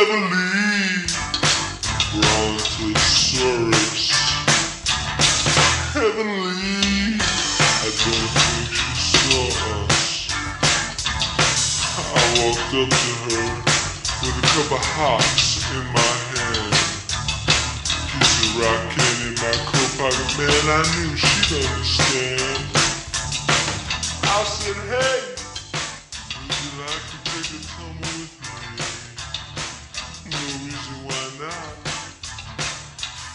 Beverly, Brontosaurus. Heavenly, I don't think she saw us. I walked up to her with a cup of hops in my hand. Piece of rock candy in my coat pocket, man, I knew she'd understand. I said, hey, would you like to take a tumble with me? No reason why not, as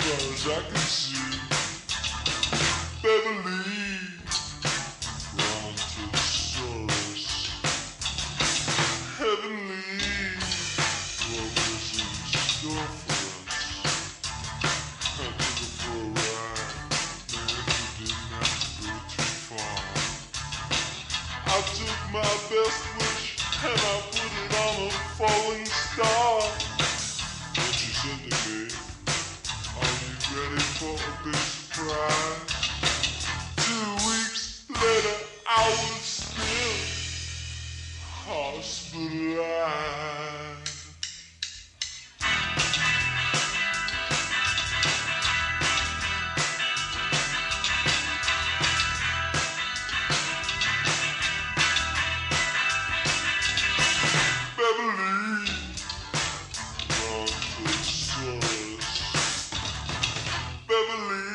far as I can see. Beverly, Brontosaurus. Heavenly, what was in store for us? I took her for a ride, man, we didn't have to go too far. I took my best wish and I put it on a falling star. Then she said to me, are you ready for a big surprise? 2 weeks later, I was still hospitalized. Beverly, Brontosaurus. Beverly,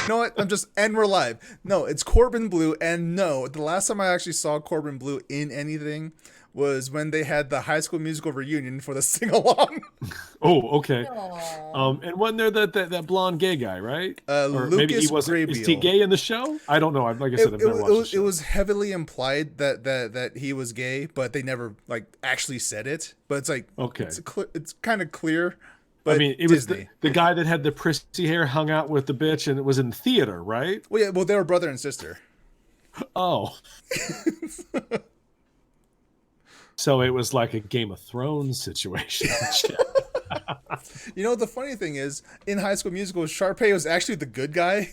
know what? And we're live. No, it's Corbin Bleu, and no, the last time I actually saw Corbin Bleu in anything was when they had the High School Musical reunion for the sing-along. Oh, okay. Aww. And wasn't there that blonde gay guy, right? Or maybe he Lucas wasn't. Is he Grabeel. gay in the show? I don't know. Like I said, I've never watched the show. It was heavily implied that he was gay, but they never like actually said it. But it's like Okay. it's kind of clear. But I mean, it was the guy that had the prissy hair, hung out with the bitch, and it was in theater, right? Well, yeah, well, they were brother and sister. Oh. So it was like a Game of Thrones situation. You know, the funny thing is, in High School Musical, Sharpay was actually the good guy.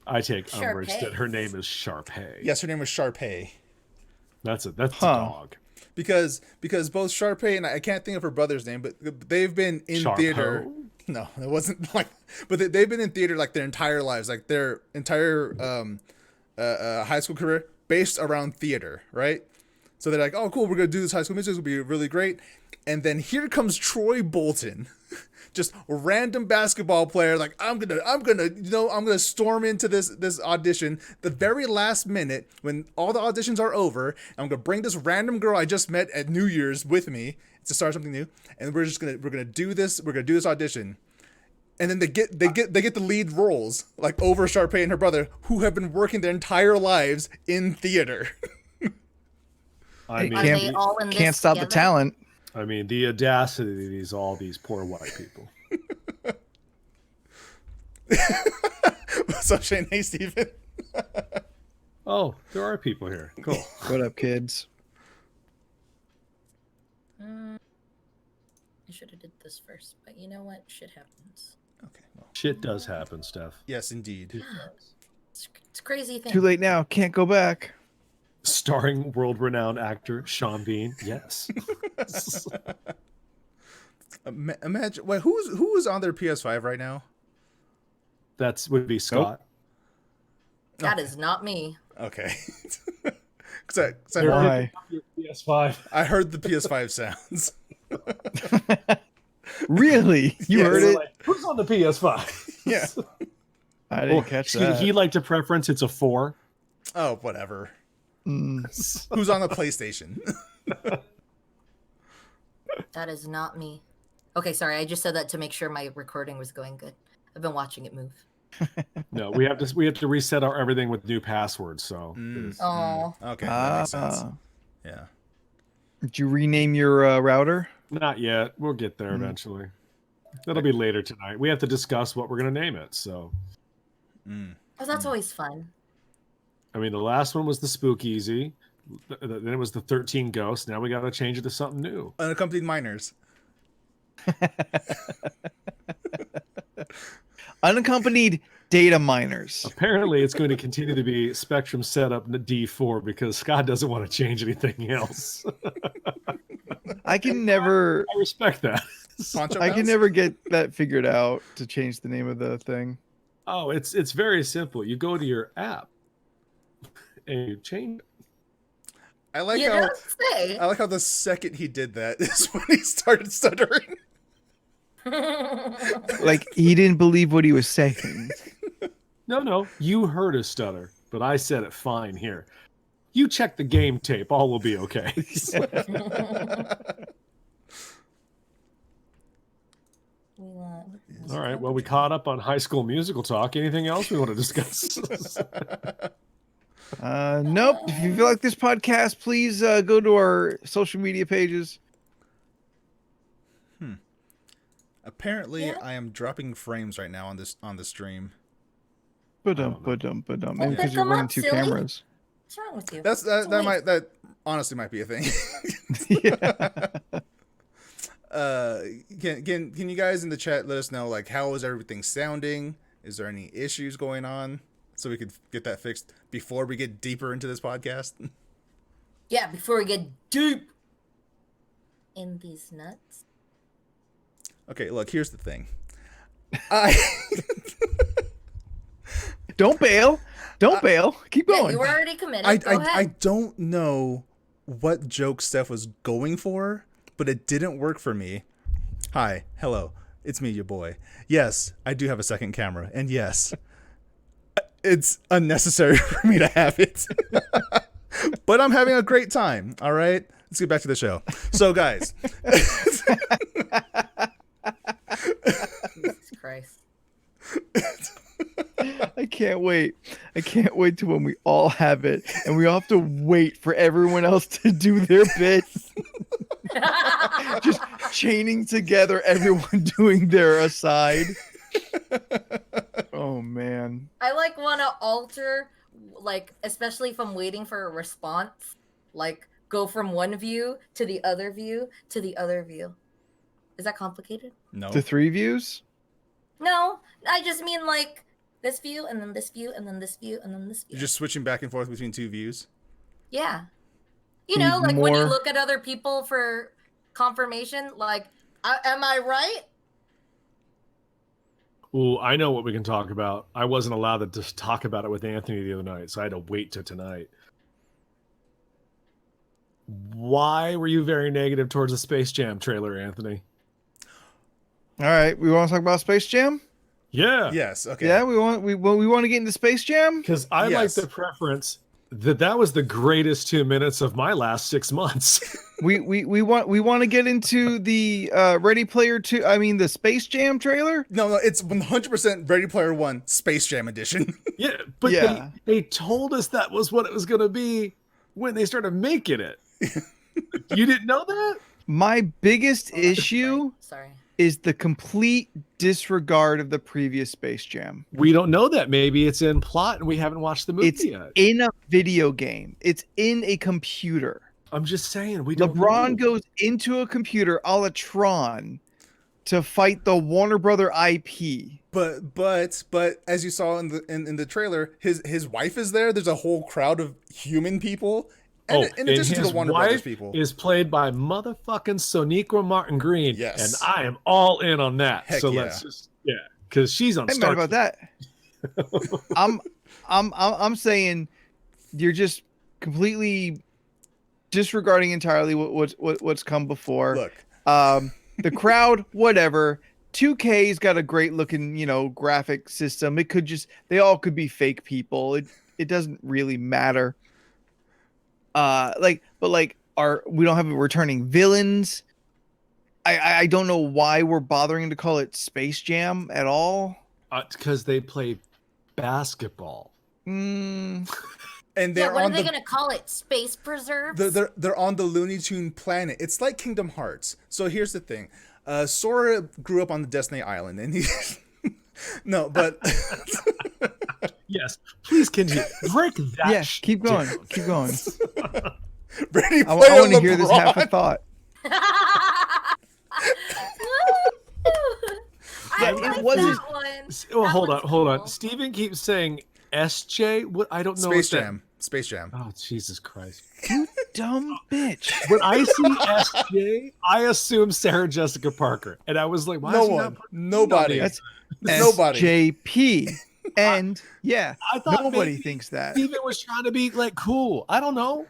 I take umbrage Sharpay. that her name is Sharpay. Yes, her name was Sharpay. That's a dog. Because both Sharpay and I can't think of her brother's name, but they've been in Sharpo? theater. No, it wasn't like, but they've been in theater like their entire lives, like their entire high school career based around theater, right? So they're like, oh, cool, we're gonna do this High School Musical, it'll be really great. And then here comes Troy Bolton, just a random basketball player. Like I'm gonna storm into this audition the very last minute when all the auditions are over. And I'm gonna bring this random girl I just met at New Year's with me to start something new, and we're gonna do this. We're gonna do this audition. And then they get the lead roles, like over Sharpay and her brother, who have been working their entire lives in theater. I mean, Are they all in this Can't stop the together? talent. I mean, the audacity of all these poor white people. So Shane, hey Steven. Oh, there are people here. Cool. What up, kids? I should have did this first, but you know what? Shit happens. Okay, well, Shit does happen, Steph. yes, indeed. It's a crazy thing. Too late now. Can't go back. Starring world-renowned actor Sean Bean. Yes. Imagine, wait, who is on their PS5 right now? Would be Scott. That is not me. Okay. Cause I Why? PS5. I heard the PS5 sounds. Really? You Yes. heard They were it? like, who's on the PS5? Yeah. I didn't catch that. He liked to preference it's a 4. Oh, whatever. Mm. Who's on the PlayStation? That is not me. Okay, sorry. I just said that to make sure my recording was going good. I've been watching it move. No, we have to reset our everything with new passwords. So Oh, Okay, that makes sense. Ah. Yeah. Did you rename your router? not yet. We'll get there eventually. That'll be later tonight. We have to discuss what we're gonna name it. So, oh, that's always fun. I mean, the last one was the Spookeasy. Then it was the 13 Ghosts. Now we got to change it to something new. Unaccompanied minors. Unaccompanied data miners. Apparently, it's going to continue to be Spectrum Setup D4 because Scott doesn't want to change anything else. I can never. I respect that. Poncho I can Mouse? never get that figured out to change the name of the thing. Oh, it's very simple. You go to your app and you change it. I like You how don't say. I like how the second he did that is when he started stuttering. Like he didn't believe what he was saying. No, you heard a stutter, but I said it fine here. You check the game tape, all will be okay. All right, well, we caught up on High School Musical talk. Anything else we want to discuss? Nope. If you feel like this podcast, please go to our social media pages. Apparently, Yeah. I am dropping frames right now on the stream. Ba-dum. Maybe Well, because pick you're them running up, two silly. cameras. What's wrong with you? That honestly might be a thing. Yeah. Can you guys in the chat let us know, like, how is everything sounding? Is there any issues going on so we could get that fixed before we get deeper into this podcast? Yeah, before we get deep in these nuts. Okay, look, here's the thing. Don't bail. Don't bail. Keep Yeah, going. you were already committed. I Go ahead. don't know what joke Steph was going for, but it didn't work for me. Hi, hello. it's me, your boy. Yes, I do have a second camera, and yes, it's unnecessary for me to have it. But I'm having a great time, all right? Let's get back to the show. So, guys. Jesus Christ. I can't wait. I can't wait to when we all have it and we all have to wait for everyone else to do their bits. Just chaining together everyone doing their aside. Oh man. I like want to alter, like, especially if I'm waiting for a response, like go from one view to the other view to the other view. Is that complicated? No. The 3 views? No, I just mean like this view and then this view and then this view and then this view. You're just switching back and forth between 2 views? Yeah. You Need know, like when you more- look at other people for confirmation, like, am I right? Ooh, I know what we can talk about. I wasn't allowed to just talk about it with Anthony the other night, so I had to wait till tonight. Why were you very negative towards the Space Jam trailer, Anthony? All right, we want to talk about Space Jam? Yeah. Yes, okay. Yeah, we want to get into Space Jam? Because I Yes. like the preference that was the greatest 2 minutes of my last 6 months. We want to get into the Ready Player 2, I mean the Space Jam trailer? No, it's 100% Ready Player One Space Jam edition. Yeah, but Yeah. they told us that was what it was going to be when they started making it. You didn't know that? My biggest issue Sorry. is the complete disregard of the previous Space Jam. We don't know that. Maybe it's in plot and we haven't watched the movie It's yet. in a video game. It's in a computer. I'm just saying we don't LeBron know. goes into a computer a la Tron to fight the Warner Brother IP. But as you saw in the trailer, his wife is there. There's a whole crowd of human people. And in addition to the his Warner Brothers wife people. is played by motherfucking Sonequa Martin Green. Yes. And I am all in on that. Heck so yeah. let's just because she's on I'm Star mad about that. I'm saying you're just completely disregarding entirely what's come before. Look, The crowd, whatever. 2K's got a great looking, graphic system. It could they all could be fake people. It doesn't really matter. We don't have returning villains. I don't know why we're bothering to call it Space Jam at all. because they play basketball. and Yeah, they're what are on they the gonna call it? Space preserves? they're on the Looney Tune planet. It's like Kingdom Hearts. So here's the thing. Sora grew up on the Destiny Island, and he no, but Yes, please continue. Break that. Yeah, shit keep going. down. Keep going. Ready I Player want to hear this half a LeBron. thought. I it like wasn't- that one. Oh, That hold one's on. cool. Steven keeps saying SJ. What I don't know. Space what that- Jam. Space Jam. Oh Jesus Christ! Dumb bitch. When I see SJ, I assume Sarah Jessica Parker, and I was like, why No is he one. not putting Nobody. on That's Nobody. SJP. And yeah, I thought nobody maybe thinks that. Steven was trying to be like cool. I don't know.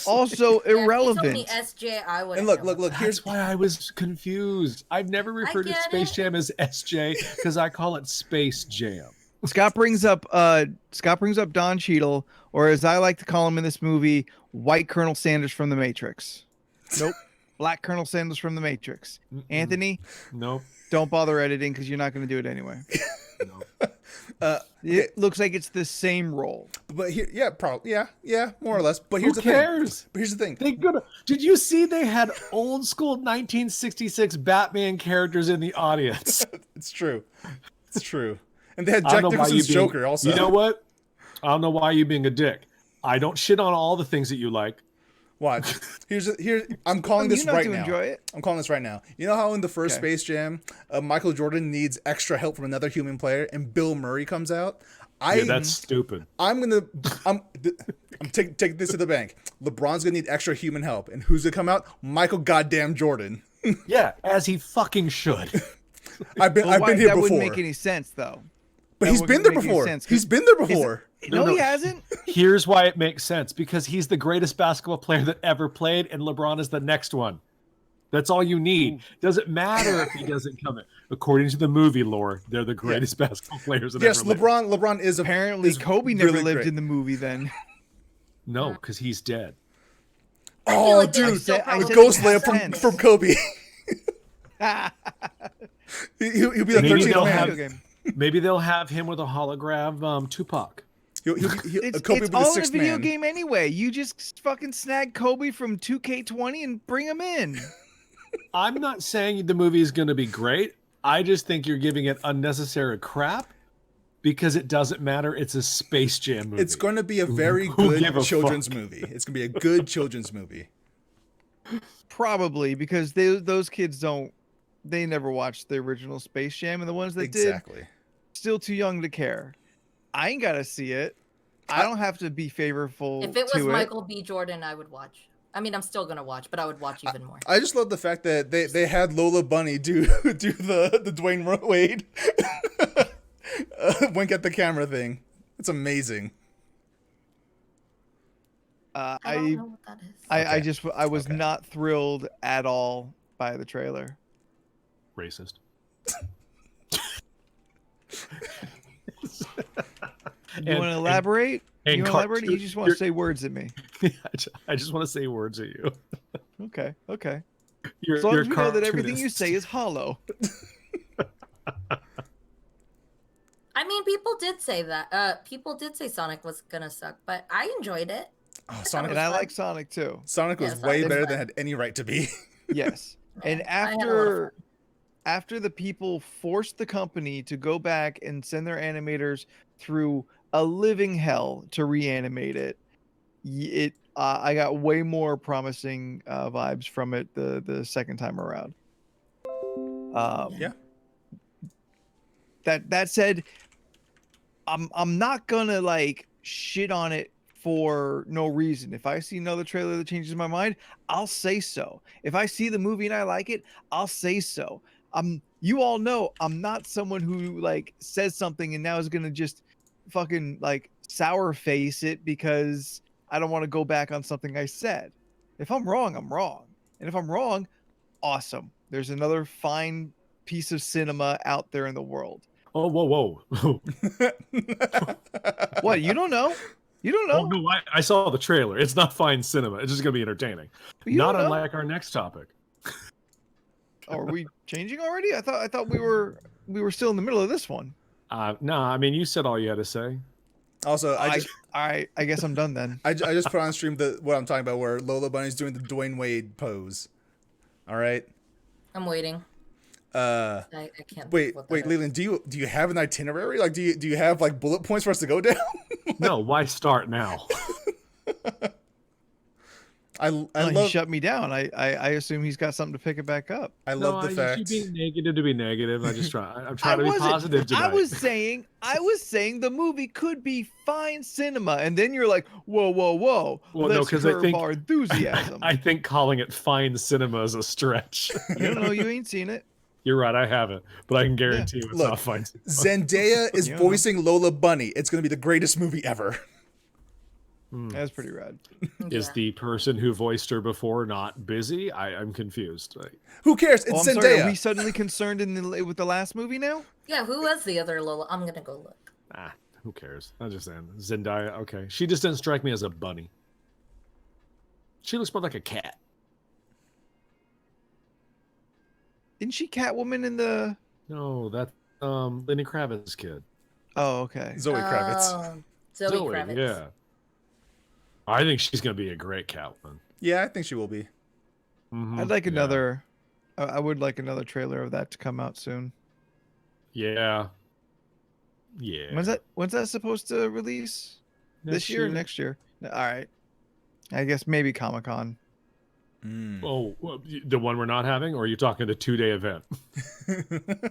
Also Yeah, if you told irrelevant. me SJ, I would. And look. Here's Here's why I was confused. I've never referred to get Space it. Jam as SJ because I call it Space Jam. Scott brings up Don Cheadle, or as I like to call him in this movie, White Colonel Sanders from the Matrix. Nope. Black Colonel Sanders from the Matrix. Anthony, Nope. don't bother editing because you're not going to do it anyway. No. It looks like it's the same role. but here, yeah, probably, yeah, more or less. But Who here's the thing. cares? But here's the thing. They could. Did you see they had old school 1966 Batman characters in the audience? It's true. It's true. And they had I Jack don't know why you Nicholson's being- Joker also. You know what? I don't know why you being a dick. I don't shit on all the things that you like. Watch. Here. I'm calling this You know right to now. enjoy it. I'm calling this right now. You know how in the first Okay. Space Jam, Michael Jordan needs extra help from another human player, and Bill Murray comes out. Yeah, that's stupid. I'm taking this to the bank. LeBron's gonna need extra human help, and who's gonna come out? Michael goddamn Jordan. Yeah, as he fucking should. I've been Why- here that before. wouldn't make any sense, though. but that he's been wouldn't there make any before. sense, 'cause- He's been there before. No, No. he hasn't. Here's why it makes sense. Because he's the greatest basketball player that ever played, and LeBron is the next one. That's all you need. Doesn't matter if he doesn't come in. According to the movie lore, they're the greatest basketball players in Yes, ever lived. LeBron is Apparently, is Kobe never really lived great. in the movie then. No, because he's dead. I feel Oh, like they dude, still I a said probably ghost it layup makes sense. from Kobe. He'll be the Maybe 13th they'll man. have- Maybe they'll have him with a hologram Tupac. It's Kobe will be the all in a sixth video man. game anyway. You just fucking snag Kobe from 2K20 and bring him in. I'm not saying the movie is going to be great. I just think you're giving it unnecessary crap because it doesn't matter. It's a Space Jam movie. It's going to be a very Who good give a children's fuck? movie. It's going to be a good children's movie. Probably because those kids they never watched the original Space Jam, and the ones that Exactly. did, still too young to care. I ain't gotta see it. I don't have to be favorable. If it was to Michael B. Jordan, I would watch. I mean, I'm still gonna watch, but I would watch even more. I just love the fact that they had Lola Bunny do the Dwayne Wade wink at the camera thing. It's amazing. I don't know what that is. I was Okay. not thrilled at all by the trailer. Racist. You want to elaborate? and You want to elaborate? Or you just want to you're- say words at me? I just want to say words at you. Okay. You're, As long you're as we know that everything you cartoonist. say is hollow. I mean, people did say that. People did say Sonic was gonna suck, but I enjoyed it. Oh, Sonic, And I fun. like Sonic too. Sonic was Yeah, way Sonic better was than fun. had any right to be. Yes. And I had a lot of after the people forced the company to go back and send their animators through a living hell to reanimate it, I got way more promising vibes from it the second time around. Yeah. That said, I'm not gonna like shit on it for no reason. If I see another trailer that changes my mind, I'll say so. If I see the movie and I like it, I'll say so. You all know I'm not someone who like says something and now is gonna just fucking like sour face it because I don't want to go back on something I said. If I'm wrong, I'm wrong. And if I'm wrong, awesome. There's another fine piece of cinema out there in the world. Oh, whoa. What, you don't know? You don't know? Oh, no, I saw the trailer. It's not fine cinema. It's just going to be entertaining. You Not don't know? unlike our next topic. Oh, are we changing already? I thought we were still in the middle of this one. No, I mean, you said all you had to say. Also, I guess I'm done then. I just put on stream what I'm talking about, where Lola Bunny's doing the Dwayne Wade pose. All right. I'm waiting. I can't. Wait, what that is. Leland, do you have an itinerary? Like, do you have like bullet points for us to go down? No, why start now? I He love shut me down. I assume he's got something to pick it back up. I love the You fact. being negative to be negative. I'm trying to be wasn't- positive tonight. I was saying the movie could be fine cinema, and then you're like, whoa. Well, no, Let's 'cause I curb think- our enthusiasm. I think calling it fine cinema is a stretch. You don't know, you ain't seen it. You're right, I haven't, but I can guarantee you it's Look, not fine. Zendaya is You know. voicing Lola Bunny. It's gonna be the greatest movie ever. That's pretty rad. Is Yeah. the person who voiced her before not busy? I'm confused. Who cares? It's Oh, I'm Zendaya. sorry. Are we suddenly concerned with the last movie now? Yeah, who was the other Lola? I'm gonna go look. Who cares? I'm just saying. Zendaya, okay. She just didn't strike me as a bunny. She looks more like a cat. Isn't she Catwoman in the? No, that's Lenny Kravitz's kid. Oh, okay. Zoe Kravitz. Oh, Zoe Kravitz. Yeah. I think she's gonna be a great Catwoman. Yeah, I think she will be. Mhm, I'd like yeah. another. I would like another trailer of that to come out soon. Yeah. Yeah. When's that supposed to release? This year or next year? All right. I guess maybe Comic-Con. Oh, well, the one we're not having, or are you talking the 2-day event?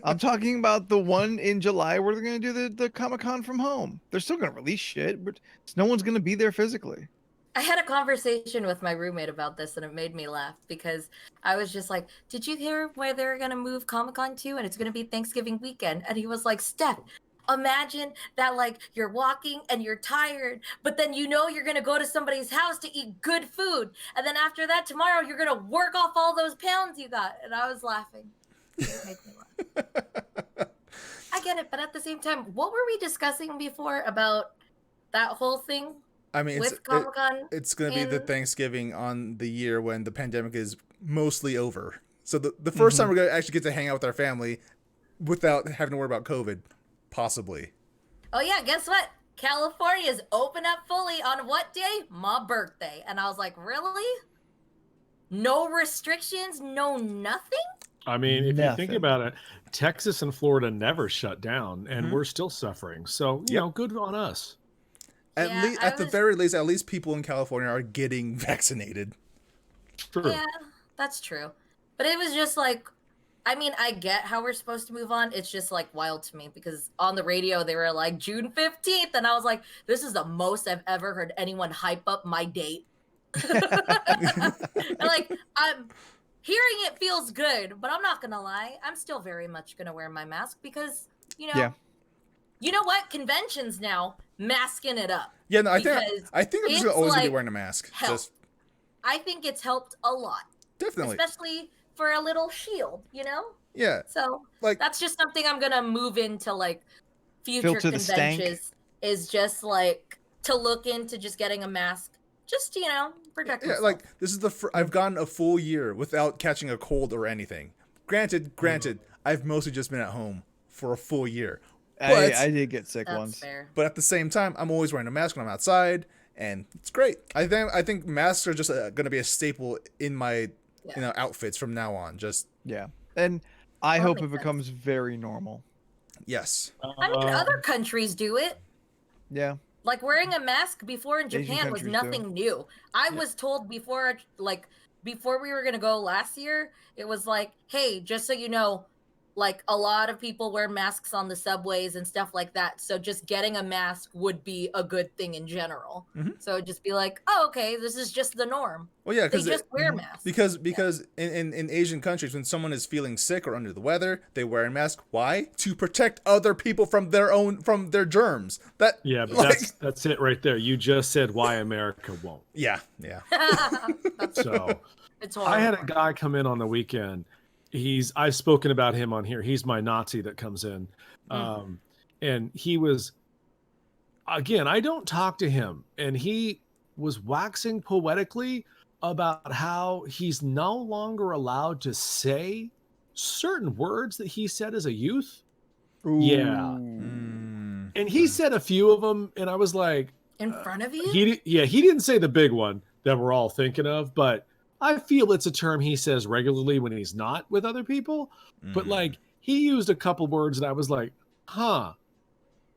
I'm talking about the one in July where they're going to do the Comic-Con from home. They're still going to release shit, but no one's going to be there physically. I had a conversation with my roommate about this, and it made me laugh because I was just like, "Did you hear where they're gonna move Comic-Con to? And it's gonna be Thanksgiving weekend." And he was like, "Steph, imagine that like you're walking and you're tired, but then you know you're gonna go to somebody's house to eat good food, and then after that tomorrow you're gonna work off all those pounds you got. And I was laughing. It made me laugh. I get it, but at the same time, what were we discussing before about that whole thing? I mean, with Comic-Con it's going to be the Thanksgiving on the year when the pandemic is mostly over. So the first time we're going to actually get to hang out with our family without having to worry about COVID, possibly. Oh yeah, guess what? California's open up fully on what day? My birthday. And I was like, really? No restrictions, no nothing? I mean, if you think Nothing. about it, Texas and Florida never shut down, and we're still suffering. So, you know, good on us. At the very least, at least people in California are getting vaccinated. True. Yeah, that's true. But it was just like, I mean, I get how we're supposed to move on. It's just like wild to me because on the radio they were like June 15th, and I was like, this is the most I've ever heard anyone hype up my date. And like, I'm hearing it feels good, but I'm not gonna lie, I'm still very much gonna wear my mask because you know what? Conventions now masking it up. Yeah, no, I think I'm just always gonna be wearing a mask. Just, I think it's helped a lot. Definitely. Especially for a little shield, you know? Yeah. So like that's just something I'm gonna move into like future Filter the stank. conventions is just like to look into just getting a mask. Just, you know, protect myself. like this is I've gone a full year without catching a cold or anything. Granted, I've mostly just been at home for a full year. But, I did get sick That's once. fair. But at the same time, I'm always wearing a mask when I'm outside, and it's great. I think masks are just going to be a staple in my outfits from now on. Just Yeah. And I That hope it makes sense. becomes very normal. yes. I mean, other countries do it. Yeah. Like wearing a mask before in Asian Japan was countries do. nothing new. I was told before we were gonna go last year, it was like, hey, just so you know, like a lot of people wear masks on the subways and stuff like that. So just getting a mask would be a good thing in general. So it'd just be like, oh, okay, this is just the norm. Well, yeah, They because just wear masks. because in Asian countries, when someone is feeling sick or under the weather, they wear a mask. Why? To protect other people from their germs. But that's it right there. You just said why America won't. Yeah. So It's horrible. I had a guy come in on the weekend. I've spoken about him on here. He's my Nazi that comes in. And he was, again, I don't talk to him. And he was waxing poetically about how he's no longer allowed to say certain words that he said as a youth. Yeah. And he said a few of them. And I was like, in front of you? he didn't say the big one that we're all thinking of, but I feel it's a term he says regularly when he's not with other people. But like he used a couple words and I was like, huh.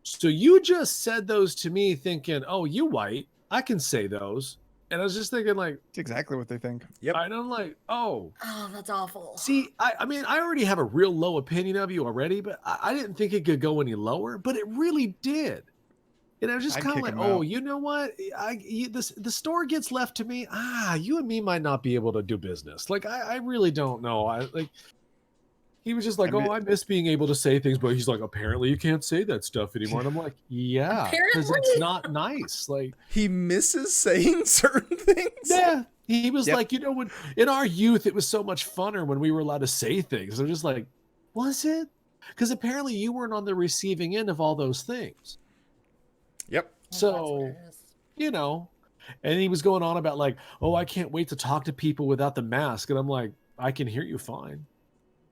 So you just said those to me thinking, oh, you white, I can say those. And I was just thinking like, It's exactly what they think. Yep. and I'm like, oh, that's awful. see, I mean, I already have a real low opinion of you already, but I didn't think it could go any lower, but it really did. And I was just I'd kind of kick like, him oh, out. you know what? The store gets left to me. You and me might not be able to do business. Like, I really don't know. He was just like, I mean- I miss being able to say things, but he's like, apparently you can't say that stuff anymore. And I'm like, yeah, because Apparently. it's not nice. Like, He misses saying certain things. yeah. He was Yep. like, you know, when in our youth, it was so much funner when we were allowed to say things. I'm just like, was it? Because apparently you weren't on the receiving end of all those things. Yep. So, you know, and he was going on about like, oh, I can't wait to talk to people without the mask. And I'm like, I can hear you fine.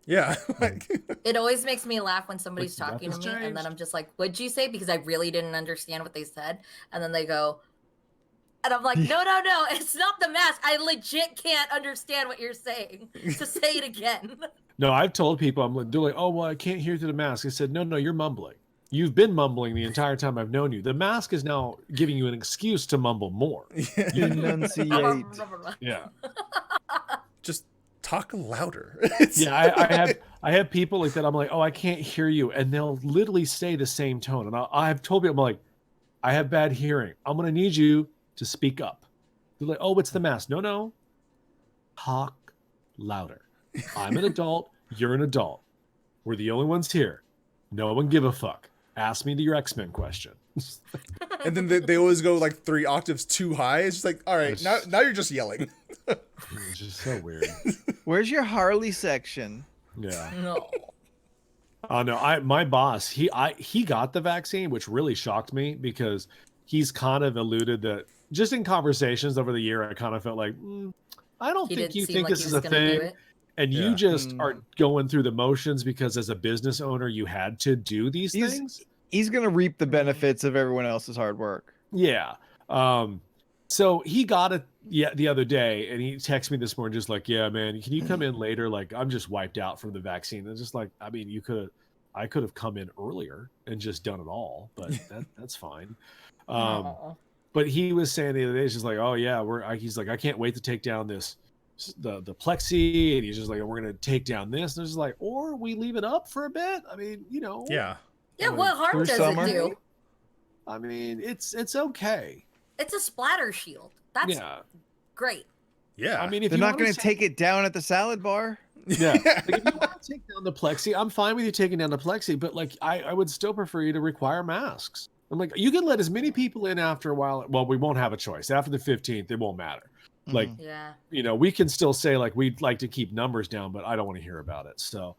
Yeah. Like, It always makes me laugh when somebody's Like, talking to me, nothing's and then changed. I'm just like, "What'd you say?" Because I really didn't understand what they said, and then they go, and I'm like, "No, it's not the mask. I legit can't understand what you're saying. So say it again." No, I've told people, they're like, oh, well, I can't hear through the mask. I said, no, you're mumbling. You've been mumbling the entire time I've known you. The mask is now giving you an excuse to mumble more. Enunciate. Yeah. just talk louder. Yeah, I have people like that. I'm like, oh, I can't hear you. And they'll literally say the same tone. And I've told people, I'm like, I have bad hearing. I'm going to need you to speak up. They're like, oh, it's the mask. No. Talk louder. I'm an adult. You're an adult. We're the only ones here. No one give a fuck. ask me your X-Men question. And then they always go like 3 octaves too high. It's just like, all right, now you're just yelling. It's just so weird. Where's your Harley section? Yeah. No. Oh no, my boss, he got the vaccine, which really shocked me because he's kind of alluded that just in conversations over the year, I kind of felt like, I don't think you think this is a thing. And you just are going through the motions because as a business owner, you had to do these things. He's going to reap the benefits of everyone else's hard work. Yeah. So he got it the other day and he texted me this morning just like, yeah, man, can you come in later? Like, I'm just wiped out from the vaccine. And just like, I mean, I could have come in earlier and just done it all, but that's fine. But he was saying the other day, he's just like, oh yeah, he's like, I can't wait to take down the plexi, and he's just like, we're gonna take down this, and it's just like, or we leave it up for a bit. I mean, Yeah. What harm does it do? I mean, it's okay. It's a splatter shield. That's great. Yeah. I mean, if they're you not going to take it down at the salad bar. Yeah. Like, if you want to take down the plexi, I'm fine with you taking down the plexi, but like, I would still prefer you to require masks. I'm like, you can let as many people in after a while. Well, we won't have a choice after the 15th. It won't matter. Like, we can still say like we'd like to keep numbers down, but I don't want to hear about it. So,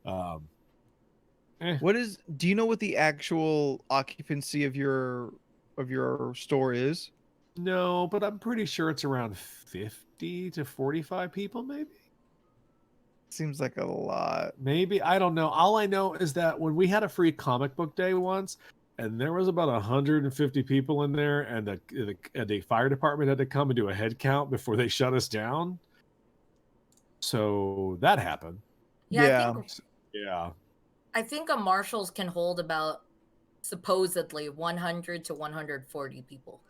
do you know what the actual occupancy of your store is? No, but I'm pretty sure it's around 50 to 45 people, maybe. Seems like a lot. Maybe, I don't know. All I know is that when we had a free comic book day once, and there was about 150 people in there, and the fire department had to come and do a head count before they shut us down. So that happened. Yeah. I think a Marshalls can hold about supposedly 100 to 140 people.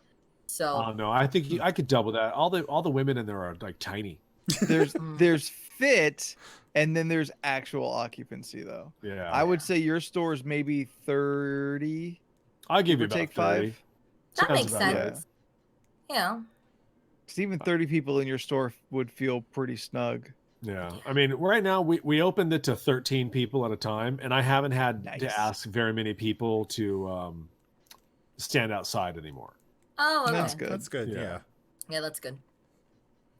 So oh no, I think I could double that. All the women in there are like tiny. There's fit, and then there's actual occupancy though. Yeah. I would say your store is maybe 30. I'll give you about take 30. 5. That makes about sense. Yeah. Because even 30 people in your store would feel pretty snug. Yeah. I mean, right now we opened it to 13 people at a time, and I haven't had to ask very many people to stand outside anymore. Oh, okay. That's good. That's good. Yeah. Yeah, that's good.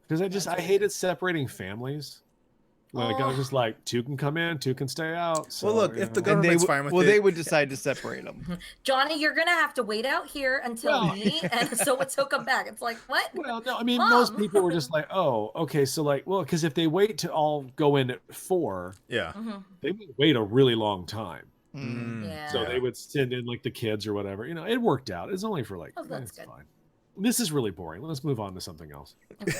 Because I hated separating families. Like I was just like, 2 can come in, 2 can stay out. So, well, look, if the government's fine with it, they would decide to separate them. Johnny, you're gonna have to wait out here until me, and so he'll come back. It's like, what? Well, no, I mean, Mom. most people were just like, oh, okay, so like, well, because if they wait to all go in at 4, yeah, they would wait a really long time. Yeah. So they would send in like the kids or whatever. It worked out. It's only for like, that's it's good. fine. This is really boring. Let's move on to something else. Okay.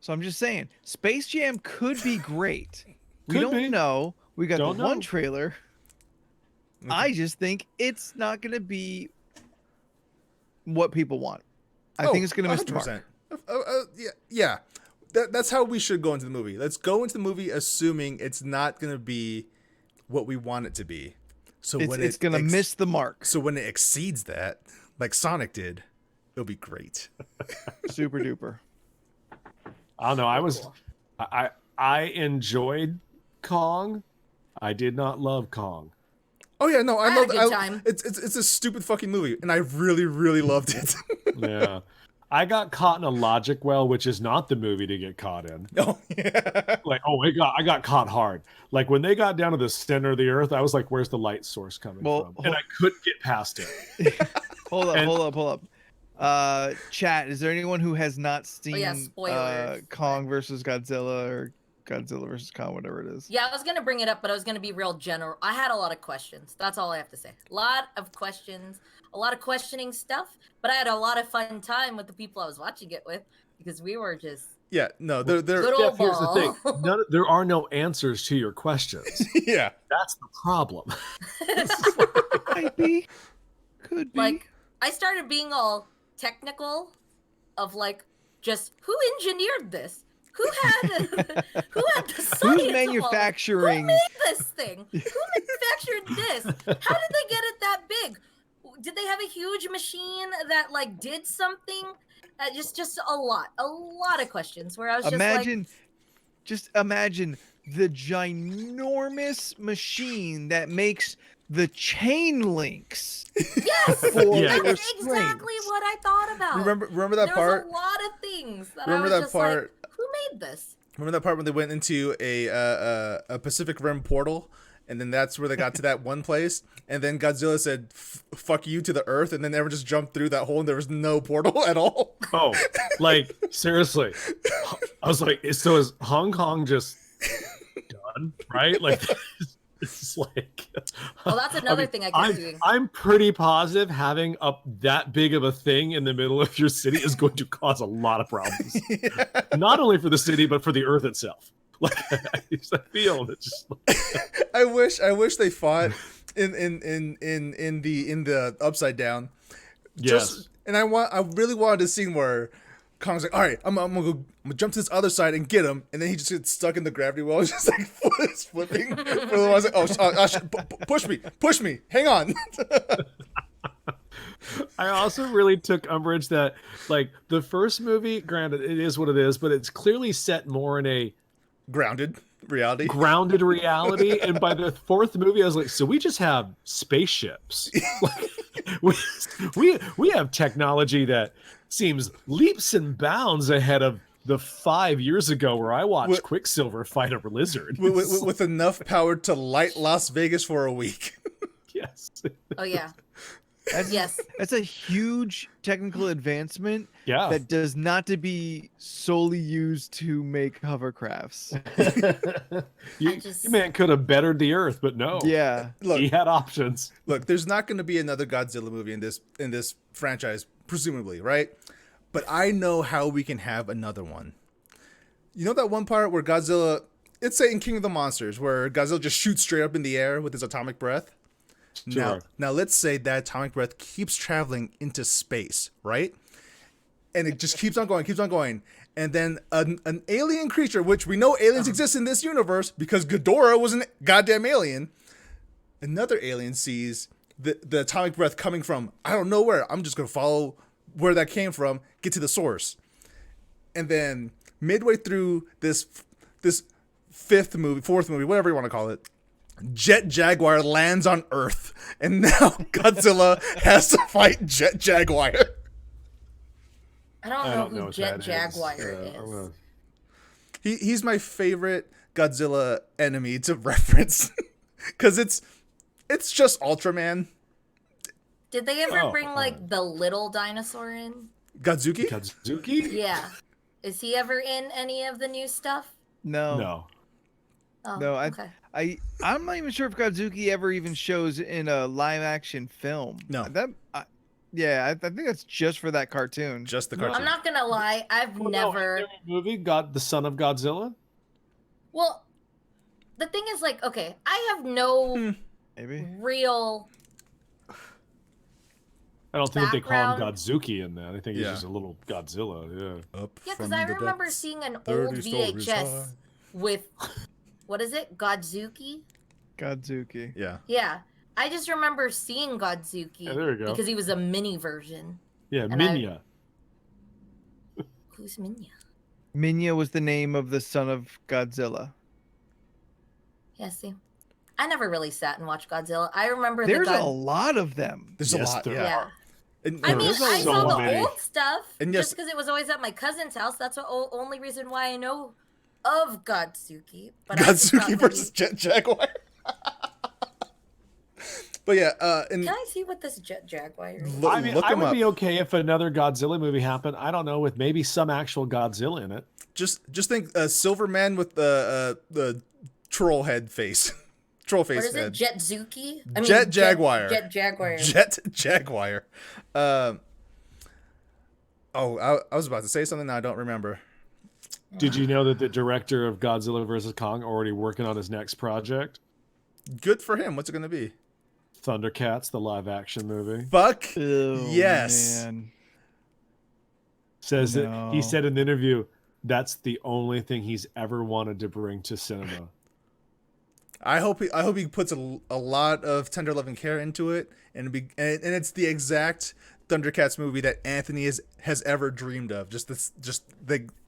So I'm just saying, Space Jam could be great. We Could don't be. know. We got Don't the one know. trailer. Okay. I just think it's not going to be what people want. I think it's going to miss the mark. Yeah. That's how we should go into the movie. Let's go into the movie assuming it's not going to be what we want it to be. So when it's going to miss the mark. So when it exceeds that, like Sonic did, it'll be great. Super duper. I don't know. I enjoyed Kong. I did not love Kong. Oh yeah, no, I had love a good time. It's a stupid fucking movie, and I really, really loved it. Yeah. I got caught in a logic well, which is not the movie to get caught in. Oh yeah. Like, I got caught hard. Like when they got down to the center of the earth, I was like, where's the light source coming from? And I couldn't get past it. Hold up. Chat, is there anyone who has not seen spoilers. Kong versus Godzilla or Godzilla versus Kong, whatever it is? Yeah, I was gonna bring it up, but I was gonna be real general. I had a lot of questions. That's all I have to say. A lot of questions, a lot of questioning stuff, but I had a lot of fun time with the people I was watching it with because we were just Yeah, no, they're good Jeff, old here's the ball. thing. There are no answers to your questions. yeah. That's the problem. Might be. Could be. Like, I started being all technical of like, just who engineered this? Who had the science? Who's manufacturing? Who made this thing? Who manufactured this? How did they get it that big? Did they have a huge machine that like did something? Just a lot of questions where I was Just imagine the ginormous machine that makes the chain links. Yes, Yeah. that's exactly what I thought about. Remember that there part? was a lot of things that Remember I was that just part? like, who made this? Remember that part when they went into a Pacific Rim portal, and then that's where they got to that one place, and then Godzilla said, "Fuck you" to the Earth, and then everyone just jumped through that hole, and there was no portal at all. Oh, like seriously. I was like, so is Hong Kong just done? Right? Like it's like Well, that's another thing I kept doing. I'm pretty positive having up that big of a thing in the middle of your city is going to cause a lot of problems. Yeah. Not only for the city, but for the earth itself. Like I feel that just I wish they fought in the Upside Down. yes. And I really wanted a scene where Kong's like, all right, I'm gonna jump to this other side and get him, and then he just gets stuck in the gravity well. It's just like it's flipping. I was like, push me, hang on. I also really took umbrage that like the first movie, granted it is what it is, but it's clearly set more in a Grounded reality. grounded reality. And by the fourth movie, I was like, so we just have spaceships. Like, we have technology that seems leaps and bounds ahead of the 5 years ago where I watched Quicksilver fight a lizard. with enough power to light Las Vegas for a week. Yes. Oh yeah, That's, yes. That's a huge technical advancement Yeah. that does not to be solely used to make hovercrafts. You man could have bettered the earth, but no. Yeah. Look, He had options. Look, there's not going to be another Godzilla movie in this franchise, presumably, right? But I know how we can have another one. You know that one part where Godzilla, let's say in King of the Monsters, where Godzilla just shoots straight up in the air with his atomic breath? Sure. Now let's say that atomic breath keeps traveling into space, right? And it just keeps on going. And then an alien creature, which we know aliens exist in this universe because Ghidorah was a goddamn alien. Another alien sees the atomic breath coming from, I don't know where. I'm just going to follow where that came from, get to the source. And then midway through this fourth movie, whatever you want to call it, Jet Jaguar lands on Earth, and now Godzilla has to fight Jet Jaguar. I don't know who Jet Jaguar is. He's my favorite Godzilla enemy to reference because it's just Ultraman. Did they ever bring like the little dinosaur in? Godzuki? Kazuki? Yeah. Is he ever in any of the new stuff? No. No. Oh, No, okay. I'm not even sure if Godzuki ever even shows in a live action film. No. I think that's just for that cartoon. Just the No. cartoon. I'm not gonna lie, I've Well, never. No, movie got the son of Godzilla. Well, the thing is, like, okay, I have no Maybe. real. I don't think they call him Background. Godzuki in that. I think he's Yeah. just a little Godzilla. Yeah. Up Yeah, because from I the remember depths, seeing an 30 old stories high. VHS with, what is it, Godzuki? Godzuki. Yeah. Yeah, I just remember seeing Godzuki Yeah, there you go. because he was a mini version. Yeah, And Minya. Who's Minya? Minya was the name of the son of Godzilla. Yeah, see, I never really sat and watched Godzilla. I remember There's the a lot of them. There's Yes, a lot. there Yeah. Yeah. And, I mean, There's I so saw the many. old stuff And yes- just because it was always at my cousin's house. That's the only reason why I know of Godzuki. But I just thought Godzuki maybe- versus Jet Jaguar. But yeah, and Can I see what this Jet Jaguar is? I mean, look I him would up. be okay if another Godzilla movie happened. I don't know, with maybe some actual Godzilla in it. Just think, Silverman with the troll head face, troll face What is it? head. Jetzuki? Jet Jaguar. Jet Jaguar. Jet Jaguar. I was about to say something now I don't remember. Did you know that the director of Godzilla vs. Kong already working on his next project? Good for him. What's it gonna be? Thundercats, the live action movie. Fuck Oh, yes. man. Says that he No. said in the interview that's the only thing he's ever wanted to bring to cinema. I hope he puts a lot of tender love and care into it, and it's the exact Thundercats movie that Anthony has ever dreamed of. Just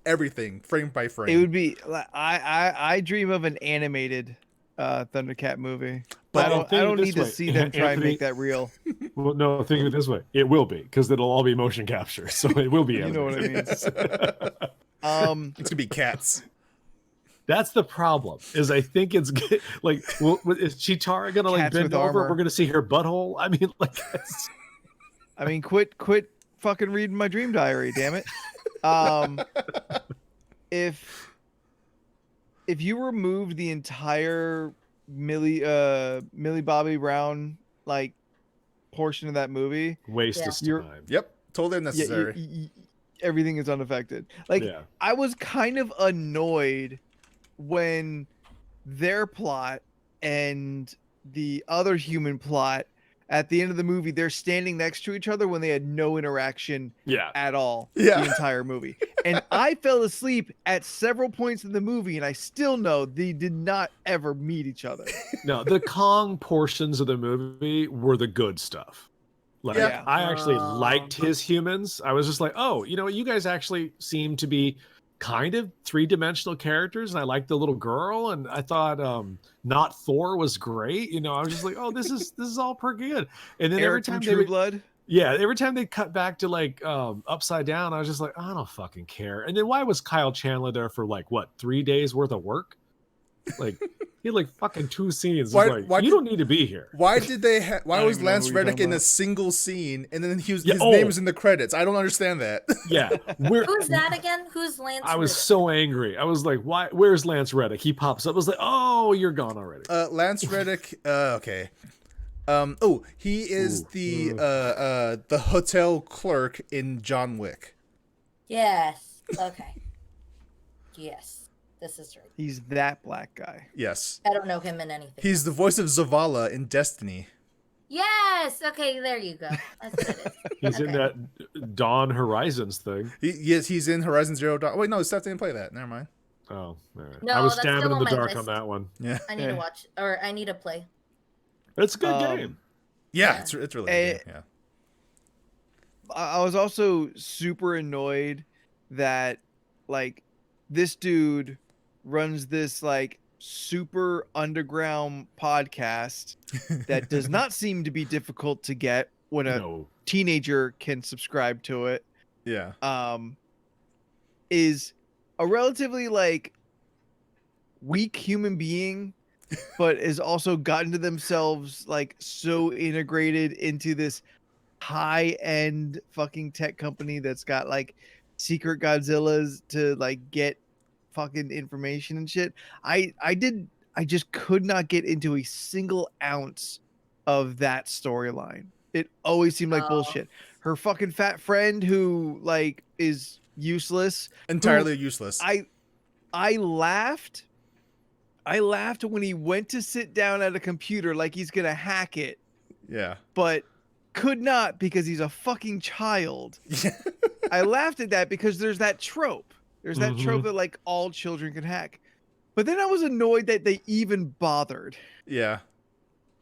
everything frame by frame. It would be. I dream of an animated Thundercat movie. But But I don't need to see them try and Anthony- make that real. Well, no, think of it this way: it will be, because it'll all be motion capture, so it will be. You know what I mean? It's gonna be cats. That's the problem. Is I think it's like, well, is Chitara gonna like Cats bend with over? armor. We're gonna see her butthole. I mean, like, that's, I mean, quit fucking reading my dream diary, damn it. If you removed the entire Millie Bobby Brown like portion of that movie, waste of You're- time. Yep, totally yeah, unnecessary. everything is unaffected. Like Yeah. I was kind of annoyed when their plot and the other human plot at the end of the movie, they're standing next to each other when they had no interaction Yeah. at all Yeah. the entire movie. And I fell asleep at several points in the movie, and I still know they did not ever meet each other. No, the Kong portions of the movie were the good stuff. Like, Yeah. I actually liked his humans. I was just like, oh, you know, you guys actually seem to be kind of three-dimensional characters, and I liked the little girl, and I thought not Thor was great. You know, I was just like, oh, this is all pretty good. And then every Eric time from they True would, Blood. yeah, every time they cut back to like Upside Down, I was just like, I don't fucking care. And then why was Kyle Chandler there for like what, 3 days worth of work? Like he had like fucking 2 scenes. It's Why you don't need to be here. Why did they? Why don't was even know Lance who you're Reddick talking in a about. single scene, and then his Yeah, name oh. is in the credits? I don't understand that. Yeah, we're Who's that again? Who's Lance? I was Reddick? so angry. I was like, why? Where's Lance Reddick? He pops up. I was like, oh, you're gone already. Lance Reddick. Okay. He is the hotel clerk in John Wick. Yes. Okay. Yes. This is right. He's that black guy. Yes. I don't know him in anything. He's the voice of Zavala in Destiny. Yes. Okay. There you go. That's what it is. He's in Okay. that Dawn Horizons thing. Yes, he's in Horizon Zero Dawn. Wait, no, Steph didn't play that. Never mind. Oh, all right. No, I was that's stabbing still in on the my dark list. on that one. Yeah. I need to watch, or I need to play. It's a good Um, game. Yeah, Yeah. it's really Eh, good. Yeah. I was also super annoyed that like this dude runs this like super underground podcast that does not seem to be difficult to get when a No. teenager can subscribe to it. Yeah. Is a relatively like weak human being, but has also gotten to themselves like so integrated into this high-end fucking tech company that's got like secret Godzillas to like get fucking information and shit. I just could not get into a single ounce of that storyline. It always seemed like Oh. bullshit. Her fucking fat friend who like is useless. Entirely useless. I laughed. I laughed when he went to sit down at a computer like he's gonna hack it, Yeah. but could not because he's a fucking child. Yeah. I laughed at that because there's that trope. There's that trope Mhm. that like all children can hack. But then I was annoyed that they even bothered. Yeah.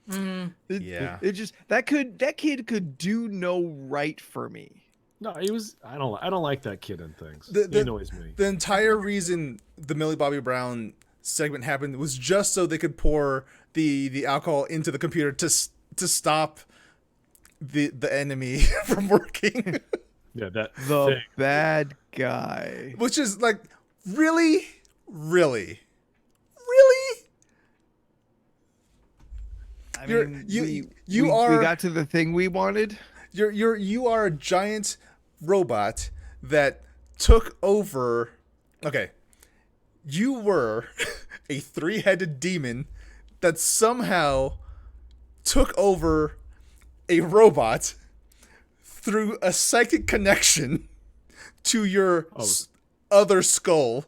Mm. Yeah. It just that kid could do no right for me. No, he was. I don't like that kid in things. The- He annoys me. The entire reason the Millie Bobby Brown segment happened was just so they could pour the alcohol into the computer to stop the enemy from working. Yeah, that The thing. bad guy. Which is like, really? I You're- mean, you we are- got to the thing we wanted. You are a giant robot that took over. Okay, you were a 3-headed demon that somehow took over a robot through a psychic connection to your other skull.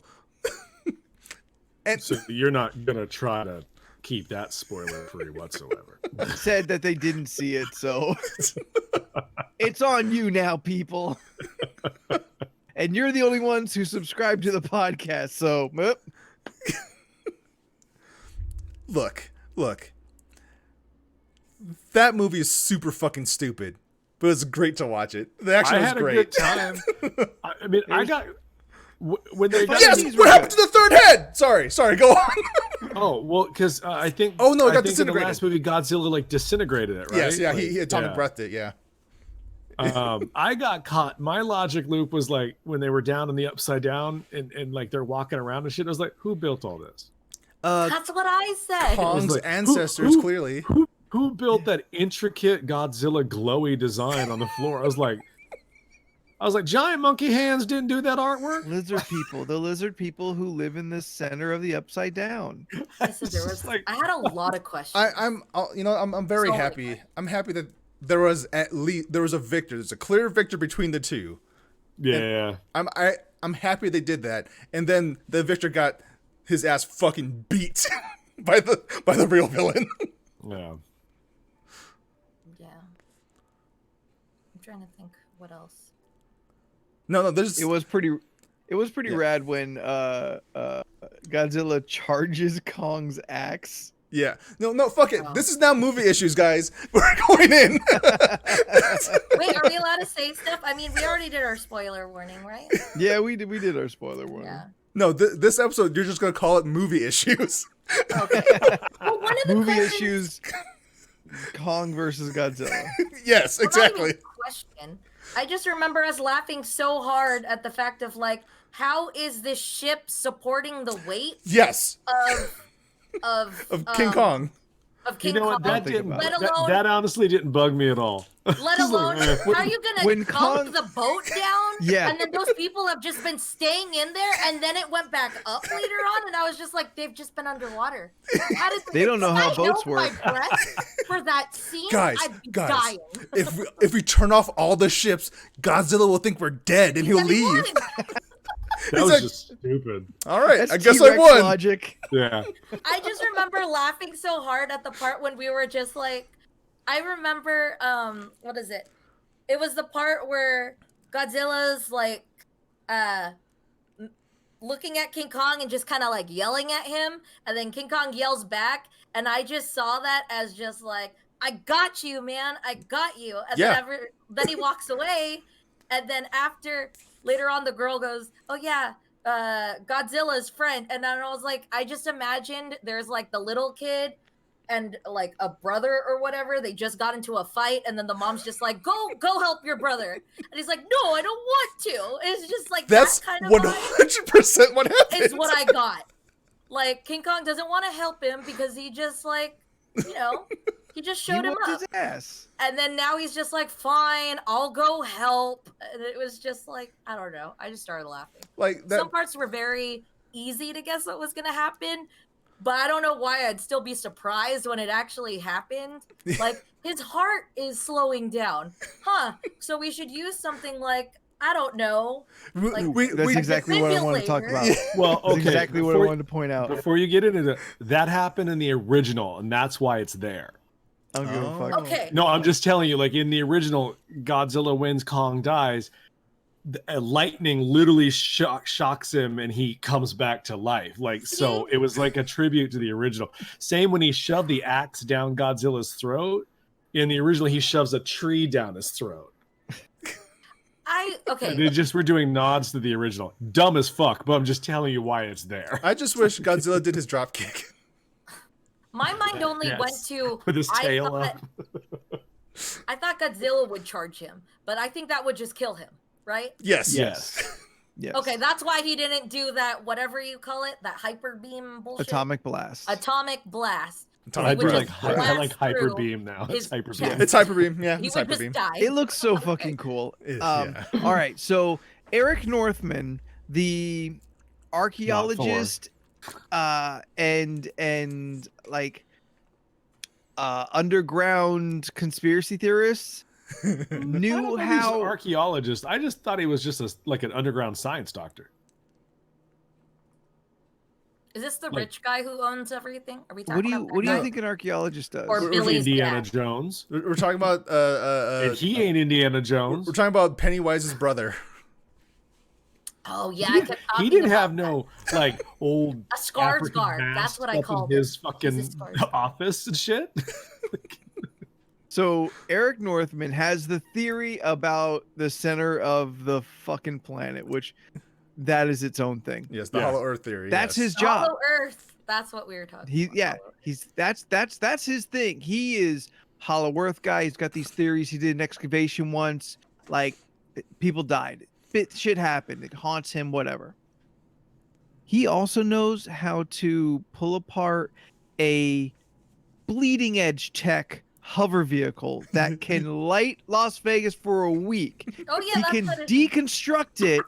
And So you're not gonna try to keep that spoiler free whatsoever. Said that they didn't see it, so it's on you now, people. And you're the only ones who subscribe to the podcast, so look. That movie is super fucking stupid. but it was great to watch it. The action I was had great. a good time. I mean, I got when they got Yes, These what were happened to the third head? Sorry, go on. Oh well, because I think. Oh, no, it I got think in the disintegrated. last movie, Godzilla like disintegrated it, right? Yes, yeah, Like, he atomic yeah. breathed it, yeah. I got caught. My logic loop was like when they were down in the upside down and like they're walking around and shit. I was like, who built all this? That's what I said. Kong's like, ancestors, who- clearly. Who built that intricate Godzilla glowy design on the floor? I was like, giant monkey hands didn't do that artwork. Lizard people, the lizard people who live in the center of the upside down. Listen, there was, I had a lot of questions. I'm very So many happy. questions. I'm happy that there was a victor. There's a clear victor between the two. Yeah. I'm happy they did that. And then the victor got his ass fucking beat by the real villain. Yeah. Yeah. I'm trying to think what else. No, there's It was pretty rad when Godzilla charges Kong's axe. yeah. No, fuck it. Oh. This is now movie issues, guys. We're going in. Wait, are we allowed to say stuff? I mean, we already did our spoiler warning, right? Yeah, we did our spoiler warning. Yeah. No, this episode you're just gonna call it movie issues. Okay. Well, one of the Movie questions, issues Kong versus Godzilla. Yes, well, not even exactly. a question. I just remember us laughing so hard at the fact of like, how is this ship supporting the weight Yes, of of King Kong. Of You King know what? Kong? That think didn't. about Let That, alone- that honestly didn't bug me at all. Let alone, how are you when gonna Kong- dunk the boat down? Yeah. And then those people have just been staying in there, and then it went back up later on, and I was just like, they've just been underwater. How did They don't know how I boats know work. My breath for that scene, Guys, I'd be guys, dying. if we turn off all the ships, Godzilla will think we're dead and he'll And he leave. would. That He's was like- just stupid. All right, That's I guess I T-Rex won. logic. Yeah. I just remember laughing so hard at the part when we were just like, I remember, what is it? It was the part where Godzilla's like, looking at King Kong and just kind of like yelling at him, and then King Kong yells back, and I just saw that as just like, I got you, man, I got you. And Yeah. then he walks away, and then later on the girl goes, oh yeah, Godzilla's friend. And then I was like, I just imagined there's like the little kid and like a brother or whatever. They just got into a fight, and then the mom's just like, go help your brother. And he's like, no, I don't want to. It's just like That's that kind of 100% what happened. is what I got. Like, King Kong doesn't want to help him because he just like, he just He showed him whooped up. his ass. And then now he's just like, fine, I'll go help. And it was just like, I don't know. I just started laughing. Like that. Some parts were very easy to guess what was going to happen, but I don't know why I'd still be surprised when it actually happened. Like, his heart is slowing down. Huh. So we should use something like, I don't know. Like, That's exactly what I want to talk about. defibrillator. Well, That's okay. exactly what I wanted to point out. Before you get into that happened in the original, and that's why it's there. I don't give a fuck. Okay. No, I'm just telling you, like in the original, Godzilla wins, Kong dies. Lightning literally shocks him, and he comes back to life. Like, so it was like a tribute to the original. Same when he shoved the axe down Godzilla's throat. In the original, he shoves a tree down his throat. Okay. They just were doing nods to the original. Dumb as fuck, but I'm just telling you why it's there. I just wish Godzilla did his drop kick. My mind only Yes. went to With his tail up. I thought Godzilla would charge him, but I think that would just kill him, right? Yes. Yes. Yes. Okay, that's why he didn't do that, whatever you call it, that hyper beam bullshit. Atomic blast. Atomic blast. I would like, just I blast like hyper through beam now. It's his hyper chest. beam. It's hyper beam. Yeah, He it's would hyper just beam. die. It looks so Okay. fucking cool. It is, yeah. All right, so Eric Northman, the archaeologist, and like underground conspiracy theorists, I don't knew know if he's how. an archaeologist. I just thought he was just like an underground science doctor. Is this the Like- rich guy who owns everything? Are we talking What do you about that What do you guy? think an archaeologist does? Or Or Billy's Indiana dad. Jones. We're talking about And he ain't Indiana Jones. we're talking about Pennywise's brother. Oh yeah, He I didn't, kept he talking didn't about have no like old a Skarsgård. African That's mask what I up in called his it. fucking This is Skarsgård. office and shit. So Eric Northman has the theory about the center of the fucking planet, which that is its own thing. Yes, the Hollow Earth theory. That's yes. his job. Hollow Earth. That's what we were talking about. He's that's his thing. He is Hollow Earth guy. He's got these theories. He did an excavation once. Like, people died. Shit happened. It haunts him. Whatever. He also knows how to pull apart a bleeding edge tech hover vehicle that can light Las Vegas for a week. Oh yeah, He that's can what it is. deconstruct it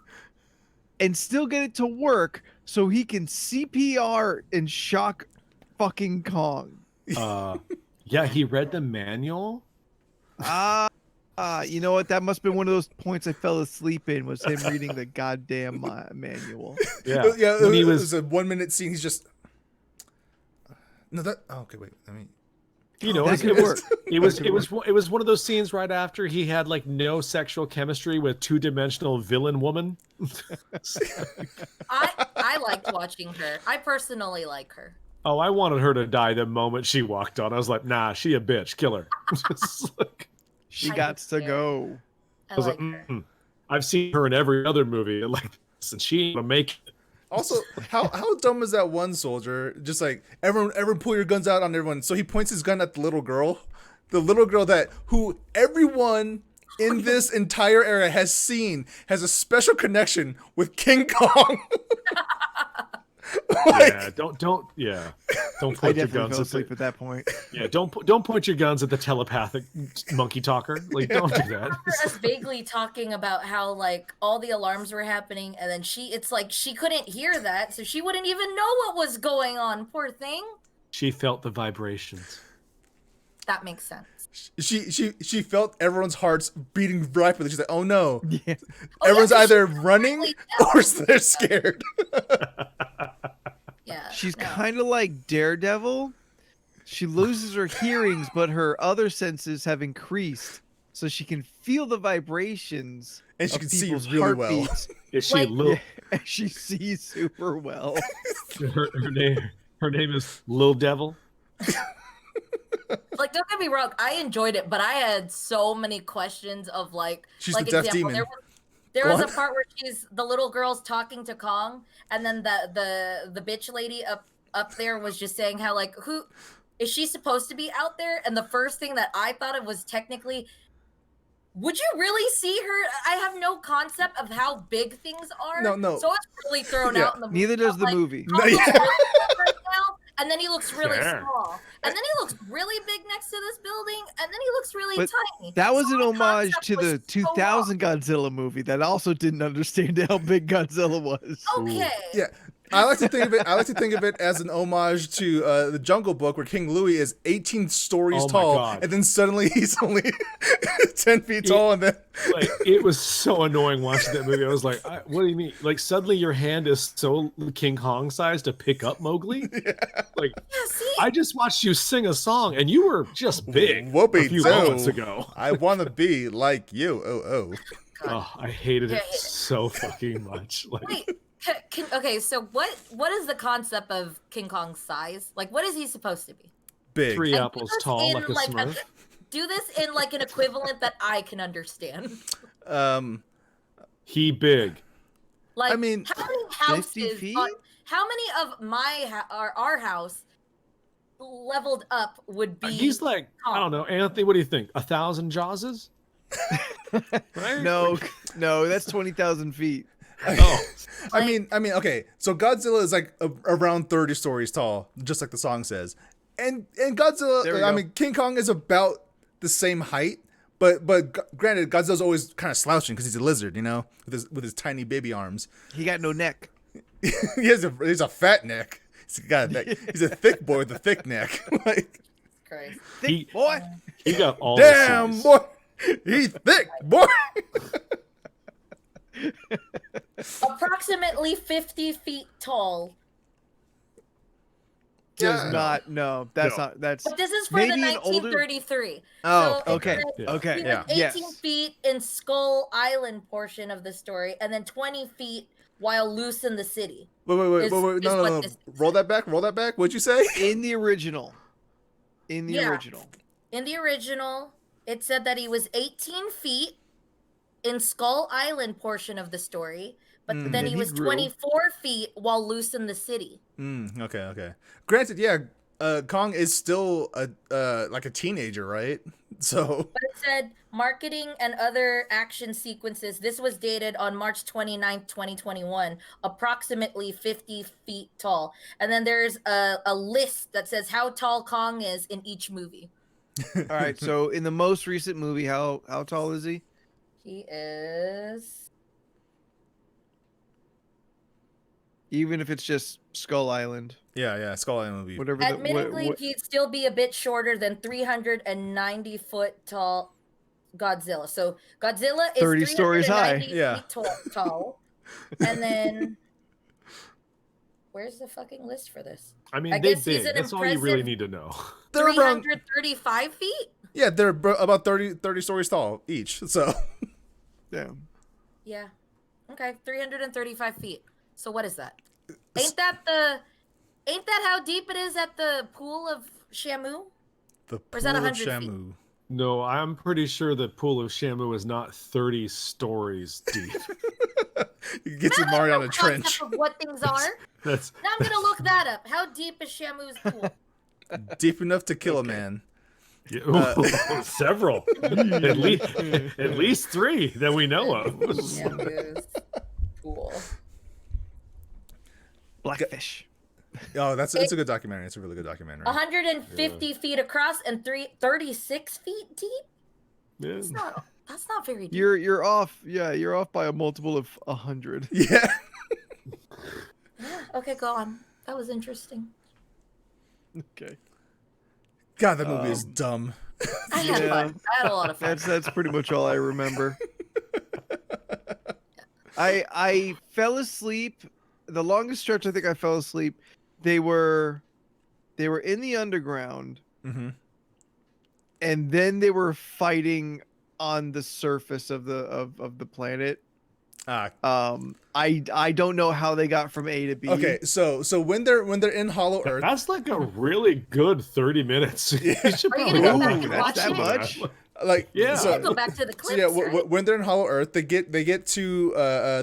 and still get it to work so he can CPR and shock fucking Kong. Yeah, he read the manual. You know what? That must have been one of those points I fell asleep in, was him reading the goddamn manual. Yeah, yeah. when It was a 1 minute scene. He's just no. That okay. Wait. I mean, you know, that could work. It was one of those scenes right after he had like no sexual chemistry with two-dimensional villain woman. I liked watching her. I personally like her. Oh, I wanted her to die the moment she walked on. I was like, nah, she a bitch, kill her. Just like, She I got to don't care. go. I I was like like, her. I've seen her in every other movie, and like, and she ain't gonna make it. also, how dumb is that one soldier? Just like everyone pull your guns out on everyone. So he points his gun at the little girl who everyone in this entire era has seen has a special connection with King Kong. Yeah, don't point I your definitely guns fell at asleep at that point. yeah, don't point your guns at the telepathic monkey talker. Like, don't do that. I remember us vaguely talking about how like all the alarms were happening, and then it's like she couldn't hear that, so she wouldn't even know what was going on. Poor thing. She felt the vibrations. That makes sense. She felt everyone's hearts beating rapidly. She's like, oh no. Yeah. Everyone's yeah, either running or they're scared. Yeah. She's no. kind of like Daredevil. She loses her hearings, but her other senses have increased, so she can feel the vibrations. And she of can see people's really well. heartbeats. Is she Like- Lil? And she sees super well. Her name is Lil Devil. Like, don't get me wrong, I enjoyed it, but I had so many questions of like, She's like the deaf example, demon. there Go was on. a part where the little girl's talking to Kong, and then the bitch lady up there was just saying how like, who is she supposed to be out there? And the first thing that I thought of was technically, would you really see her? I have no concept of how big things are. No. So it's really thrown Yeah, out in the movie. Neither does I'm the like, movie. No, Kong looks yeah. really big right now, and then he looks really Sure. small, and then he looks really big next to this building, and then he looks really But tiny. That was So an my homage concept to was the so 2000 Godzilla movie that also didn't understand how big Godzilla was. wrong. Okay. Yeah. I like to think of it as an homage to the Jungle Book, where King Louis is 18 stories Oh my tall, God. and then suddenly he's only 10 feet tall, and then Like, it was so annoying watching that movie. I was like, what do you mean? Like, suddenly your hand is so King Kong sized to pick up Mowgli? Like, Yeah, see, I just watched you sing a song and you were just big Whoopee a few do. moments ago. I want to be like you. Oh. Oh, I hated it Yeah. so fucking much. Like, wait. Okay, so what is the concept of King Kong's size? Like, what is he supposed to be? Big. three And apples do this tall in, like a Smurf. do this in like an equivalent that I can understand. He big. Like, I mean, how many 50 houses? feet? How many of our house leveled up would be? He's like, I don't know, Anthony. What do you think? 1,000 Jawses? Right? No, that's 20,000 feet. Oh, I mean, okay. So Godzilla is like around 30 stories tall, just like the song says, and There we Godzilla. I go. mean, King Kong is about the same height, but granted, Godzilla's always kind of slouching because he's a lizard, you know, with his tiny baby arms. He got no neck. He's a fat neck. He's a thick boy with a thick neck. Like, Christ. he, Boy, he got all damn the C's. boy, he's thick boy. Approximately 50 feet tall. does Yeah. not. No, that's No. not. That's But this is for maybe the an older. 1933. Oh, So okay, Yeah. okay, He Yeah. was 18 yes. feet in Skull Island portion of the story, and then 20 feet while loose in the city. Wait, Is no. what this is. Roll that back. What'd you say? In the original. Yeah. Original. In the original, it said that he was 18 feet in Skull Island portion of the story, but then then he he was grew. 24 feet while loose in the city. Okay. Granted, yeah, Kong is still like a teenager, right? So But it said marketing and other action sequences. This was dated on March 29th, 2021, approximately 50 feet tall. And then there's a list that says how tall Kong is in each movie. All right, so in the most recent movie, how tall is he? He is. Even if it's just Skull Island, yeah, Skull Island movie. whatever. Admittedly, he'd still be a bit shorter than 390 foot tall Godzilla. So Godzilla is 30 stories high. 390 Yeah. feet tall. And then where's the fucking list for this? I mean, I they guess he's big. an That's all you really impressive- need to know. They're around, 335 feet? yeah, they're about 30 stories tall each. So Yeah. Yeah. Okay, 335 feet. So what is that? Ain't that how deep it is at the pool of Shamu? the Or is that pool of 100 feet? Shamu. No, I'm pretty sure the pool of Shamu is not 30 stories deep. He gets Now in Mario I on know a trench. concept of what things are. That's Now I'm gonna look that up. How deep is Shamu's pool? Deep enough to kill a man. yeah, several, at least 3 that we know of. Shamu's pool. Blackfish. Oh, it's a good documentary. It's a really good documentary. 150 feet across and 36 feet deep? Yeah. That's not very deep. You're off. Yeah, you're off by a multiple of 100. Yeah. Yeah, okay, go on. That was interesting. Okay. God, that movie is dumb. I had fun. I had a lot of fun. That's pretty much all I remember. I fell asleep. The longest stretch I think I fell asleep. They were in the underground, Mm-hmm. and then they were fighting on the surface of the planet. I don't know how they got from A to B. Okay, so when they're in Hollow Earth, That's like a really good 30 minutes. You should Are you probably gonna go go back and and watch watch that it? much? like Yeah. so, Go back to the so clips, yeah, right? when they're in Hollow Earth, they get to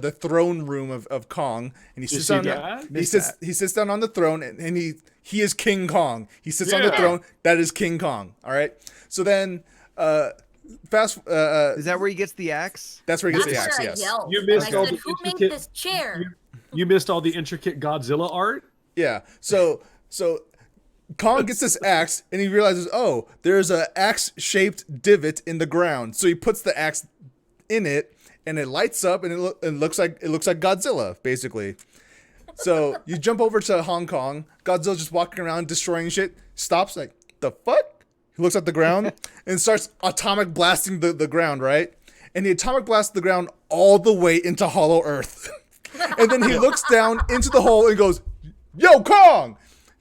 the throne room of Kong, and he You sits see on that? he sits down on the throne, and he is King Kong. He sits on the Yeah. throne. That is King Kong. All right. So then Is that where he gets the axe? that's where he gets the That's axe. where I Yes. yelled. You And I missed all said, the who made intricate- this chair? You missed all the intricate Godzilla art. Yeah. So Kong gets this axe and he realizes, oh, there's a axe-shaped divot in the ground. So he puts the axe in it, and it lights up, and it looks like Godzilla, basically. So you jump over to Hong Kong. Godzilla's just walking around destroying shit. Stops, like, the fuck? He looks at the ground and starts atomic blasting the ground, right? And he atomic blasts the ground all the way into Hollow Earth. And then he looks down into the hole and goes, "Yo, Kong!"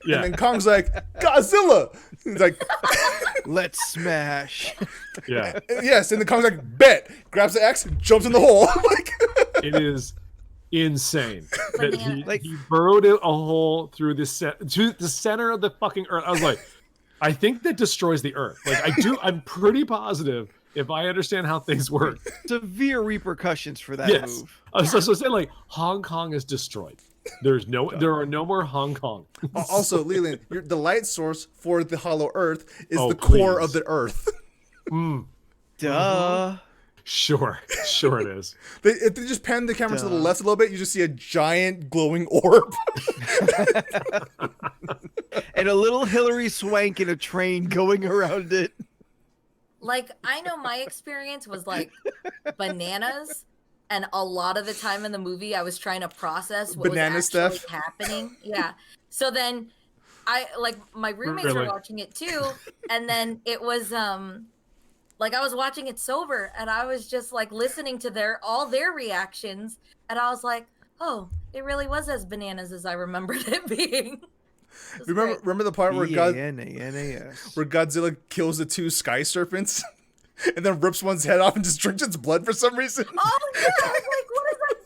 Yeah. And then Kong's like, "Godzilla!" He's like, Let's smash. Yeah. "Yes." And then Kong's like, "Bet!" Grabs the axe, jumps in the hole. Like, It is insane that he, Bananas. he burrowed a hole through the center of the fucking earth. I was like, I think that destroys the earth. Like I'm pretty positive if I understand how things work. Severe repercussions for that Yes. move. So saying like Hong Kong is destroyed. There are no more Hong Kong. also, Leland, the light source for the Hollow Earth is Oh, the core please. of the Earth. Duh. Sure it is. If they just pan the camera to the Duh. left a little bit, you just see a giant glowing orb. And a little Hillary Swank in a train going around it. Like, I know my experience was like bananas, and a lot of the time in the movie, I was trying to process what Banana was actually stuff? happening. Yeah. So then, my roommates Really? were watching it too, and then it was like I was watching it sober, and I was just like listening to all their reactions, and I was like, oh, it really was as bananas as I remembered it being. It was great. Remember the part where B-A-N-A-N-A-S. where Godzilla kills the 2 sky serpents, and then rips one's head off and just drinks its blood for some reason? Oh yeah, I was like, what does that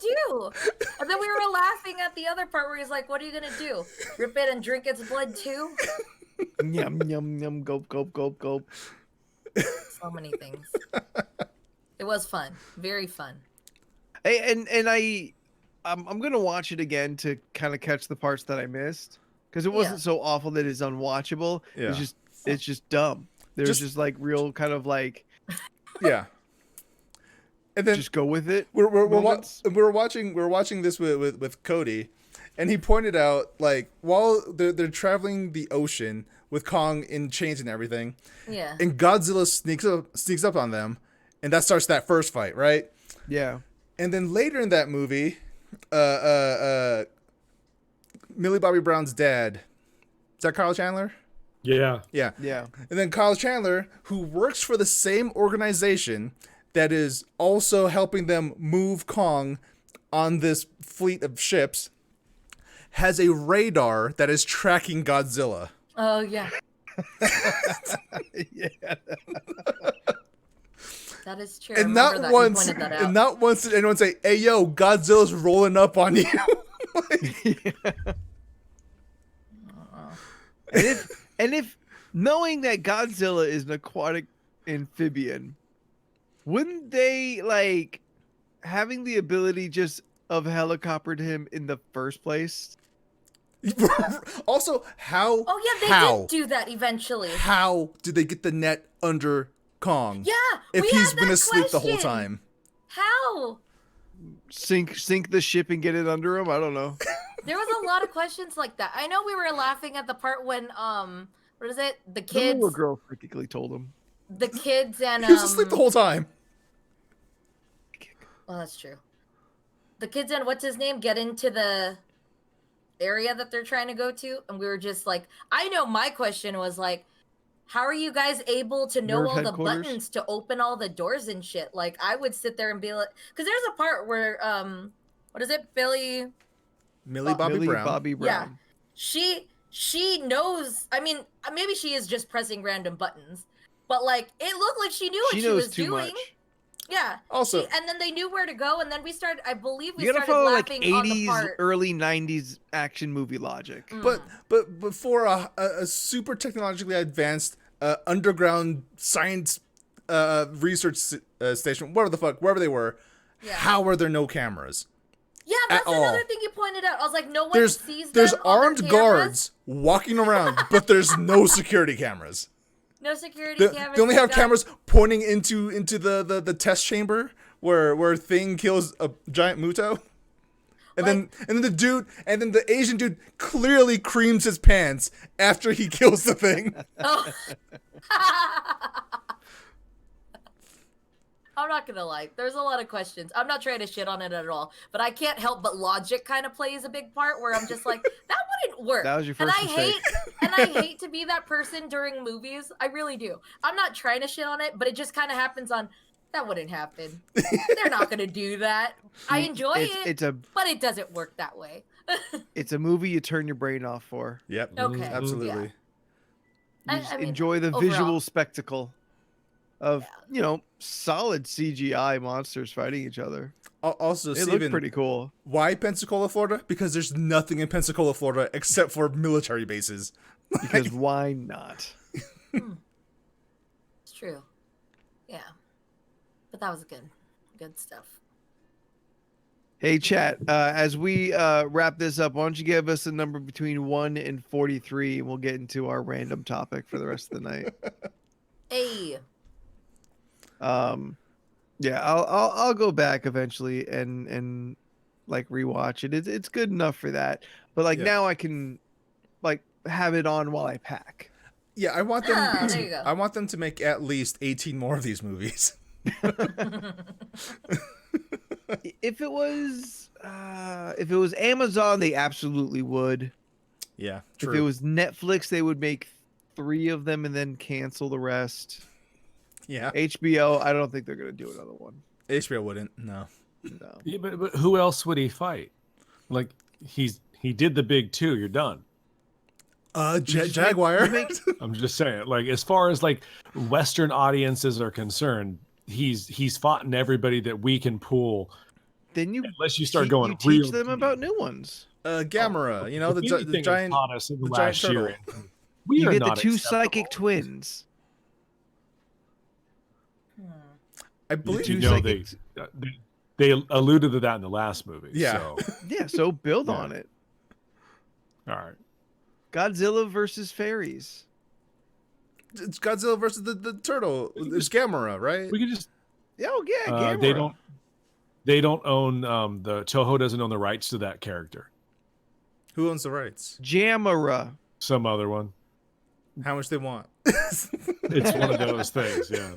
do? And then we were laughing at the other part where he's like, what are you gonna do? Rip it and drink its blood too? Yum, yum, yum, gulp, gulp, gulp, gulp. So many things. It was fun, very fun. I'm gonna watch it again to kind of catch the parts that I missed, because it wasn't so awful that it's unwatchable. Yeah. It's just dumb. There's Just- just like real kind of like Yeah. And then just go with it. we were moments. watching this with Cody, and he pointed out, like, while they're traveling the ocean with Kong in chains and everything, Yeah. and Godzilla sneaks up on them, and that starts that first fight, right? Yeah. And then later in that movie, Millie Bobby Brown's dad, is that Kyle Chandler? Yeah. Yeah. Yeah. And then Kyle Chandler, who works for the same organization that is also helping them move Kong on this fleet of ships, has a radar that is tracking Godzilla. Oh yeah. Yeah. That is true. I And remember not that. You once, pointed that out. and not once did anyone say, "Hey, yo, Godzilla's rolling up on you." And if knowing that Godzilla is an aquatic amphibian, wouldn't they like having the ability just of helicoptered him in the first place? Also, how? Oh yeah, they did do that eventually. How did they get the net under Kong? Yeah, if we he's had been that asleep the whole question. time. How? Sink the ship and get it under him? I don't know. There was a lot of questions like that. I know we were laughing at the part when what is it? The The kids, little girl freakily told him. the kids and He was asleep the whole time. Well, that's true. The kids and what's his name get into the area that they're trying to go to, and we were just like, I know my question was like, how are you guys able to know Nerve all headquarters? the buttons to open all the doors and shit? Like, I would sit there and be like, because there's a part where what is it, Billy? Millie Bobby Millie Brown. Bobby Brown. She knows. I mean, maybe she is just pressing random buttons, but like, it looked like she knew what She she knows was too doing. much. Yeah. Also- and then they knew where to go, and then we started. I believe we You gotta started follow like laughing on the 80s, part. early 90s action movie logic. But for a super technologically advanced underground science research station, wherever they were, Yeah. how are there no cameras? Yeah, that's all. another thing you pointed out. I was like, no one There's sees there's them on their armed cameras. guards walking around, but there's no security cameras. No security They cameras. only They've have got- cameras pointing into the test chamber where Thing kills a giant Muto. And then the Asian dude clearly creams his pants after he kills the Thing. Oh. I'm not gonna lie. There's a lot of questions. I'm not trying to shit on it at all, but I can't help but logic kind of plays a big part where I'm just like, that wouldn't work. That was your and first I mistake. hate to be that person during movies. I really do. I'm not trying to shit on it, but it just kind of happens on. That wouldn't happen. They're not gonna do that. I enjoy it, but it doesn't work that way. It's a movie you turn your brain off for. Yep. Okay, Absolutely. yeah. You just I mean, enjoy the overall. visual spectacle of solid CGI monsters fighting each other. Also, It Steven, looked pretty cool. why Pensacola, Florida? Because there's nothing in Pensacola, Florida except for military bases. Because why not? It's true. Yeah. But that was good stuff. Hey, chat. As we wrap this up, why don't you give us a number between 1 and 43, and we'll get into our random topic for the rest of the night. Hey. Yeah, I'll go back eventually and like rewatch it. It's good enough for that. But like now I can like have it on while I pack. Yeah, I want them. there you go. I want them to make at least 18 more of these movies. If it was Amazon, they absolutely would. Yeah, If true. it was Netflix, they would make 3 of them and then cancel the rest. Yeah, HBO, I don't think they're gonna do another one. HBO wouldn't. No. No. Yeah, but who else would he fight? Like he did the big 2. You're done. Jaguar. I'm just saying. Like as far as like Western audiences are concerned, he's fought in everybody that we can pull. Then you Unless you start you going teach real them deep. about new ones. Gamera. You know, the If anything, giant. it taught us in the the giant last year. turtle. We You are get the not 2 acceptable. psychic twins. I believe You Two know seconds. they alluded to that in the last movie. Yeah. So, Yeah, so build Yeah. on it. all right. Godzilla versus fairies. it's Godzilla versus the turtle. It's Gamera, right? We could just. Oh yeah, Gamera. They don't. They don't own. The Toho doesn't own the rights to that character. Who owns the rights? Jamera. Some other one. How much they want? It's one of those things. Yeah.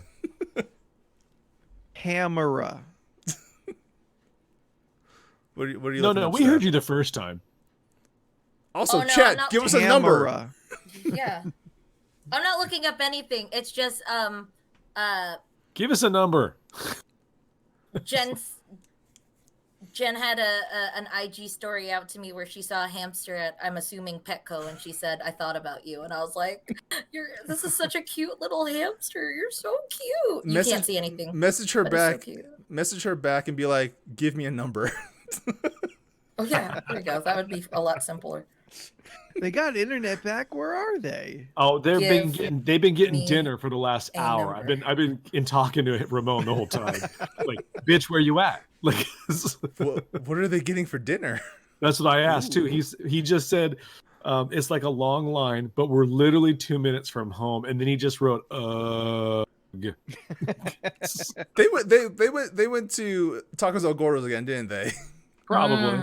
Hamera. What are you No, looking no. up, We Steph? heard you the first time. Also, Oh, no, chat, not- give us a number. Hamera. Yeah. I'm not looking up anything. It's just Give us a number. Jen had an IG story out to me where she saw a hamster at, I'm assuming, Petco, and she said, "I thought about you," and I was like, "This is such a cute little hamster. You're so cute." You can't see anything. Message her but it's so back. cute. Message her back and be like, "Give me a number." Oh yeah, there you go. That would be a lot simpler. They got internet back. Where are they? Oh, they've been getting me dinner for the last a hour. number. I've been in talking to Ramon the whole time. Like, bitch, where you at? Like, what are they getting for dinner? that's what I asked too. He just said it's like a long line, but we're literally 2 minutes from home. And then he just wrote They went to Tacos El Gordo's again, didn't they? probably.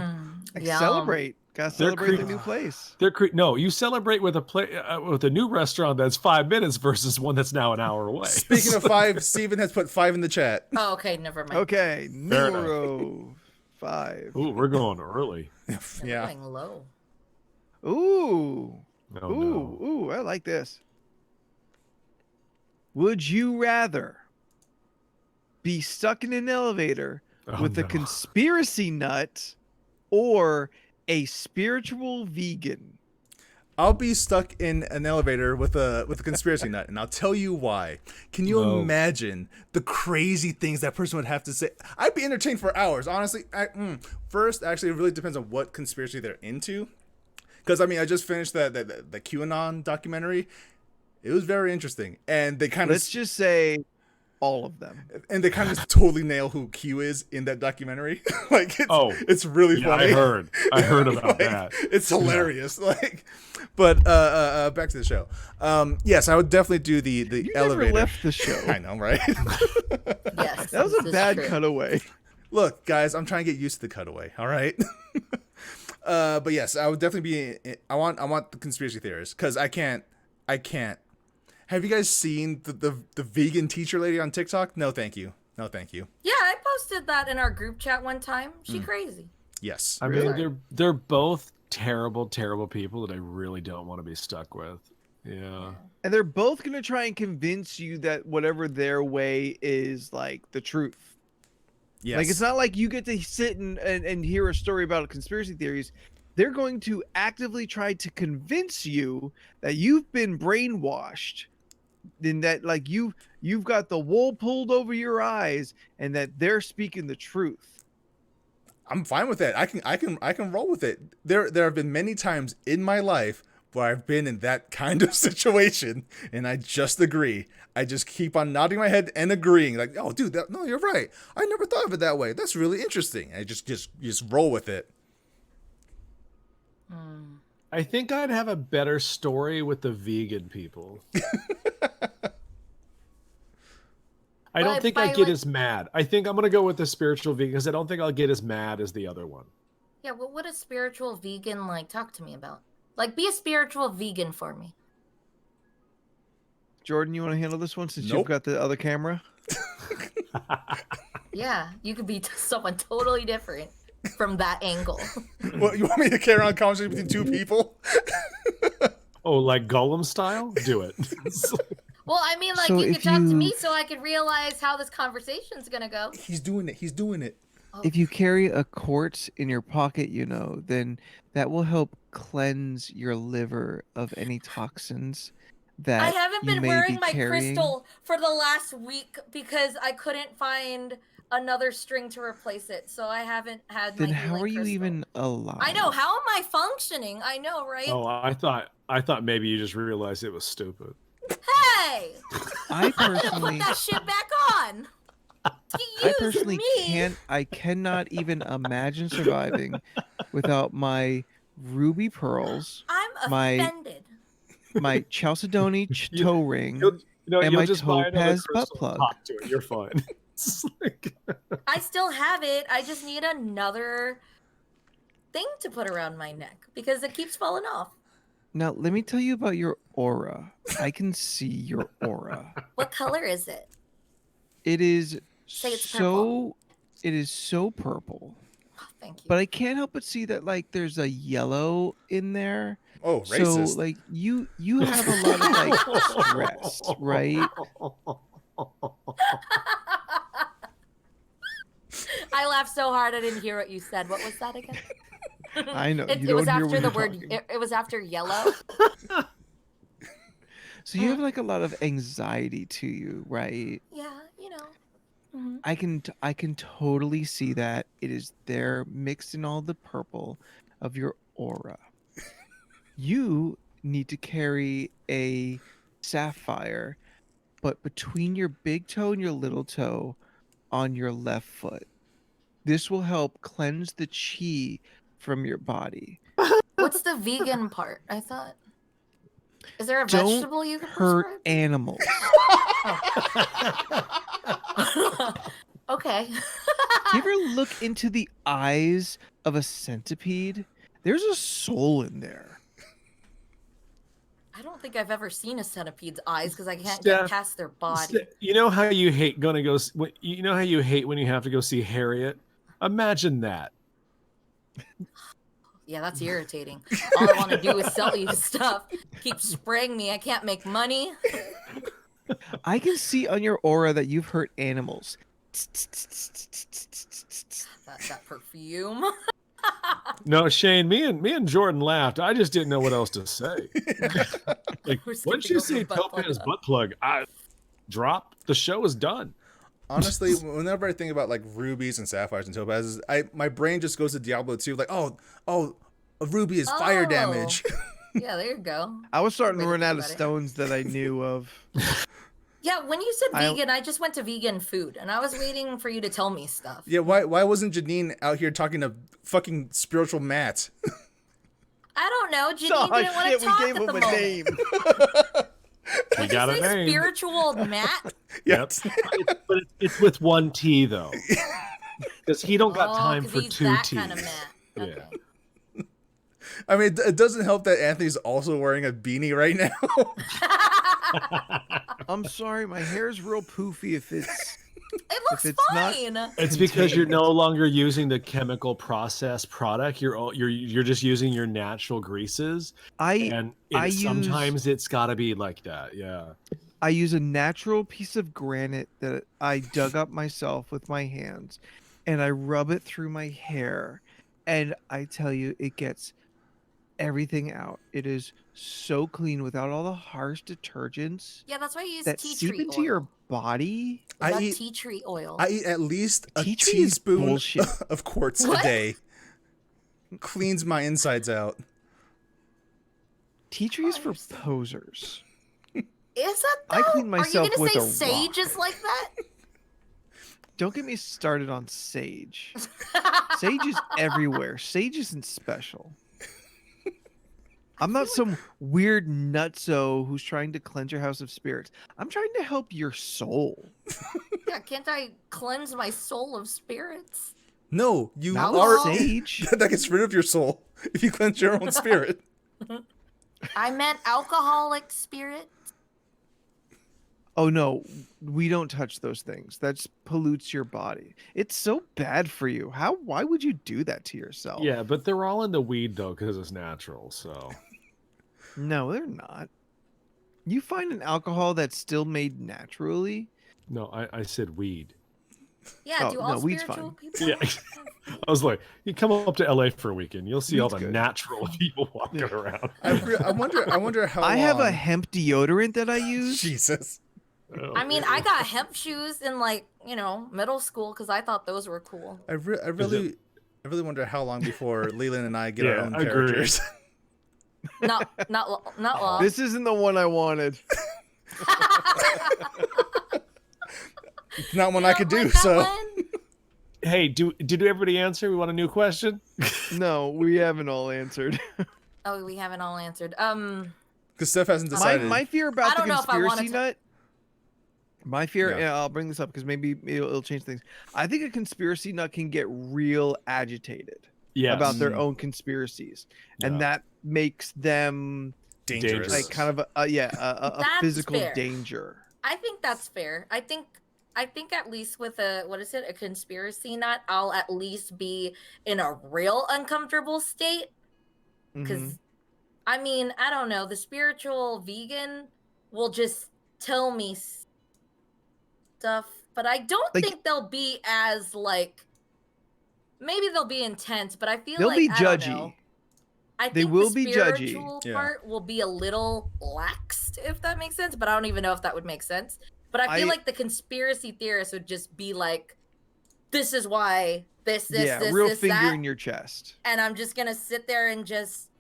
Like, Yum. celebrate. Gotta They're celebrate the creep- new place. No, you celebrate with a new restaurant that's 5 minutes versus one that's now an hour away. Speaking of 5, Steven has put 5 in the chat. Oh, okay, never mind. Okay, Fair numero 5. Ooh, we're going early. They're Yeah. going low. Ooh. Oh, Ooh, no. ooh, I like this. Would you rather be stuck in an elevator Oh, with a no. conspiracy nut or a spiritual vegan? I'll be stuck in an elevator with a conspiracy nut, and I'll tell you why. Can you No. imagine the crazy things that person would have to say? I'd be entertained for hours, honestly. First, actually, it really depends on what conspiracy they're into. Because I mean, I just finished the QAnon documentary. It was very interesting, and they kind Let's of just say all of them. totally nail who Q is in that documentary. Like, it's really Yeah, funny. I heard about Like, that. It's hilarious. Like, but back to the show. Yes, I would definitely do the You elevator. never left the show. I know, right? Yes, That was this a is bad true. cutaway. Look, guys, I'm trying to get used to the cutaway. All right. But yes, I would definitely be. I want the conspiracy theorists because I can't. Have you guys seen the vegan teacher lady on TikTok? No, thank you. No, thank you. Yeah, I posted that in our group chat one time. She crazy. Yes. I mean, Really? they're both terrible people that I really don't want to be stuck with. Yeah. And they're both going to try and convince you that whatever their way is like the truth. Yes. Like, it's not like you get to sit and hear a story about conspiracy theories. They're going to actively try to convince you that you've been brainwashed, and that like you've got the wool pulled over your eyes, and that they're speaking the truth. I'm fine with that. I can roll with it. There have been many times in my life where I've been in that kind of situation, and I just agree. I just keep on nodding my head and agreeing, like, "Oh, dude, no, you're right. I never thought of it that way. That's really interesting." I just roll with it. I think I'd have a better story with the vegan people. I don't But think by, I get like- as mad. I think I'm going to go with the spiritual vegan because I don't think I'll get as mad as the other one. Yeah, well, what is spiritual vegan like? Talk to me about. Like, be a spiritual vegan for me. Jordan, you want to handle this one since Nope. you've got the other camera? Yeah, you could be someone totally different from that angle. What, you want me to carry on a conversation between two people? Oh, like Gollum style? Do it. Well, I mean, like, So you could if talk to you- me so I could realize how this conversation's gonna go. He's doing it. If you carry a quartz in your pocket, then that will help cleanse your liver of any toxins that I haven't you been may wearing be my carrying. crystal for the last week because I couldn't find another string to replace it, so I haven't had my Then how healing are you crystal. even alive? I know, how am I functioning? I know, right? Oh, I thought maybe you just realized it was stupid. Hey! I Put personally, that shit back on. I personally I cannot even imagine surviving without my ruby pearls, I'm my offended. my chalcedony You- toe ring, You'll, and you'll my just buy another topaz butt crystal and plug. talk to it. You're fine. It's like- I still have it. I just need another thing to put around my neck because it keeps falling off. Now, let me tell you about your aura. I can see your aura. What color is it? It is Say it's so purple. it is so purple. Oh, thank you. But I can't help but see that like there's a yellow in there. Oh, So racist. like you have a lot of like stress, right? I laughed so hard I didn't hear what you said. What was that again? I know, It, you it was don't hear after when the you're word. talking. It was after yellow. So you have like a lot of anxiety to you, right? Yeah, you know. Mhm. I can totally see that. It is there mixed in all the purple of your aura. You need to carry a sapphire, but between your big toe and your little toe on your left foot. This will help cleanse the chi from your body. What's the vegan part? I thought. Is there a Don't vegetable you can hurt prescribe? animals. Okay. Do you ever look into the eyes of a centipede? There's a soul in there. I don't think I've ever seen a centipede's eyes because I can't Steph, get past their body. You know how you hate gonna go. You know how you hate when you have to go see Harriet. Imagine that. Yeah, that's irritating. All I want to do is sell you stuff. Keep spraying me. I can't make money. I can see on your aura that you've hurt animals. That perfume. No, Shane. Me and Jordan laughed. I just didn't know what else to say. Like, We're once skipping you over say butt plug Topaz now. butt plug, I drop. The show is done. Honestly, whenever I think about like rubies and sapphires and topazes, my brain just goes to Diablo 2. Like, oh, a ruby is fire Oh. damage. Yeah, there you go. I was starting to Way to run think out of about it. stones that I knew of. Yeah, when you said I- vegan, I just went to vegan food, and I was waiting for you to tell me stuff. Yeah, why wasn't Janine out here talking to fucking spiritual Matt? I don't know. Janine Oh, didn't want shit, to we talk gave at him the a moment. name. We got a Say name. spiritual Matt. Yeah. But it's with one T though, because he don't got Oh, time 'cause for he's two that T's. kind of Matt. Yeah. Okay. I mean, it doesn't help that Anthony's also wearing a beanie right now. I'm sorry, my hair's real poofy if it's It looks it's not- fine. It's because you're no longer using the chemical processed product. You're just using your natural greases, and sometimes it's got to be like that. Yeah. I use a natural piece of granite that I dug up myself with my hands, and I rub it through my hair, and I tell you, it gets everything out. It is so clean without all the harsh detergents Yeah, that's why you use that tea seep tree into oil. your body. I That eat- tea tree oil. I eat at least a Tea tree is teaspoon bullshit. of quartz What? a day. Cleans my insides out. Tea tree is for understand. posers. Is that though? I clean myself Are you with gonna a say sage rock. is like that? Don't get me started on sage. Sage is everywhere. Sage isn't special. I'm not some weird nutso who's trying to cleanse your house of spirits. I'm trying to help your soul. Yeah, can't I cleanse my soul of spirits? No, you Not are. with sage. That gets rid of your soul if you cleanse your own spirit. I meant alcoholic spirit. Oh no, we don't touch those things. That pollutes your body. It's so bad for you. Why would you do that to yourself? Yeah, but they're all into weed though because it's natural. So No, they're not. You find an alcohol that's still made naturally. no, I said weed. Yeah, Oh, do all no, weed's spiritual fine. people? Yeah. I was like, you come up to LA for a weekend, you'll see all Weed's the good. natural people walking Yeah. around. I wonder how. I have a long- hemp deodorant that I use. Jesus. Oh, I mean, I got hemp shoes in like, middle school because I thought those were cool. I really wonder how long before Leland and I get our Yeah, own agreed. characters. Not long. This isn't the one I wanted. It's not one You I don't could do. like that So one? Hey, did everybody answer? We want a new question. No, we haven't all answered. Oh, we haven't all answered. because Steph hasn't My decided. my fear I about the don't know if I wanted conspiracy to- nut. My fear, Yeah. and I'll bring this up because maybe it'll change things. I think a conspiracy nut can get real agitated Yeah. about their Mm. own conspiracies, and Yeah. that makes them dangerous. like kind of a That's physical fair. danger. I think that's fair. I think at least with a a conspiracy nut, I'll at least be in a real uncomfortable state. Because Mhm. I mean, I don't know, the spiritual vegan will just tell me stuff, but I don't Like- think they'll be as like. Maybe they'll be intense, but I feel They'll like be I don't know. judgy. I They think will the be judgy. spiritual Yeah. part will be a little laxed, if that makes sense. But I don't even know if that would make sense. But I feel I- like the conspiracy theorists would just be like, "This is why this, Yeah, this, real this, finger that," in your chest. and I'm just gonna sit there and just,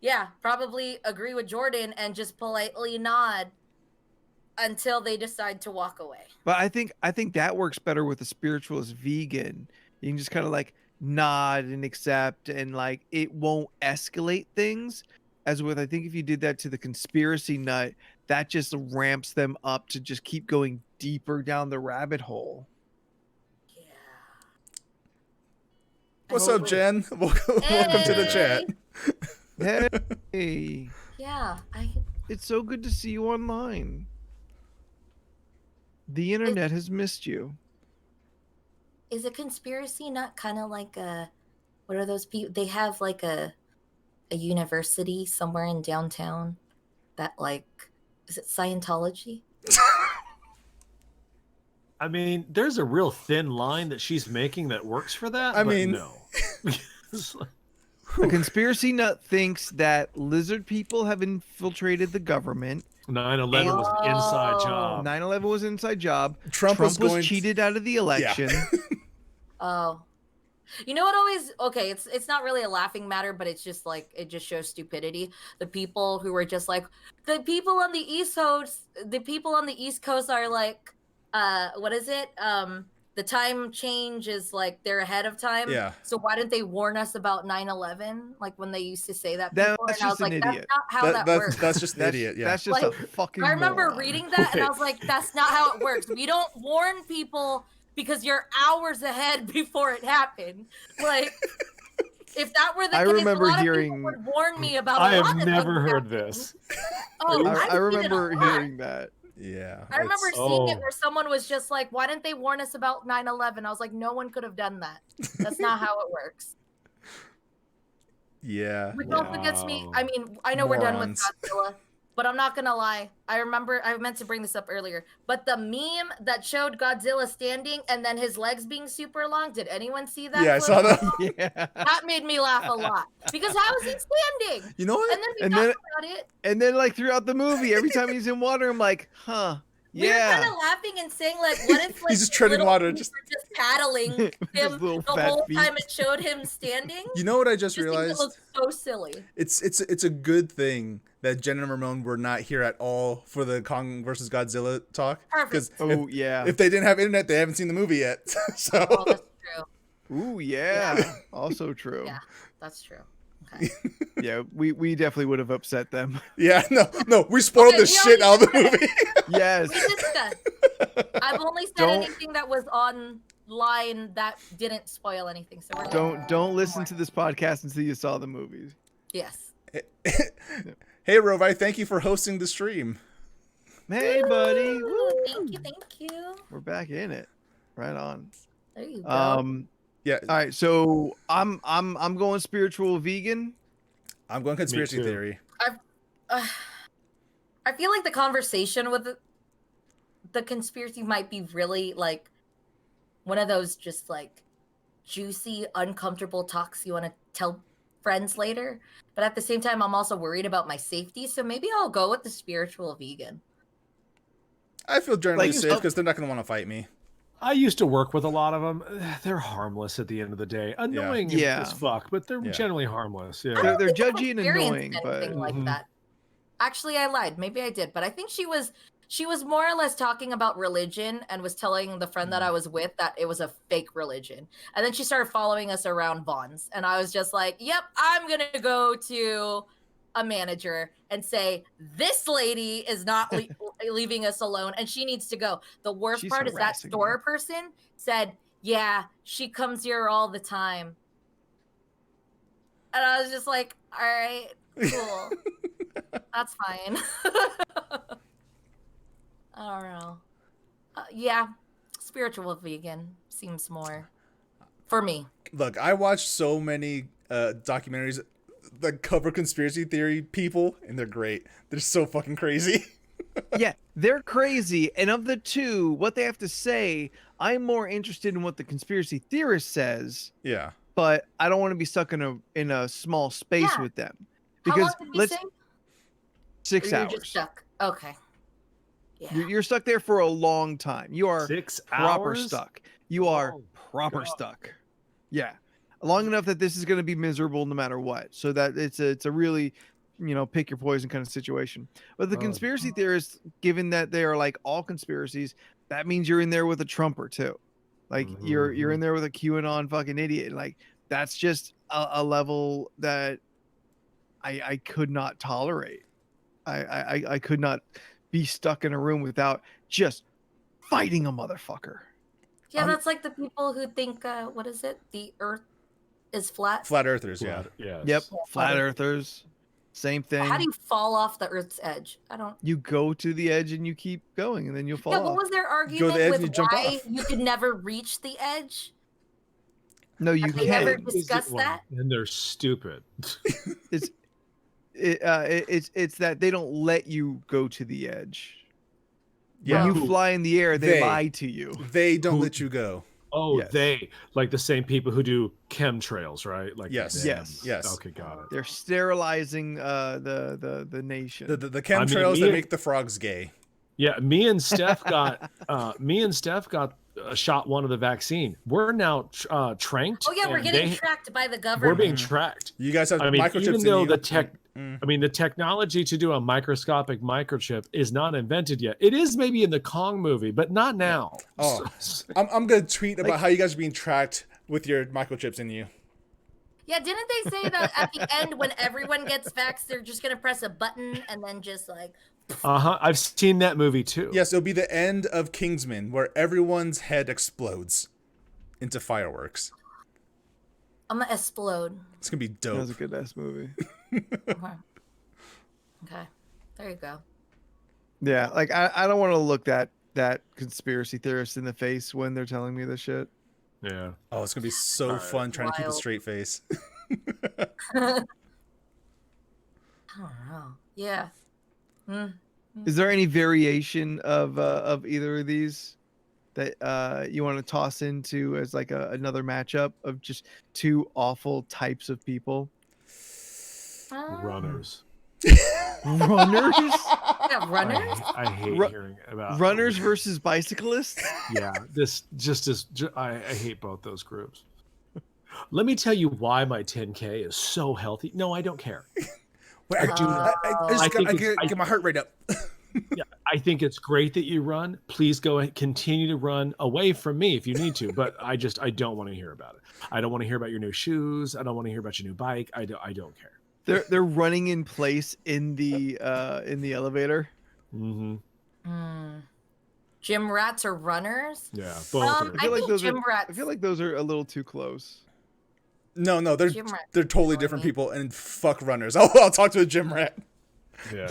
yeah, probably agree with Jordan and just politely nod until they decide to walk away. But I think that works better with a spiritualist vegan. You can just kind of like nod and accept, and like it won't escalate things. As with, I think if you did that to the conspiracy nut, that just ramps them up to just keep going deeper down the rabbit hole. Yeah. What's up, Jen? Welcome to the chat. Hey, Yeah, it's so good to see you online. The internet has missed you. is a conspiracy not kind of like a, what are those people? They have like a university somewhere in downtown that like, is it Scientology? I mean, there's a real thin line that she's making that works for that. I but mean- no. It's like- A conspiracy nut thinks that lizard people have infiltrated the government. 9/11 was an inside Oh. job. 9/11 was an inside job. Trump was going- cheated out of the election. Oh, you know what? Always okay. It's not really a laughing matter, but it's just like it just shows stupidity. The people who were just like the people on the East Coast. The people on the East Coast are like, what is it? The time change is like they're ahead of time. Yeah. So why didn't they warn us about 9/11? Like when they used to say that. That's before? And I just was an like, idiot. That's not how that works. That's just an idiot. Yeah. That's just Like, a fucking. I remember moron. reading that and I was like, that's not how it works. We don't warn people because you're hours ahead before it happened. Like, if that were the I case, remember a lot of hearing- people would warn me about. I a lot have of never things heard happening. this. Oh, I remember hearing hearing that. Yeah. I remember it's- seeing it Oh. where someone was just like, "Why didn't they warn us about 9/11?" I was like, "No one could have done that. That's not how it works." Yeah. Which also gets me. I mean, I know we're done with Morons. Godzilla, but I'm not gonna lie. I remember I meant to bring this up earlier, but the meme that showed Godzilla standing and then his legs being super long. Did anyone see that? Yeah, I clip? saw that. Yeah. That made me laugh a lot because how is he standing? You know what? And then we And talked then- about it. And then like throughout the movie, every time he's in water, I'm like, huh. We were kind Yeah. of laughing and saying like, what if like He's just treading little water, feet just- were just paddling With his him little the fat whole feet. time it showed him standing? You know what I just Just think realized? it looks so silly. It's a good thing that Jen and Ramon were not here at all for the Kong versus Godzilla talk. Perfect. Oh yeah. if they didn't have internet, they haven't seen the movie yet. So Oh, that's true. Ooh yeah. Also true. Yeah, that's true. Okay. Yeah, we definitely would have upset them. yeah, no, we spoiled Okay, the we shit out of the movie. Yes. We discussed. I've only said Don't- anything that was online that didn't spoil anything. So we're good. Don't listen to this podcast until you saw the movies. Yes. Hey, Rovi, thank you for hosting the stream. Hey buddy. Ooh, Woo. Thank you. We're back in it. Right on. There you go. Yeah, All right, so I'm going spiritual vegan. I'm going conspiracy too. theory. I feel like the conversation with the conspiracy might be really like one of those just like juicy, uncomfortable talks you want to tell friends later. But at the same time, I'm also worried about my safety. So maybe I'll go with the spiritual vegan. I feel generally Like, safe because they're not going to want to fight me. I used to work with a lot of them. They're harmless at the end of the day. Annoying Yeah. as fuck, but they're Yeah. generally harmless. Yeah. I don't They're think I've judgy and experienced annoying, but anything like Mhm. that. Actually, I lied. Maybe I did, but I think she was She was more or less talking about religion and was telling the friend that I was with that it was a fake religion. And then she started following us around Vaughn's. And I was just like, yep, I'm going to go to a manager and say, this lady is not leaving us alone and she needs to go. The worst part is that store person said, yeah, she comes here all the time. And I was just like, all right, cool. That's fine. I don't know. Yeah, spiritual vegan seems more for me. Look, I watched so many documentaries that cover conspiracy theory people, and they're great. They're so fucking crazy. Yeah, they're crazy. And of the two, what they have to say, I'm more interested in what the conspiracy theorist says. Yeah. But I don't want to be stuck in a small space with them. Because how long did you say? 6 hours. You're just stuck. Okay. Yeah. You're stuck there for a long time. You are 6 proper hours? stuck. You are proper God. stuck. Yeah. Long enough that this is going to be miserable no matter what. So that it's a really, pick your poison kind of situation. But the conspiracy theorists, given that they are like all conspiracies, that means you're in there with a Trumper too. Like you're in there with a QAnon fucking idiot. Like that's just a level that I could not tolerate. I could not be stuck in a room without just fighting a motherfucker. Yeah, that's like the people who think, what is it? The Earth is flat. Flat earthers, yeah. Yes. Yep. Yeah, Flat earthers. Same thing. How do you fall off the Earth's edge? I don't. You go to the edge and you keep going, and then you'll fall Yeah, off. what was their Go to argument the edge and with you jump why off. you could never reach the edge? No, you Have they ever can't. discussed that? And they're stupid. It's that they don't let you go to the edge. Yeah. When you fly in the air, they lie to you. They don't let you go. Oh, Yes. they like the same people who do chemtrails, right? Like Yes. them. Yes. Okay, got it. They're sterilizing the nation. The chemtrails that me- make the frogs gay. Yeah, me and Steph got shot one of the vaccine. We're now tranked. Oh yeah, we're and getting tracked by the We're government. being tracked. You guys have microchips even in though you. the technology to do a microscopic microchip is not invented yet. It is maybe in the Kong movie, but not now. Oh, I'm gonna tweet about how you guys are being tracked with your microchips in you. Yeah, didn't they say that at the end when everyone gets vaxxed, they're just gonna press a button and then just like. I've seen that movie too. Yes, it'll be the end of Kingsman, where everyone's head explodes into fireworks. I'm gonna explode. It's gonna be That dope. was a good ass movie. Okay, there you go. Yeah, like I don't want to look that conspiracy theorist in the face when they're telling me this shit. Yeah. Oh, it's gonna be so fun trying to keep a Wild. straight face. I don't know. Yeah. Is there any variation of either of these that you want to toss into as like another matchup of just two awful types of people? Runners. Runners? Yeah, runners. I hate hearing about Runners versus bicyclists? Yeah, I hate both those groups. Let me tell you why my 10K is so healthy. No, I don't care. Wait, I get my heart rate up. Yeah, I think it's great that you run. Please go and continue to run away from me if you need to. But I don't want to hear about it. I don't want to hear about your new shoes. I don't want to hear about your new bike. I don't care. They're running in place in the elevator. Mm-hmm. Gym rats are runners. Yeah, both are. I think gym rats. I feel like those are a little too close. No, they're Gym rats totally annoy different me. people, and fuck runners. I'll talk to a gym rat. Yeah.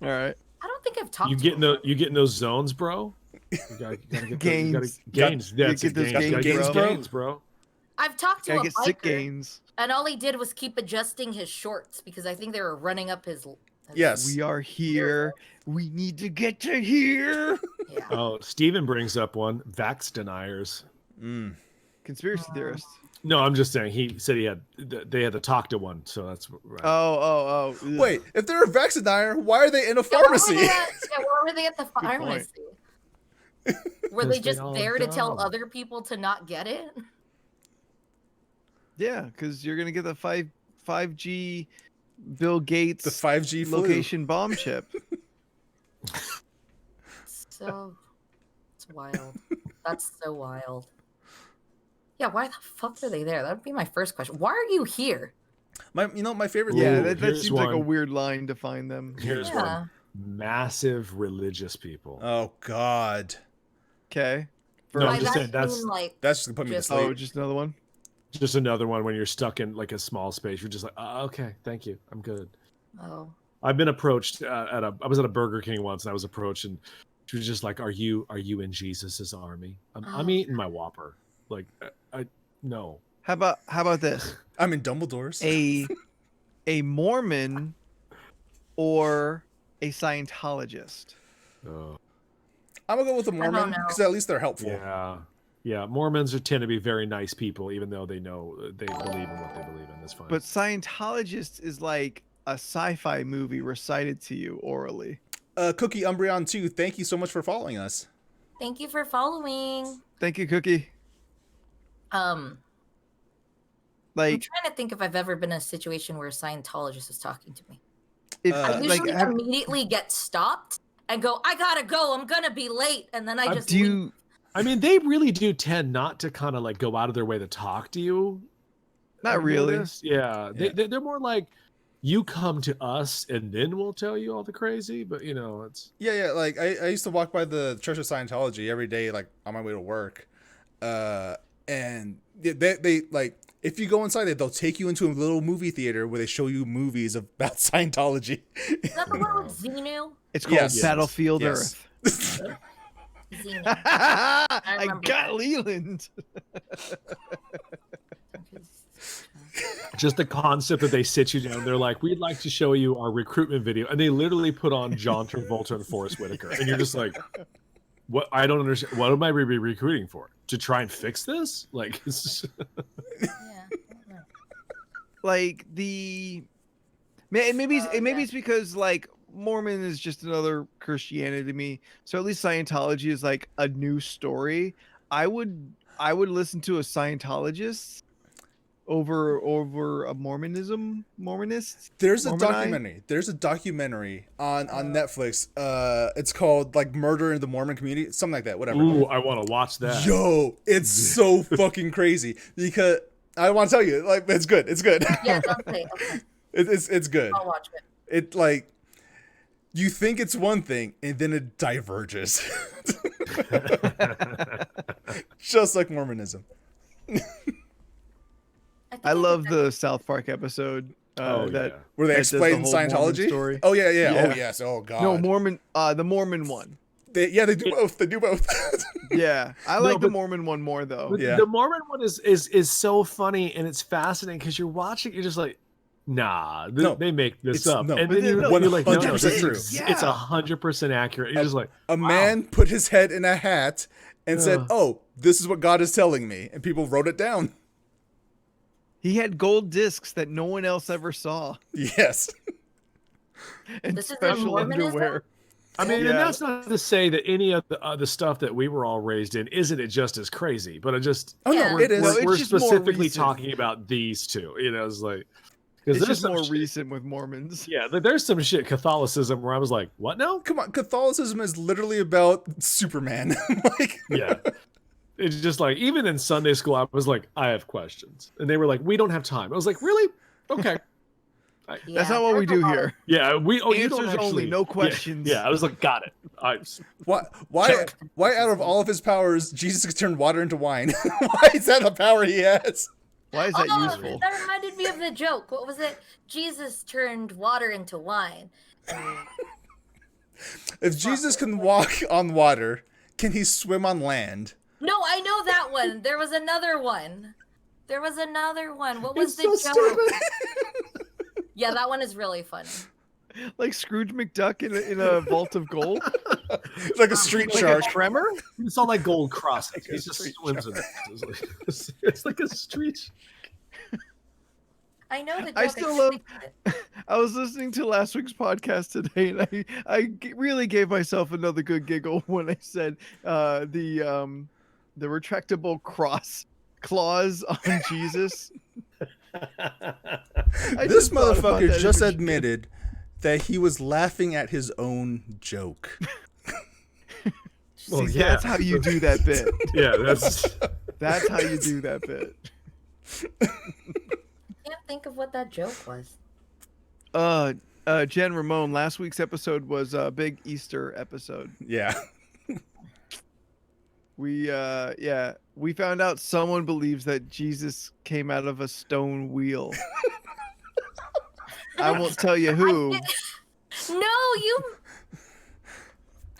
All right. I don't think I've talked. You to getting them. you getting those zones, bro? You gotta get Gains. gains. That's get those gains. gains, Gotta bro. gains, bro. I've talked to Gotta a get sick biker, gains. and all he did was keep adjusting his shorts because I think they were running up his. Yes. We are here. We need to get to here. Yeah. Oh, Steven brings up one. Vax deniers. Conspiracy theorists. No, I'm just saying. He said they had to talk to one, so that's right. Oh. Ugh. Wait, if they're a vaccinator, why are they in a Yeah, why were pharmacy? why were they at the pharmacy? Were they Because just they all there to tell dumb. other people to not get it? Yeah, because you're gonna get the 5G Bill Gates The 5G flu. location bomb chip. It's wild. That's so wild. Yeah, why the fuck are they there? That would be my first question. Why are you here? My favorite Yeah, thing. that here's seems like a one. weird line to find them. Here's Yeah. one. Massive religious people. Oh God, Okay. No, I'm By just that saying that's you mean, like, that's just gonna put me to Just- sleep. Oh, just another one. just another one when you're stuck in like a small space. You're just like, okay, thank you, I'm good. oh. I've been approached I was at a Burger King once, and I was approached, and she was just like, "Are you in Jesus's army?" I'm Oh. eating my Whopper. Like, I no. How about this? I'm in Dumbledore's. A Mormon or a Scientologist? I'm gonna go with the don't Mormon know. because at least they're helpful. Yeah. Mormons tend to be very nice people, even though they know they believe in what they believe in. That's fine. But Scientologist is like a sci-fi movie recited to you orally. Cookie Umbreon 2, thank you so much for following us. Thank you for following. Thank you, Cookie. I'm Like, trying to think if I've ever been in a situation where a Scientologist is talking to me. if, Uh, I like, usually immediately get stopped and go, I gotta go, I'm gonna be late. And then I just do leave. you? I mean, they really do tend not to kind of like go out of their way to talk to you. Not I've really. noticed. Yeah, they're more like, you come to us and then we'll tell you all the crazy. But you know, it's Yeah. Like I used to walk by the Church of Scientology every day, like on my way to work. And they like, if you go inside, they'll take you into a little movie theater where they show you movies about Scientology. Is that the one with Xenu? It's called Yes. Battlefield Yes. Earth. Xenu. I remember got that. Leland. just the concept that they sit you down. They're like, we'd like to show you our recruitment video, and they literally put on John Travolta and Forrest Whitaker, and you're just like, what? I don't understand. What am I recruiting for? To try and fix this? Like, it's just... Yeah, I don't know. Like maybe yeah. it's because like Mormon is just another Christianity to me. So at least Scientology is like a new story. I would listen to a Scientologist over a Mormonist. There's a Mormoni? documentary on Netflix. It's called like Murder in the Mormon Community, something like that. Whatever. Ooh, I want to watch that. Yo, it's so fucking crazy because I want to tell you, like, it's good. It's good. Yeah, okay. It's good. I'll watch it. It like, you think it's one thing and then it diverges, just like Mormonism. I love the South Park episode that Where they that does the explain whole Mormon Scientology. story. Oh yeah. Yeah. Oh yes. Oh god. No, the Mormon one. They do both. They do both. Yeah, I No, like the but- Mormon one more though. But Yeah. the Mormon one is so funny, and it's fascinating because you're watching, you're just like, nah, No, they make this it's- up, no, and but then then- you're, no, you're like, no, 100% this true. is- Yeah. it's 100% accurate. You're just like, A man put his head in a hat and said, Ugh. "Oh, this is what God is telling me," and people wrote it down. He had gold discs that no one else ever saw, Yes. and This is special Mormonism? underwear. I mean, Yeah. and that's not to say that any of the stuff that we were all raised in isn't it just as crazy, but it just Oh Yeah. no, it is. No, it's we're just more specifically recent. talking about these two. You know, it's like because It's there's just some more shit- recent with Mormons. Yeah, there's some shit Catholicism where I was like, what now? Come on, Catholicism is literally about Superman. Like, Yeah. It's just like, even in Sunday school, I was like, I have questions. And they were like, we don't have time. I was like, really? Okay. That's not what we do here. Yeah, you don't Answers actually, only, no yeah, questions. Yeah, I was like, got it. why out of all of his powers, Jesus could turn water into wine? Why is that the power he has? Why is that Oh, useful? that reminded me of the joke. What was it? Jesus turned water into wine. If Jesus can walk on water, can he swim on land? No, I know that one. There was another one. What was It's the so joke? stupid. Yeah, that one is really funny. Like Scrooge McDuck in a vault of gold? Like a street Like shark. a tremor? It's all like gold crossing. He a just street swims in it. It's like a street. I know the joke. I still just love- think of it. I was listening to last week's podcast today, and really gave myself another good giggle when I said the retractable cross claws on Jesus. I This just thought about motherfucker that just image. admitted that he was laughing at his own joke. Well, See, yeah. that's how you do that bit. Yeah, that's That's how you do that bit. I can't think of what that joke was. Jen Ramon, last week's episode was a big Easter episode. Yeah. We found out someone believes that Jesus came out of a stone wheel. I won't tell you who. No, you.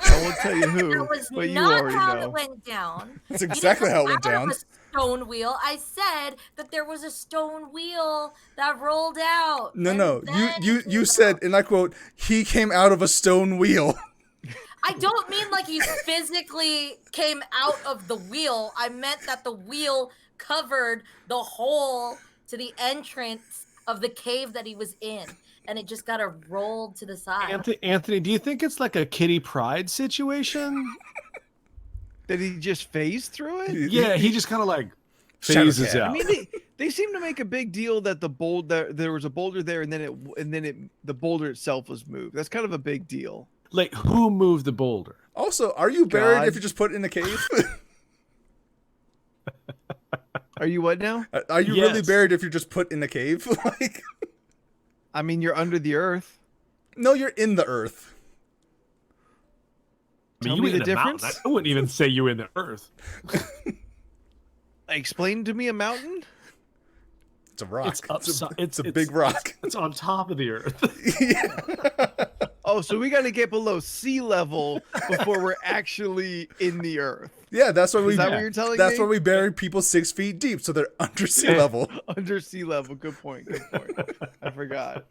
I won't tell you That who, was but you not already how know. it went down. That's exactly how it went Out of down. a stone wheel. I said that there was a stone wheel that rolled out. No, and no. then You it you came said, out. and I quote, he came out of a stone wheel. I don't mean like he physically came out of the wheel. I meant that the wheel covered the hole to the entrance of the cave that he was in, and it just got rolled to the side. Anthony, do you think it's like a Kitty Pryde situation? Did he just phase through it? Yeah, he just kind of like Shadow phases cat. out. I mean, they seem to make a big deal that there was a boulder there, and then the boulder itself was moved. That's kind of a big deal. Like, who moved the boulder? Also, are you buried God. if you just put it in a cave? Are you what now? Are you really Yes. buried if you're just put in a cave? Like, I mean, you're under the earth. no, you're in the earth. I mean, Tell you me in the a mountain. difference. I wouldn't even say you in the earth. Explain to me a mountain. It's a rock. It's upside. It's a big rock. It's on top of the earth. Oh, so we got to get below sea level before we're actually in the earth. Yeah, that's why we. Is that what you're telling That's me? why we bury people 6 feet deep, so they're under sea level. Under sea level. Good point. Good point. I forgot.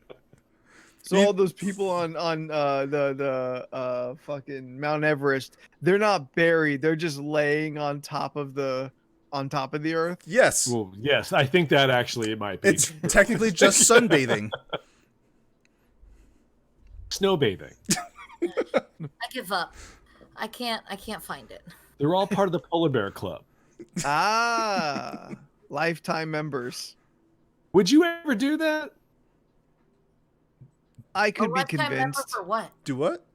So all those people on the fucking Mount Everest, they're not buried. They're just laying on top of the earth. Yes, Well, yes, I think that actually it might be. it's technically just sunbathing. Snowbathing. I give up. I can't find it. They're all part of the Polar Bear Club. Ah, lifetime members. Would you ever do that? I could A be lifetime member convinced. for what? Do what?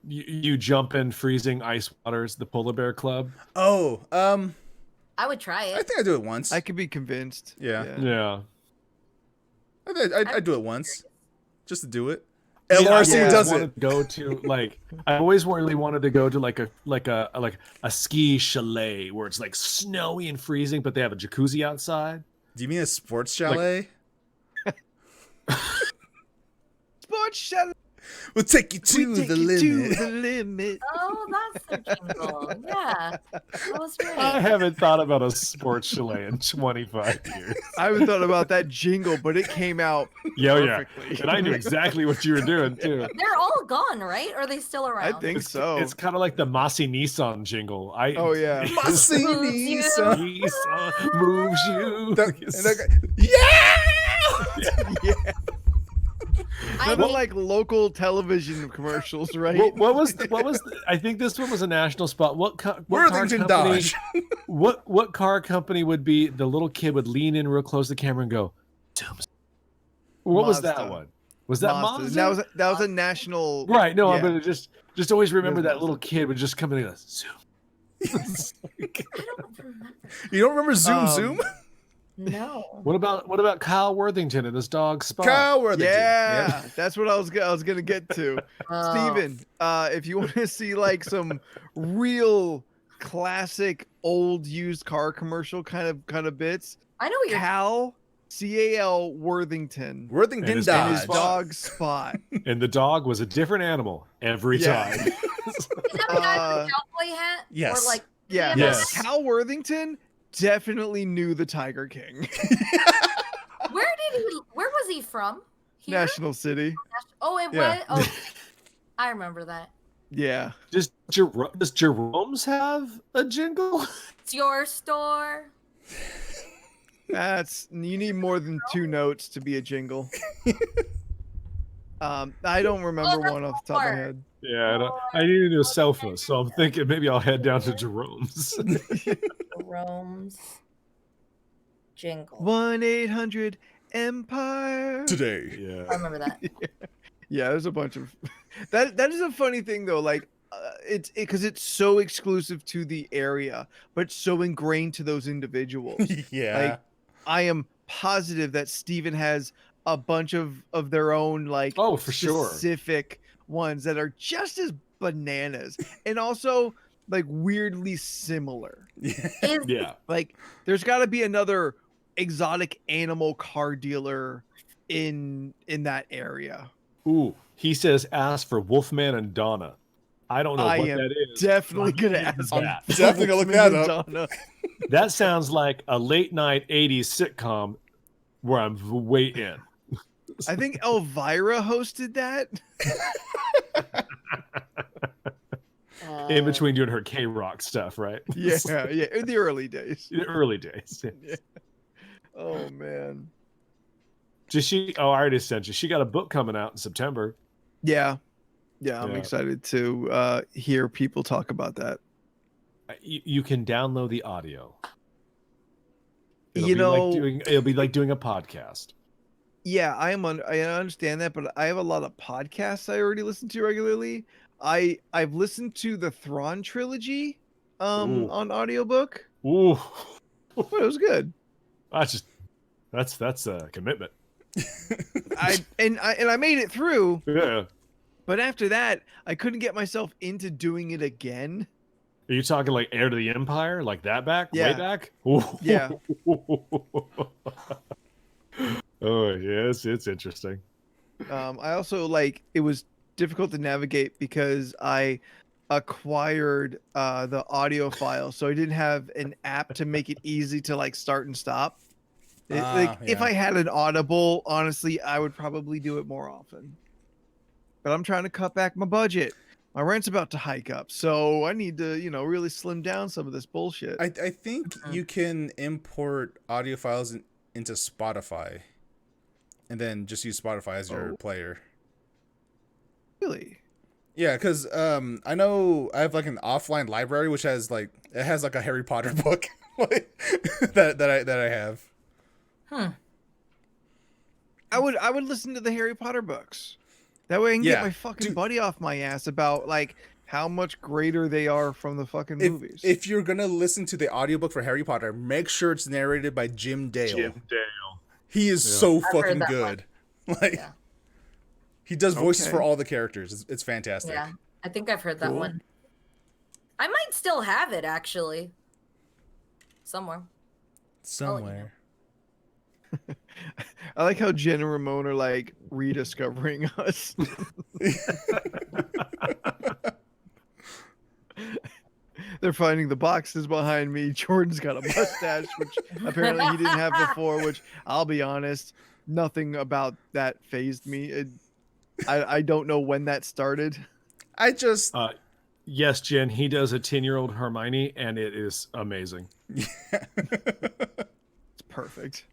You jump in freezing ice waters, the Polar Bear Club. Oh, I would try I it. think I do it once. I could be convinced. Yeah. Yeah. I do it once, just to do it. I mean, I've LRC always does wanted it. to go to like I always really wanted to go to like a ski chalet where it's like snowy and freezing, but they have a jacuzzi outside. Do you mean a sports chalet? Sports chalet. We'll take you to We take the you limit. to the limit. Oh, that's their jingle. Yeah, that was I right. haven't thought about a sports chalet in 25 years. I haven't thought about that jingle, but it came out Yeah, yeah. perfectly. And I knew exactly what you were doing too. They're all gone, right? Or are they still around? I think It's, so. it's kind of like the Mossy Nissan jingle. Oh, yeah. Massini, You. son. Nissan moves you. And that guy, yeah! yeah. I They're think like local television commercials, right? What was I think this one was a national spot. What car Worthington company? Dodge. What car company would be the little kid would lean in real close to the camera and go, "Zoom." What was that Mazda. one? Was that Mazda? That was a national. Right. No, yeah. I'm gonna just always remember It was that little kid would just come in and go, "Zoom." I don't remember. You don't remember Zoom Zoom? No. What about Kyle Worthington and his dog Spot? Kyle Worthington. Yeah, that's what I was gonna get to. Oh. Steven, if you want to see like some real classic old used car commercial kind of bits, I know what you're. Cal Worthington And Worthington his and his Dodge. dog Spot. And the dog was a different animal every Yeah. time. Is that the guy with the cowboy hat? yes. Or like. Yeah, Yes. Cal Worthington definitely knew the Tiger King. Where was he from? Here? National City. Oh, it Yeah. was. Oh, I remember that. Yeah. Does Jerome's have a jingle? It's your store. You need more than 2 notes to be a jingle. I don't remember that's one off the top of my hard. head. Yeah, I need to do sofa, so I'm thinking maybe I'll head down to Jerome's. Jerome's jingle. 1-800-EMPIRE. Today. Yeah. I remember that. Yeah, there's a bunch of that is a funny thing though. Like it's because it's so exclusive to the area, but so ingrained to those individuals. Yeah. Like, I am positive that Steven has a bunch of their own, like, Oh, for sure. specific ones that are just as bananas and also like weirdly similar. Yeah. Like, there's got to be another exotic animal car dealer in that area. Ooh, he says ask for Wolfman and Donna. I don't know I what am that is. definitely I'm gonna getting ask. that. Definitely gonna look that Wolfman up. and Donna. That sounds like a late night 80s sitcom where I'm way in. I think Elvira hosted that. In between doing her K-Rock stuff, right? Yeah, in the early days. In the early days. Yeah. Oh man. Just she? Oh, I already sent you. She got a book coming out in September. Yeah. I'm Yeah. excited to hear people talk about that. You can download the audio. It'll Be like doing a podcast. Yeah, I understand that, but I have a lot of podcasts I already listen to regularly. I've listened to the Thrawn trilogy Ooh. on audiobook. Ooh, But it was good. That's a commitment. I made it through, Yeah. but after that, I couldn't get myself into doing it again. Are you talking like Heir to the Empire, like that back, way Yeah. back? Yeah. Oh yes, it's interesting. I also it was difficult to navigate because I acquired the audio file, so I didn't have an app to make it easy to like start and stop. If Yeah. I had an Audible, honestly, I would probably do it more often. But I'm trying to cut back my budget. My rent's about to hike up, so I need to, really slim down some of this bullshit. I think you can import audio files into Spotify, and then just use Spotify as your player. Really? Yeah, because I know I have like an offline library which has like a Harry Potter book like, that I have. I would listen to the Harry Potter books. That way I can get my fucking buddy off my ass about like how much greater they are from the fucking movies. If you're gonna listen to the audiobook for Harry Potter, make sure it's narrated by Jim Dale. Jim Dale. He is so I've heard fucking that good. one. Like Yeah. he does voices Okay. for all the characters. It's fantastic. Yeah, I think I've heard that Cool. one. I might still have it actually. Somewhere. Somewhere. I like how Jen and Ramon are like rediscovering us. They're finding the boxes behind me. Jordan's got a mustache, which apparently he didn't have before, which I'll be honest, nothing about that fazed me. I don't know when that started. I just Yes, Jen, he does a 10-year-old Hermione, and it is amazing. It's perfect.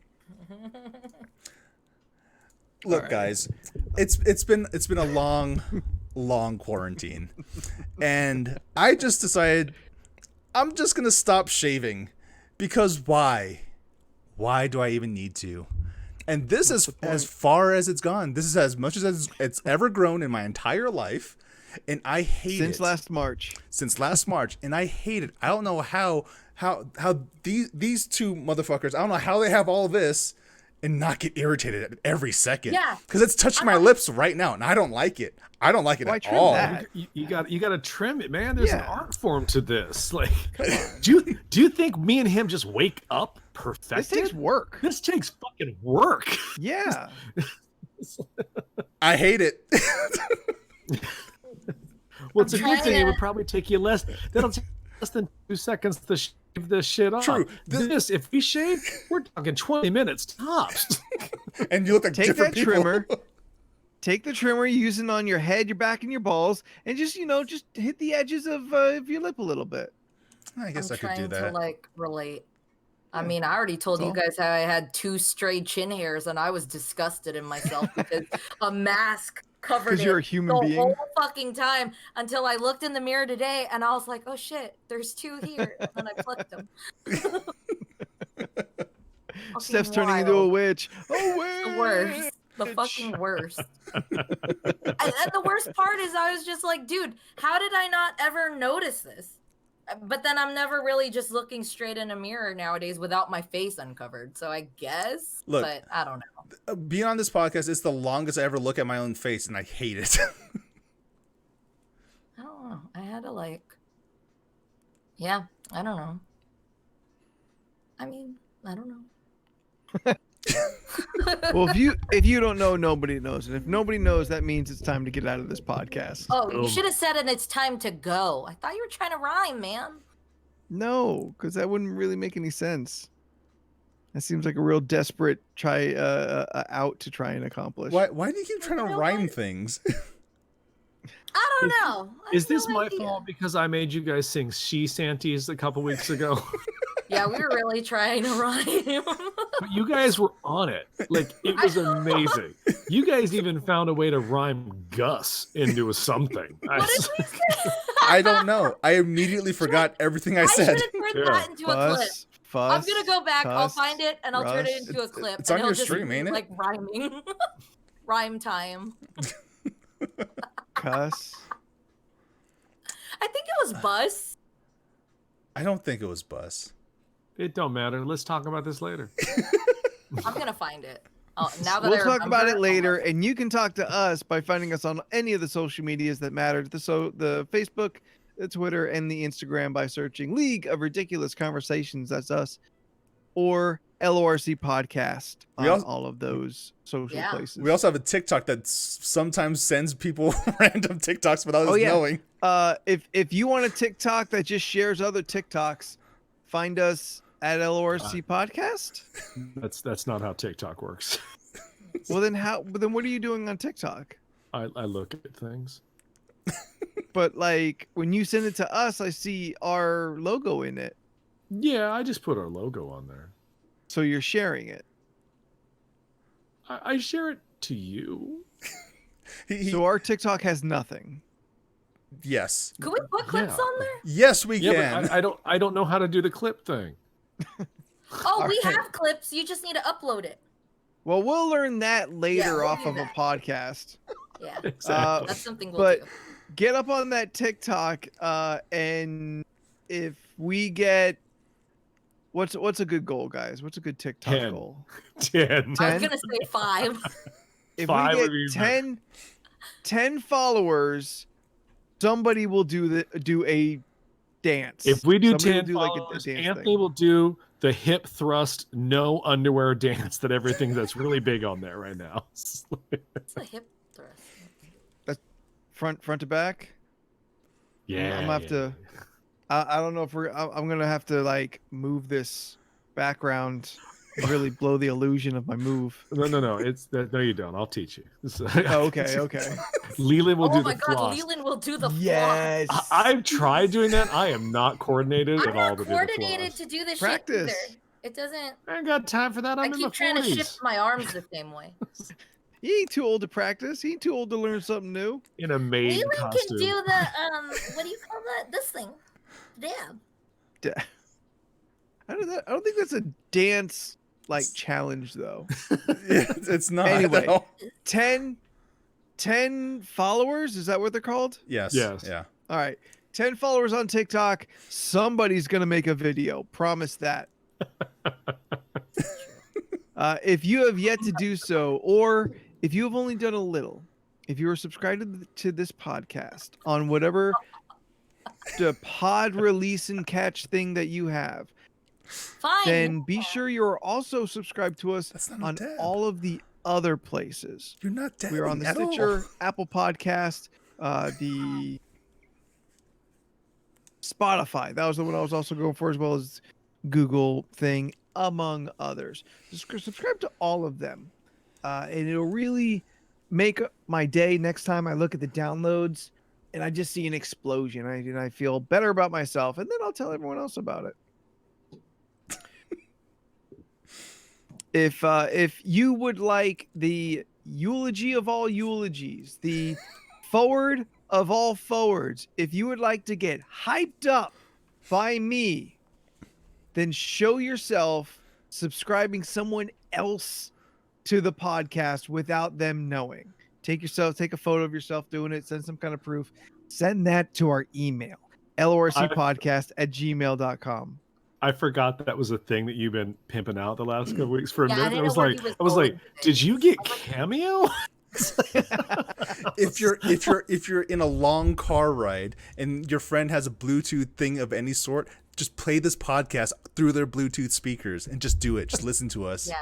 look, Alright. guys. It's been a long quarantine, and I just decided I'm just gonna stop shaving because why? Why do I even need to? And this is as far as it's gone. This is as much as it's ever grown in my entire life, and I hate it. Since last March. Since last March, and I hate it. I don't know how these two motherfuckers, I don't know how they have all this and not get irritated at every second. Yeah. Because it's touching my lips right now, and I don't like it. I don't like it Why at trim all. that? You got to trim it, man. There's an Yeah. art form to this. Like, do you think me and him just wake up perfected? This takes work. This takes fucking work. Yeah. I hate it. Well, it's a trying good thing. It to- would probably take you less. That'll take less than 2 seconds to shave this shit off. True. This, if we shave, we're talking 20 minutes tops. And you look like Take different that people. trimmer. Take the trimmer you're using on your head, your back, and your balls, and just just hit the edges of your lip a little bit. I guess I'm I could trying do that. to like relate. I mean, I already told you guys how I had 2 stray chin hairs and I was disgusted in myself because a mask covered 'Cause it you're a human the being. whole fucking time until I looked in the mirror today and I was like, oh shit, there's 2 here. And then I plucked them. Steph's turning into a witch. Oh, The worst. the fucking worst. And the worst part is I was just like, dude, how did I not ever notice this? But then I'm never really just looking straight in a mirror nowadays without my face uncovered. So I guess, Look, but I don't know. Being on this podcast, it's the longest I ever look at my own face, and I hate it. I don't know. I had to like, yeah, I don't know. I mean, I don't know. Well, if you don't know, nobody knows, and if nobody knows, that means it's time to get out of this podcast. Oh, you should have said it. It's time to go. I thought you were trying to rhyme, man. No, because that wouldn't really make any sense. That seems like a real desperate out to try and accomplish. Why do you keep trying to rhyme things? I don't know. I Is have this no my idea. fault because I made you guys sing she santies a couple weeks ago? Yeah, we were really trying to rhyme. But you guys were on it. Like, it was amazing. You guys even found a way to rhyme Gus into a something. What did we say? I don't know. I immediately forgot everything I I said. should have turned that into a clip. I'm gonna go back. I'll find it and I'll turn it into a clip. It's on and your it'll just stream, be, ain't it? Like rhyming, rhyme time. Cuss. I think it was Bus. I don't think it was Bus. It don't matter. Let's talk about this later. I'm gonna find it. Oh, now that We'll I talk about remember, it later, and you can talk to us by finding us on any of the social medias that matter. The Facebook, the Twitter, and the Instagram by searching League of Ridiculous Conversations. That's us. Or LORC Podcast on all of those social places. We also have a TikTok that sometimes sends people random TikToks without us knowing. If you want a TikTok that just shares other TikToks, find us at LORC Podcast. That's not how TikTok works. Well, then what are you doing on TikTok? I look at things. But like when you send it to us, I see our logo in it. Yeah, I just put our logo on there. So you're sharing it. I share it to you. So our TikTok has nothing. Yes. Could we put clips on there? Yes, we can. But I don't know how to do the clip thing. Oh, we have clips. You just need to upload it. Well, we'll learn that later we'll off do of that. a podcast. Yeah, Exactly. that's something we'll But do. get up on that TikTok, and if we get what's a good goal, guys? What's a good TikTok 10. goal? 10. I was 10? gonna say 5. If 5 we would be get 10 followers, somebody will do a dance. If we do Somebody 10 will do like followers, a dance Anthony thing. will do the hip thrust, no underwear dance that everything that's really big on there right now. It's a hip thrust. front to back. Yeah. I'm gonna have to. I don't know if I'm gonna have to like move this background and really blow the illusion of my move. No. No, you don't. I'll teach you. Oh, okay. Leland will Oh do my the god, floss. Leland will do the Yes. I've tried doing that. I am not coordinated floss. at I'm all not to do the coordinated floss. to do this Practice. shit either. It doesn't. I ain't got time for that. I I'm in my keep trying to 40s. shift my arms the same way. He ain't too old to practice. He ain't too old to learn something new. In a maid Leland costume. can do the what do you call that? This thing. Dab. I don't think that's a dance like challenge though. It's not. Anyway. No. 10 followers, is that what they're called? Yes. Yes. Yeah. All right. 10 followers on TikTok. Somebody's going to make a video. Promise that. If you have yet to do so, or if you have only done a little, if you are subscribed to this podcast on whatever the pod release and catch thing that you have, Fine. then be sure you're also subscribed to us That's not a on dab. all of the other places. You're not dabbing We're on the at all. Stitcher, Apple Podcast, the Spotify. That was the one I was also going for, as well as Google thing, among others. Subscribe to all of them, and it'll really make my day next time I look at the downloads and I just see an explosion. And I feel better about myself, and then I'll tell everyone else about it. If you would like the eulogy of all eulogies, the forward of all forwards, if you would like to get hyped up by me, then show yourself subscribing someone else to the podcast without them knowing. Take a photo of yourself doing it, send some kind of proof, send that to our email, lorcpodcast@gmail.com. I forgot that was a thing that you've been pimping out the last couple weeks for a Yeah, I minute. didn't I was know where like, he was going with did you this. get I was like, Cameo? If you're in a long car ride and your friend has a Bluetooth thing of any sort, just play this podcast through their Bluetooth speakers and just do it. Just listen to us. yeah,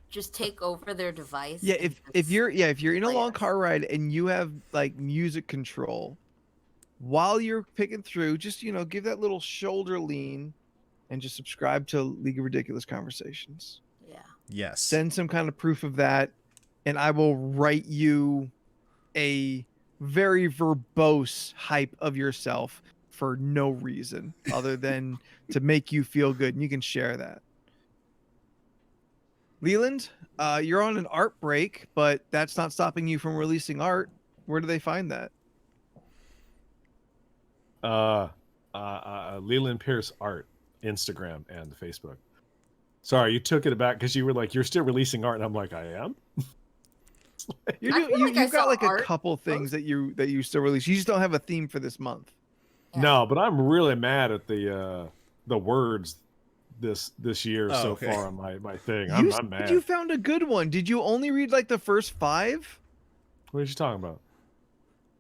just take over their device. Yeah, and if just you're in a play long us. car ride and you have like music control while you're picking through, just give that little shoulder lean and just subscribe to League of Ridiculous Conversations. Yeah. Yes. Send some kind of proof of that, and I will write you a very verbose hype of yourself for no reason other than to make you feel good, and you can share that. Leland, you're on an art break, but that's not stopping you from releasing art. Where do they find that? Leland Pierce Art, Instagram and Facebook. Sorry, you took it back because you were like, you're still releasing art, and I'm like, I am. You I do, feel like I you've got saw like a art couple things that you still release. You just don't have a theme for this month. Yeah. No, but I'm really mad at the words this year Oh, so okay. far on my thing. You I'm said mad. you found a good one. Did you only read like the first 5? What are you talking about?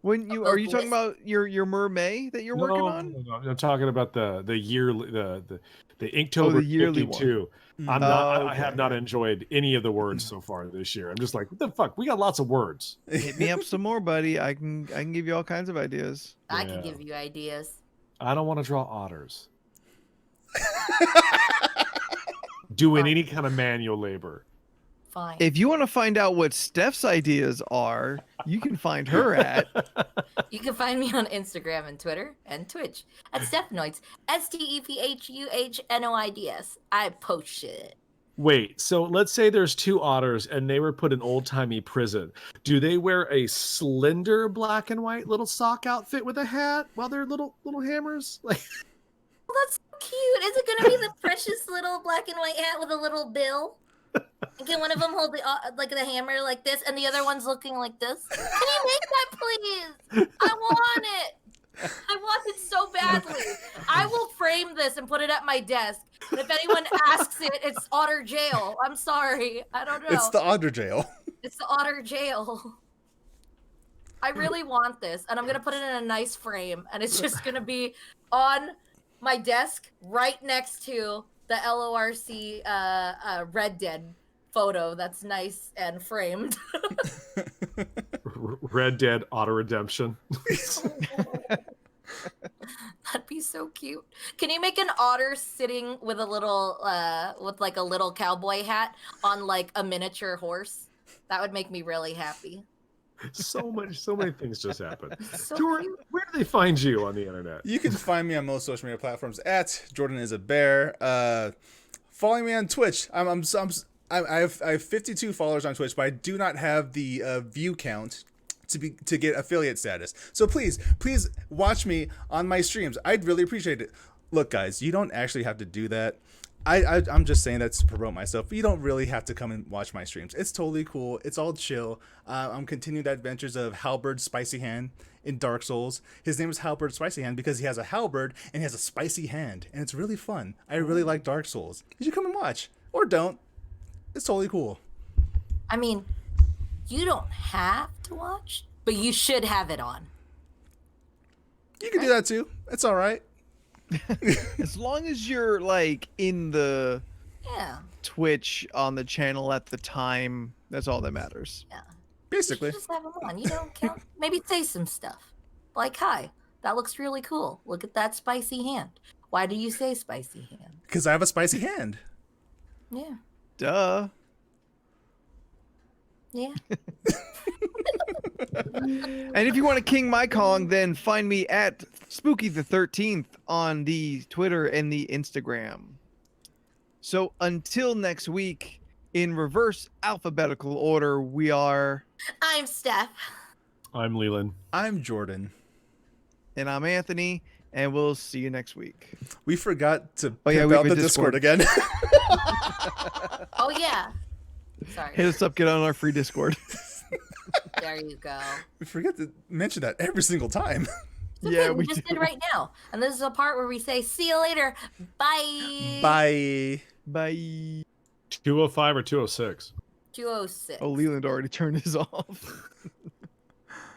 When you Oh, are you talking this- about your mermaid that you're working on? No. I'm talking about the yearly the Inktober yearly one. 52. I'm Mm. not. Oh, I have okay. not enjoyed any of the words so far this year. I'm just like, what the fuck? We got lots of words. Hit me up some more, buddy. I can give you all kinds of ideas. I Yeah. can give you ideas. I don't want to draw otters. Doing Fine. any kind of manual labor. Fine. If you want to find out what Steph's ideas are, you can find her at You can find me on Instagram and Twitter and Twitch at Stephnoids. STEPHUHNOIDS. I post shit. Wait, so let's say there's 2 otters and they were put in old-timey prison. Do they wear a slender black and white little sock outfit with a hat while they're little hammers? Like, Well, that's so cute. Is it gonna be the precious little black and white hat with a little bill? And can one of them hold the hammer like this, and the other one's looking like this? Can you make that, please? I want it. I want it so badly. I will frame this and put it at my desk. And if anyone asks it, it's Otter Jail. I'm sorry. I don't know. It's the Otter Jail. It's the Otter Jail. I really want this, and I'm gonna put it in a nice frame, and it's just gonna be on my desk right next to the LORC Red Dead photo that's nice and framed. Red Dead Auto Redemption. That'd be so cute. Can you make an otter sitting with a little with like a little cowboy hat on like a miniature horse? That would make me really happy. So many things just happened. So Jordan, cute. where do they find you on the internet? You can find me on most social media platforms at Jordan is a Bear. Follow me on Twitch. I have 52 followers on Twitch, but I do not have the view count to get affiliate status. So please watch me on my streams. I'd really appreciate it. Look, guys, you don't actually have to do that. I'm just saying that to promote myself. But you don't really have to come and watch my streams. It's totally cool. It's all chill. I'm continuing the adventures of Halberd Spicy Hand in Dark Souls. His name is Halberd Spicy Hand because he has a halberd and he has a spicy hand, and it's really fun. I really like Dark Souls. You should come and watch, or don't. It's totally cool. I mean, you don't have to watch, but you should have it on. You can do that too. It's all right. as long as you're like in the Yeah. Twitch on the channel at the time, that's all that matters. You Basically. should just have them on. You don't count. Maybe say some stuff. Like, hi, that looks really cool. Look at that spicy hand. Why do you say spicy hand? Because I have a spicy hand. Yeah. Duh. Yeah. And if you want to king my Kong, then find me at Spooky the 13th on the Twitter and the Instagram. So until next week, in reverse alphabetical order, we are, I'm Steph. I'm Leland. I'm Jordan. and I'm Anthony, and we'll see you next week. We forgot to Oh, yeah, pimp we out have the a Discord Discord. again. Oh, yeah. Sorry. Hit us up. Get on our free Discord. There you go. We forget to mention that every single time. It's Yeah, okay, we just do. did right now. And this is a part where we say, see you later. Bye. Bye. Bye. 205 or 206? 206. Oh, Leland already turned his off.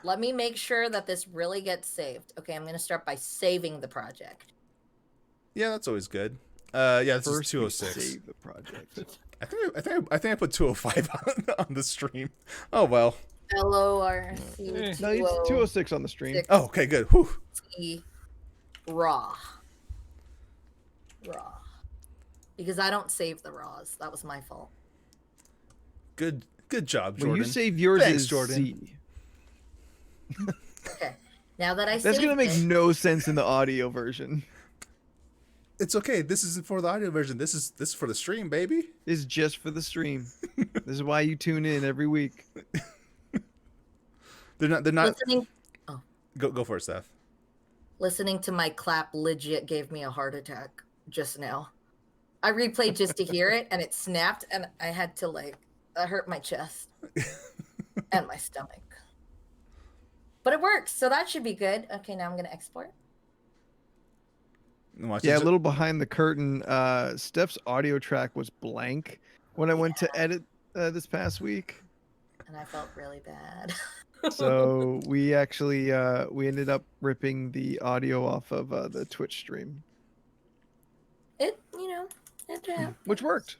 Let me make sure that this really gets saved. Okay, I'm going to start by saving the project. Yeah, that's always good. Yeah, this is First, we 206. save the project. I think I put 205 on the stream. Oh well. LoRC No, it's 206 on the stream. Oh, okay, good. Whew. raw. Because I don't save the raws. That was my fault. Good job, Jordan. When you save yours Thanks, is Jordan. C. Okay. Now that I That's saved gonna make it, no sense in the audio version. It's okay. This isn't for the audio version. This is for the stream, baby. This is just for the stream. This is why you tune in every week. They're not listening go for it, Steph. listening to my clap legit gave me a heart attack just now. I replayed just to hear it and it snapped and I had to that hurt my chest and my stomach. But it works, so that should be good. Okay, now I'm gonna export. Watch Yeah, it. a little behind the curtain. Steph's audio track was blank when I went to edit this past week. And I felt really bad. So we actually we ended up ripping the audio off of the Twitch stream, It happened. which worked.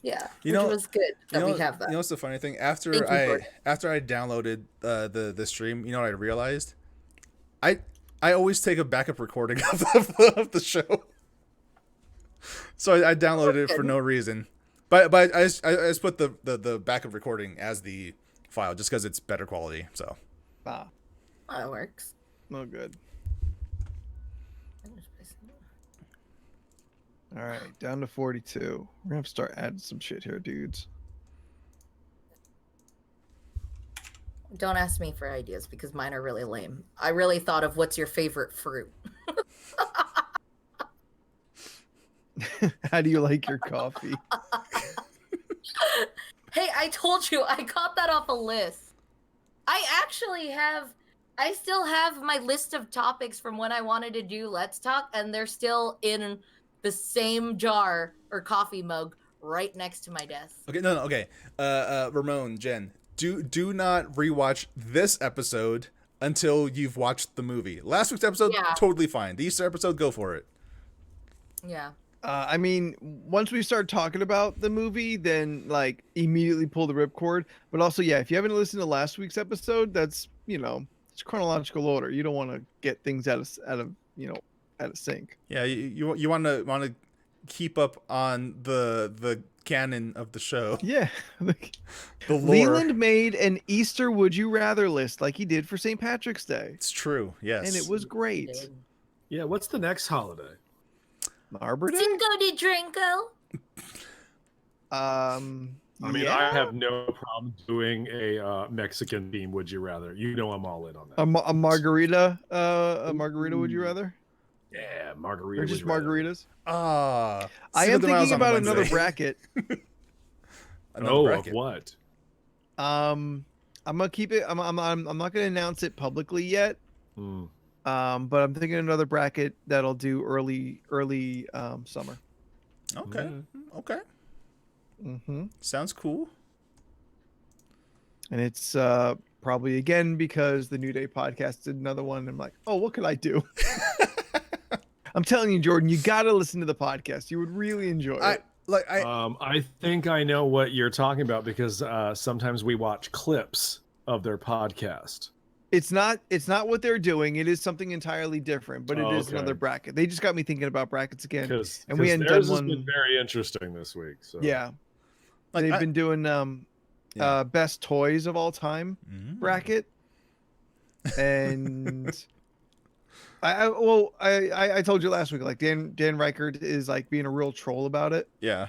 Yeah, You which know- was good that we have that. You know what's the funny thing? Thank you, Jordan. After I downloaded the stream, you know what I realized? I always take a backup recording of the show. So I downloaded it for no reason. But I just put the backup recording as the file just because it's better quality. So Ah, Oh, it works. no good. All right, down to 42. We're gonna have to start adding some shit here, dudes. Don't ask me for ideas because mine are really lame. I really thought of what's your favorite fruit. How do you like your coffee? Hey, I told you I got that off a list. I still have my list of topics from when I wanted to do Let's Talk, and they're still in the same jar or coffee mug right next to my desk. okay, no, okay. Ramon, Jen, do not rewatch this episode until you've watched the movie. Last week's episode, Yeah. totally fine. The Easter episode, go for it. Yeah. I mean, once we start talking about the movie, then immediately pull the ripcord. But also, yeah, if you haven't listened to last week's episode, that's it's chronological order. You don't want to get things out of sync. Yeah, you want to keep up on the canon of the show. Yeah. The lore. Leland made an Easter Would You Rather list like he did for St. Patrick's Day. It's true. Yes. And it was great. Yeah, what's the next holiday? Arbor Day? Cinco de Drinko. I mean, yeah. I have no problem doing a Mexican theme. Would you rather? You know, I'm all in on that. A margarita. A margarita. Would you rather? Yeah, margarita. Or just would you rather. margaritas? I I am thinking about another bracket. Of what? I'm gonna keep it. I'm not gonna announce it publicly yet. Hmm. But I'm thinking another bracket that'll do early summer. Okay. Mm. Okay. Mm-hmm. Sounds cool. And it's probably again because the New Day podcast did another one. And I'm like, oh, what could I do? I'm telling you, Jordan, you gotta listen to the podcast. You would really enjoy it. I think I know what you're talking about because sometimes we watch clips of their podcast. It's not what they're doing. It is something entirely different, but it is okay. another bracket. They just got me thinking about brackets again. Because And we hadn't theirs done has one- been very interesting this week. So Yeah. Like, They've I- been doing Yeah. best toys of all time Mhm. bracket. And I told you last week, like Dan Reichert is like being a real troll about it. Yeah.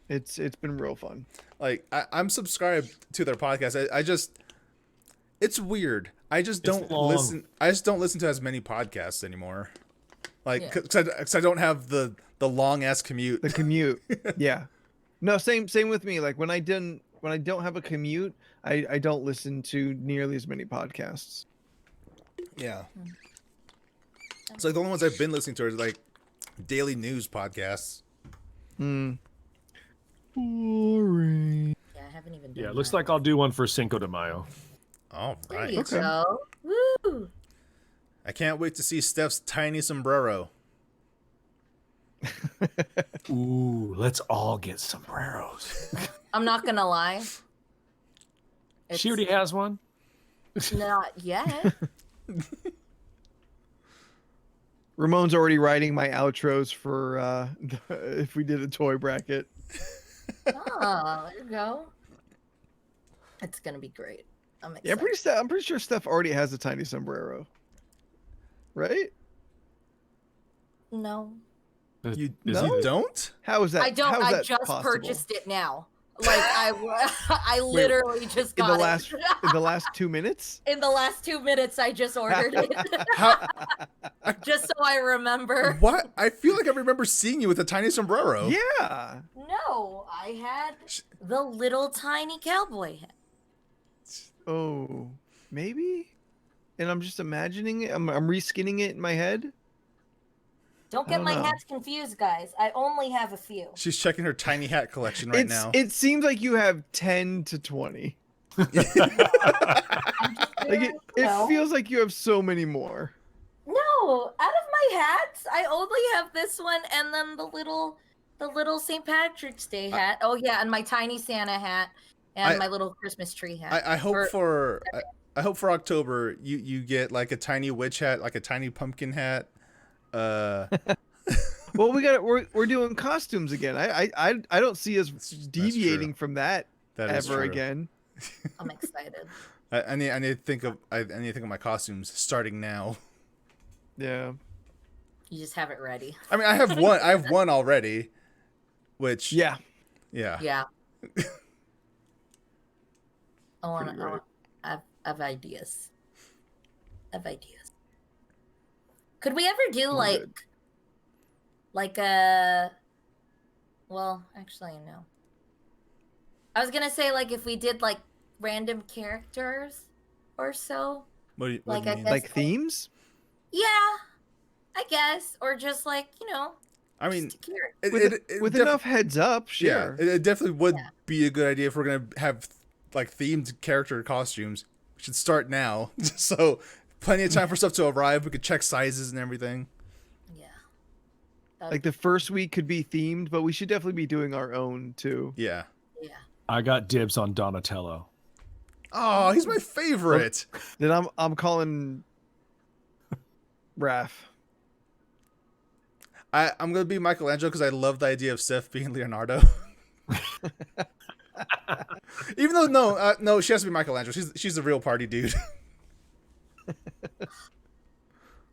It's been real fun. Like I'm subscribed to their podcast. I just it's weird. I just don't long. listen. I just don't listen to as many podcasts anymore. Like Yeah. because I don't have the long ass commute. The commute. Yeah. No, same with me. Like when I don't have a commute, I don't listen to nearly as many podcasts. Yeah. So like the only ones I've been listening to are like daily news podcasts. Boring. Yeah, I haven't even done Yeah, it looks that. like I'll do one for Cinco de Mayo. All There right. you Okay. go. Woo! I can't wait to see Steph's tiny sombrero. Ooh, let's all get sombreros. I'm not gonna lie. It's She already has one. not yet. Ramon's already writing my outros for if we did a toy bracket. Oh, there you go. It's gonna be great. I'm Yeah, excited. I'm pretty sure Steph already has a tiny sombrero. Right? No, You No? don't? How is that? I don't. How is I that just possible? purchased it now. Like I literally just in got the last 2 minutes. in the last 2 minutes. I just ordered it, How? just so I remember. What? I feel like I remember seeing you with a tiny sombrero. Yeah. No, I had the little tiny cowboy hat. Oh, maybe. And I'm just imagining it. I'm reskinning it in my head. Don't I get don't my know. hats confused, guys. I only have a few. She's checking her tiny hat collection right now. It seems like you have 10 to 20. Like it feels like you have so many more. No, out of my hats, I only have this one and then the little St. Patrick's Day hat. Oh yeah, and my tiny Santa hat and my little Christmas tree hat. I hope I hope for October you get like a tiny witch hat, like a tiny pumpkin hat. Well, we're doing costumes again. I don't see us deviating from that Is ever true. again. I'm excited. I need to think of my costumes starting now. Yeah. You just have it ready. I mean, I have one already, which Yeah. yeah. Yeah. I Pretty right. have ideas. Could we ever do We're good. like a? Well, actually, no. I was gonna say like if we did like random characters or so. What do you Like, I mean? guess- Like themes? Yeah, I guess, or just like I mean, just a character. With def- enough heads up, yeah, sure. it definitely would Yeah. be a good idea if we're gonna have like themed character costumes. We should start now, so plenty of time for stuff to arrive. We could check sizes and everything. Yeah. Like the first week could be themed, but we should definitely be doing our own too. Yeah. Yeah. I got dibs on Donatello. Oh, he's my favorite. Then I'm calling Raph. I'm gonna be Michelangelo because I love the idea of Seth being Leonardo. Even though no, she has to be Michelangelo. She's the real party dude.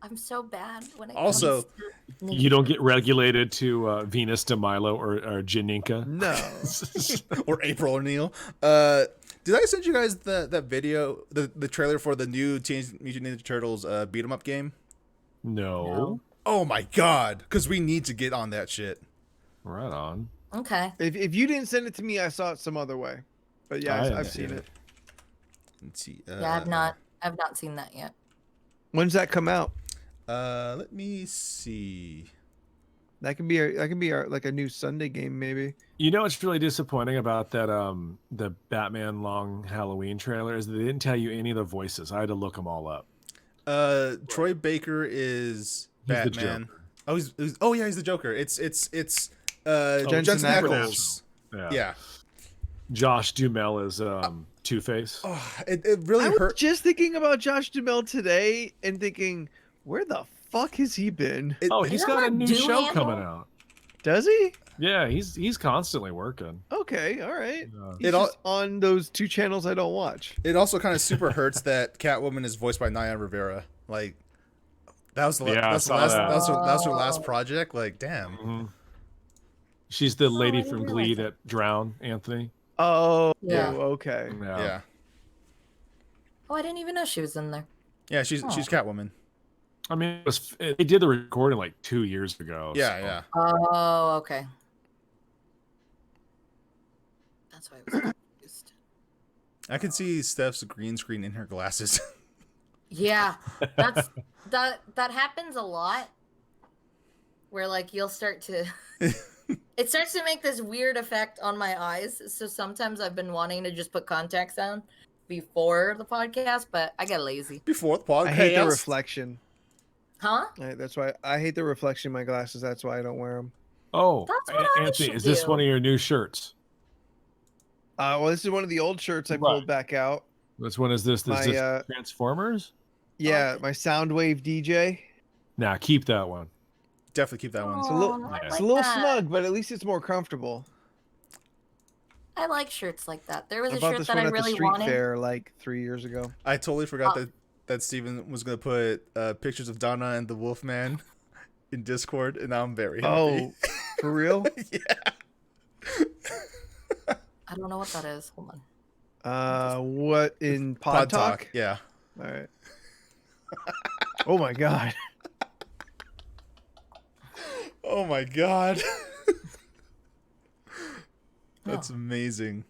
I'm so bad when it Also, comes to You don't get regulated to Venus de Milo or Janinka. No. or April O'Neil. Did I send you guys that video, the trailer for the new Teenage Mutant Ninja Turtles beat 'em up game? No. Oh my god, because we need to get on that shit. Right on. Okay. If you didn't send it to me, I saw it some other way. But yeah, I I've haven't seen seen it. Let's see. Yeah, I've not seen that yet. When's that come out? Let me see. That can be our like a new Sunday game maybe. You know what's really disappointing about that the Batman Long Halloween trailer is that they didn't tell you any of the voices. I had to look them all up. Troy Baker is He's the Batman. Joker. Oh yeah, he's the Joker. It's Jensen Jensen Ackles. Ackles. Yeah. Josh Duhamel is Two-Face. Oh, it really I was hurt. just thinking about Josh Duhamel today and thinking, where the fuck has he been? Oh, he's You know got a what new Do show Handle? coming out. Does he? Yeah, he's constantly working. Okay, all right. Yeah. He's just on those two channels I don't watch. It also kind of super hurts that Catwoman is voiced by Naya Rivera. Like that was the Yeah, I that's the saw last that. that was her last project. Like damn. Mhm. She's the lady I didn't from realize Glee that. that drowned Anthony. Oh, Yeah. okay. Yeah. Oh, I didn't even know she was in there. Yeah, she's Catwoman. I mean, they did the recording like 2 years ago. Yeah, so- yeah. Oh, okay. That's why I was confused. I can see Steph's green screen in her glasses. Yeah, that happens a lot. Where like you'll start to, it starts to make this weird effect on my eyes. So sometimes I've been wanting to just put contacts on before the podcast, but I get lazy. Before the podcast. I hate the reflection. Huh? That's why I hate the reflection in my glasses. That's why I don't wear them. Oh, That's what I Anthony, should is this do. one of your new shirts? Well, this is one of the old shirts I Right. pulled back out. Which one is this? This My, Transformers? Yeah, my Soundwave DJ. Nah, keep that one. Definitely keep that one. It's a little, Oh, I Yeah. it's like a little that. snug, but at least it's more comfortable. I like shirts like that. There was I a bought shirt this that one I at the really street wanted. fair like 3 years ago. I totally forgot that Steven was going to put pictures of Donna and the Wolfman in Discord, and I'm very happy. Oh, for real? Yeah. I don't know what that is. Hold on. What in Pod Talk? Yeah. All right. Oh my god. Oh my god. That's amazing.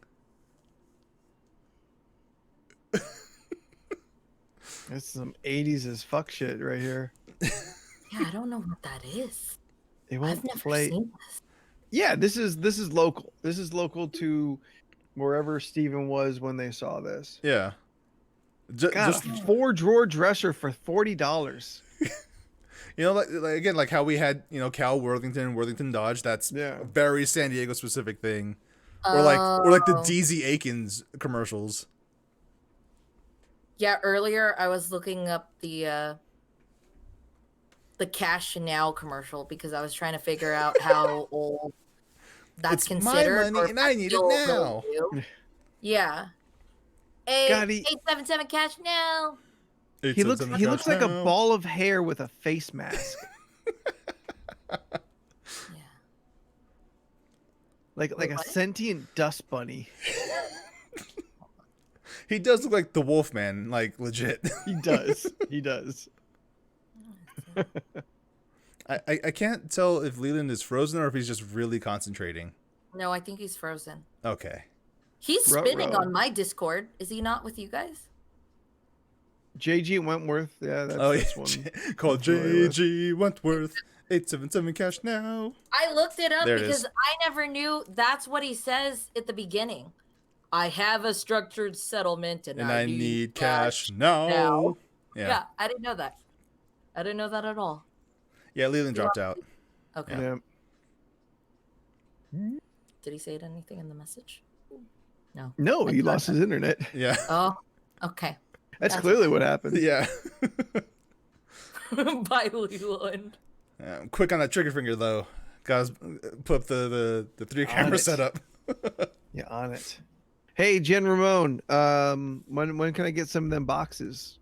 That's some 80s as fuck shit right here. Yeah, I don't know what that is. It I've won't never play. seen this. Yeah, this is local. This is local to wherever Steven was when they saw this. Yeah. God, Just a 4-drawer dresser for $40. you know, like again, like how we had, you know, Cal Worthington, Worthington Dodge. That's Yeah. a very San Diego specific thing. Or like the Oh. DZ Aikens commercials. Yeah, earlier I was looking up the Cash Now commercial because I was trying to figure out how old that's It's my considered. money or if and I that's need it still really now. new. Yeah. God, he- 877 Cash Now. He looks like a ball of hair with a face mask. Yeah. like a What? sentient dust bunny. He does look like the Wolfman, like legit. He does. He does. I can't tell if Leland is frozen or if he's just really concentrating. No, I think he's frozen. Okay. He's Ruh-roh. spinning on my Discord. Is he not with you guys? JG Wentworth. Yeah, that's, Oh, that's yeah. one. Called I'm familiar with. JG Wentworth. 877 Cash Now. I looked it up There it because is. I never knew that's what he says at the beginning. I have a structured settlement and I need cash now. now. Yeah. Yeah, I didn't know that. I didn't know that at all. Yeah, Leland dropped out. Okay. Yeah. Did he say anything in the message? No. No, he lost his internet. Yeah. Oh, okay. That's That's- clearly what happened. Yeah. Bye, Leland. Quick on that trigger finger though. Guys, put up the 3 camera it. setup. Yeah, on it. Hey, Jen Ramon. When can I get some of them boxes?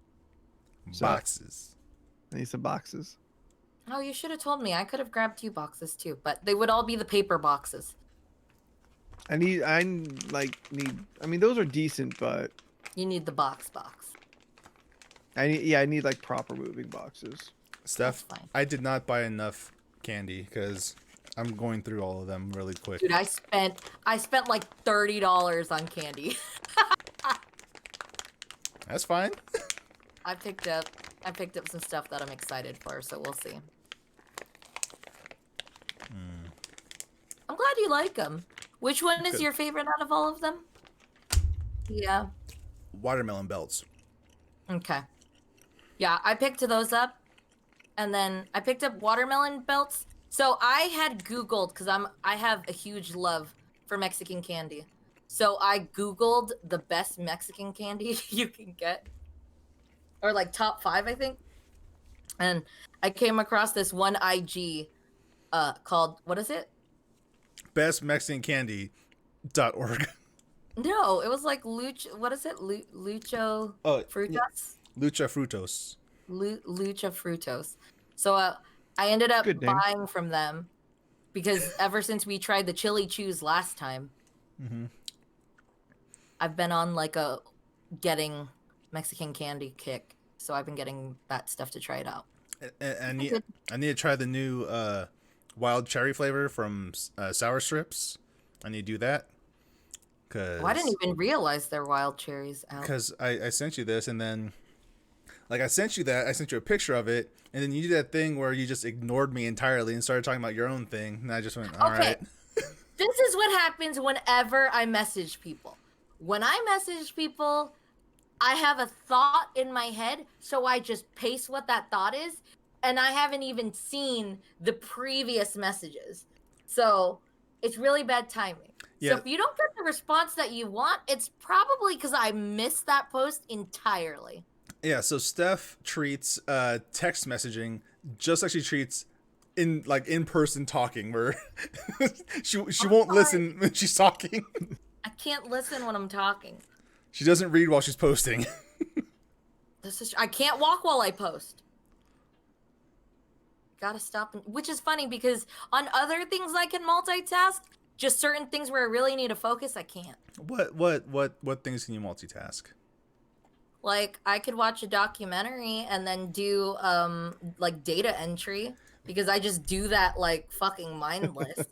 So- Boxes. I need some boxes. Oh, you should have told me. I could have grabbed 2 boxes too, but they would all be the paper boxes. I mean, those are decent, but You need the box. I need like proper moving boxes. Steph, That's fine. I did not buy enough candy because I'm going through all of them really quick. Dude, I spent like $30 on candy. That's fine. I picked up some stuff that I'm excited for, so we'll see. I'm glad you like them. Which one is Good. your favorite out of all of them? Yeah. Watermelon belts. Okay. Yeah, I picked those up, and then I picked up watermelon belts. So I had Googled because I have a huge love for Mexican candy. So I Googled the best Mexican candy you can get, or like top 5, I think. And I came across this one IG, called, what is it? BestMexicanCandy.org. No, it was like what is it? Lucho Oh, Frutas? Lucha Frutos. Lucha Frutos. So I ended up Good name. buying from them because ever since we tried the chili chews last time, Mm-hmm. I've been on like a getting Mexican candy kick. So I've been getting that stuff to try it out. I need to try the new wild cherry flavor from Sour Strips. I need to do that Cause, Oh, I didn't even realize they're wild cherries out. Because I sent you this, and then, like, I sent you a picture of it, and then you did that thing where you just ignored me entirely and started talking about your own thing, and I just went, all right. This is what happens whenever I message people. When I message people, I have a thought in my head, so I just paste what that thought is, and I haven't even seen the previous messages. So it's really bad timing. Yeah. So if you don't get the response that you want, it's probably because I missed that post entirely. Yeah, so Steph treats text messaging just like she treats in-person talking, where she won't listen when she's talking. I can't listen when I'm talking. She doesn't read while she's posting. I can't walk while I post. Gotta stop. Which is funny because on other things I can multitask. Just certain things where I really need to focus, I can't. What things can you multitask? Like I could watch a documentary and then do like data entry because I just do that like fucking mindless.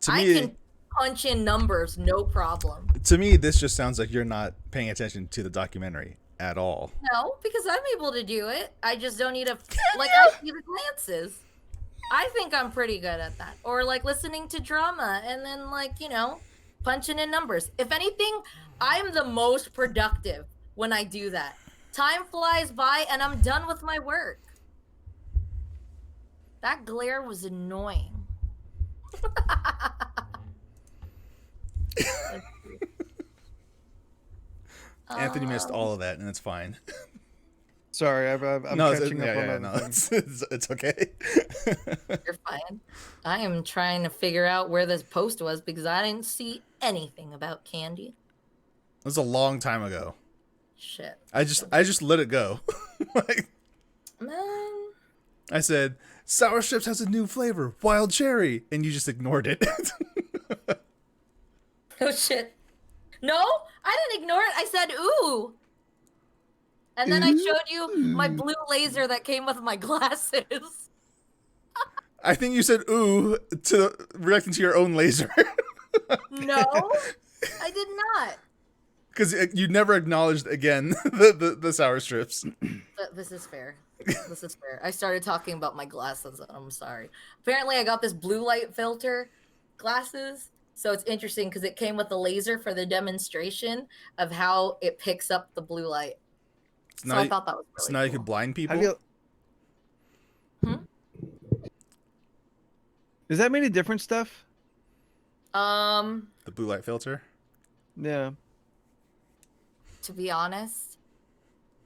I can punch in numbers, no problem. To me, this just sounds like you're not paying attention to the documentary at all. No, because I'm able to do it. I just don't need to I see the glances. I think I'm pretty good at that. Or like listening to drama and then like, punching in numbers. If anything, I'm the most productive when I do that. Time flies by and I'm done with my work. That glare was annoying. Anthony missed all of that, and it's fine. Sorry, I'm catching up on other things. It's okay. You're fine. I am trying to figure out where this post was because I didn't see anything about candy. It was a long time ago. Shit. I just let it go. Man. I said, Sour Strips has a new flavor, wild cherry, and you just ignored it. Oh shit. No, I didn't ignore it. I said ooh. And then I showed you my blue laser that came with my glasses. I think you said ooh to reacting to your own laser. No, I did not. Because you never acknowledged again the Sour Strips. This is fair. This is fair. I started talking about my glasses. I'm sorry. Apparently, I got this blue light filter glasses. So it's interesting because it came with a laser for the demonstration of how it picks up the blue light. So I thought that was really So now cool. you could blind people? Does that mean a different stuff? The blue light filter? Yeah. To be honest,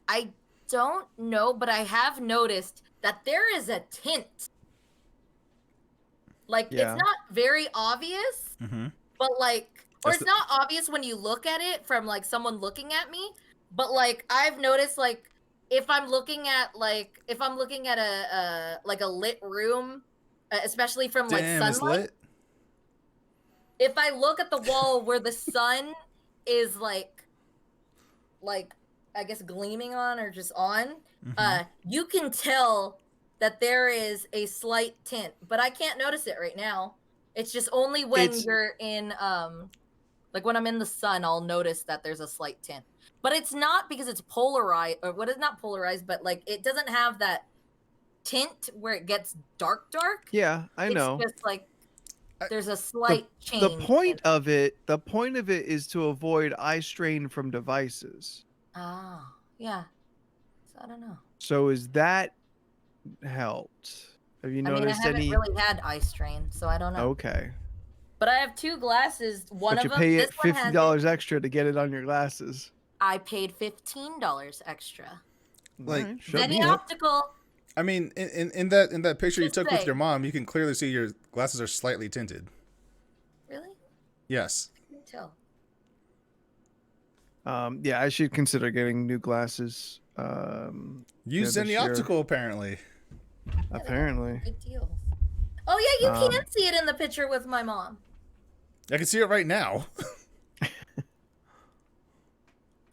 I don't know, but I have noticed that there is a tint. Like, it's not very obvious, but like, or it's not obvious when you look at it from like someone looking at me, but like, I've noticed like, if I'm looking at a lit room, especially from like sunlight, if I look at the wall where the sun is like I guess gleaming on or just on, you can tell that there is a slight tint, but I can't notice it right now. It's just only when you're in like when I'm in the sun, I'll notice that there's a slight tint. But it's not because it's polarized, or what is not polarized, but like it doesn't have that tint where it gets dark. Yeah, I know. It's just like there's a slight change. The point of it is to avoid eye strain from devices. Ah, yeah. So I don't know. So is that helped? Have you noticed I haven't any? really had eye strain, so I don't know. Okay. But I have two glasses. One But of you them, pay this it one $50 extra to get it on your glasses. I paid $15 extra. Like, Right, shut Zenny me up. Optical. I mean, in that picture you Just took with say. your mom, you can clearly see your glasses are slightly tinted. Really? Yes. I can tell. Yeah, I should consider getting new glasses. Use this Zenny year. Optical, apparently. Apparently. Good deals. Oh yeah, you can see it in the picture with my mom. I can see it right now.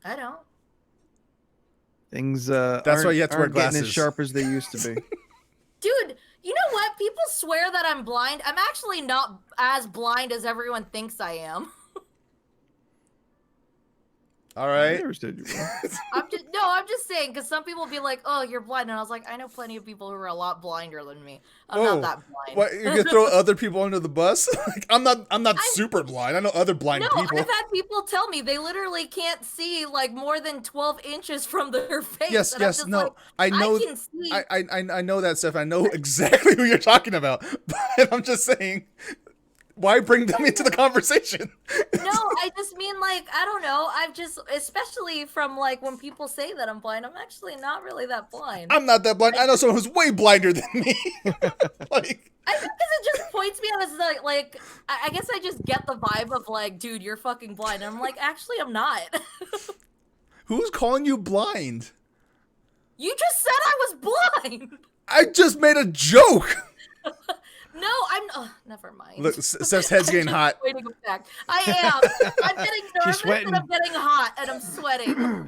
I don't. Things That's why you have to wear aren't getting as glasses. sharp as they used to be. Dude, you know what? People swear that I'm blind. I'm actually not as blind as everyone thinks I am. All I right. never said you were. I'm just saying because some people be like, "Oh, you're blind," and I was like, I know plenty of people who are a lot blinder than me. I'm Whoa. not that blind. What, you're gonna throw other people under the bus? Like, I'm not super blind. I know other blind No, people. I've had people tell me they literally can't see like more than 12 inches from their face. Yes, and I'm yes, just no. like, I know. I can see. I know that stuff. I know exactly who you're talking about. But I'm just saying, why bring them into the conversation? No, I just mean like, I don't know. I've just, especially from like when people say that I'm blind, I'm actually not really that blind. I'm not that blind. I know someone who's way blinder than me. Like, I think because it just points me out as like I guess I just get the vibe of like, dude, you're fucking blind. And I'm like, actually, I'm not. who's calling you blind? You just said I was blind. I just made a joke. No, I'm. Oh, never mind. Look, Steph's head's getting hot. Waiting back. I am. I'm getting nervous sweating. and I'm getting hot and I'm sweating.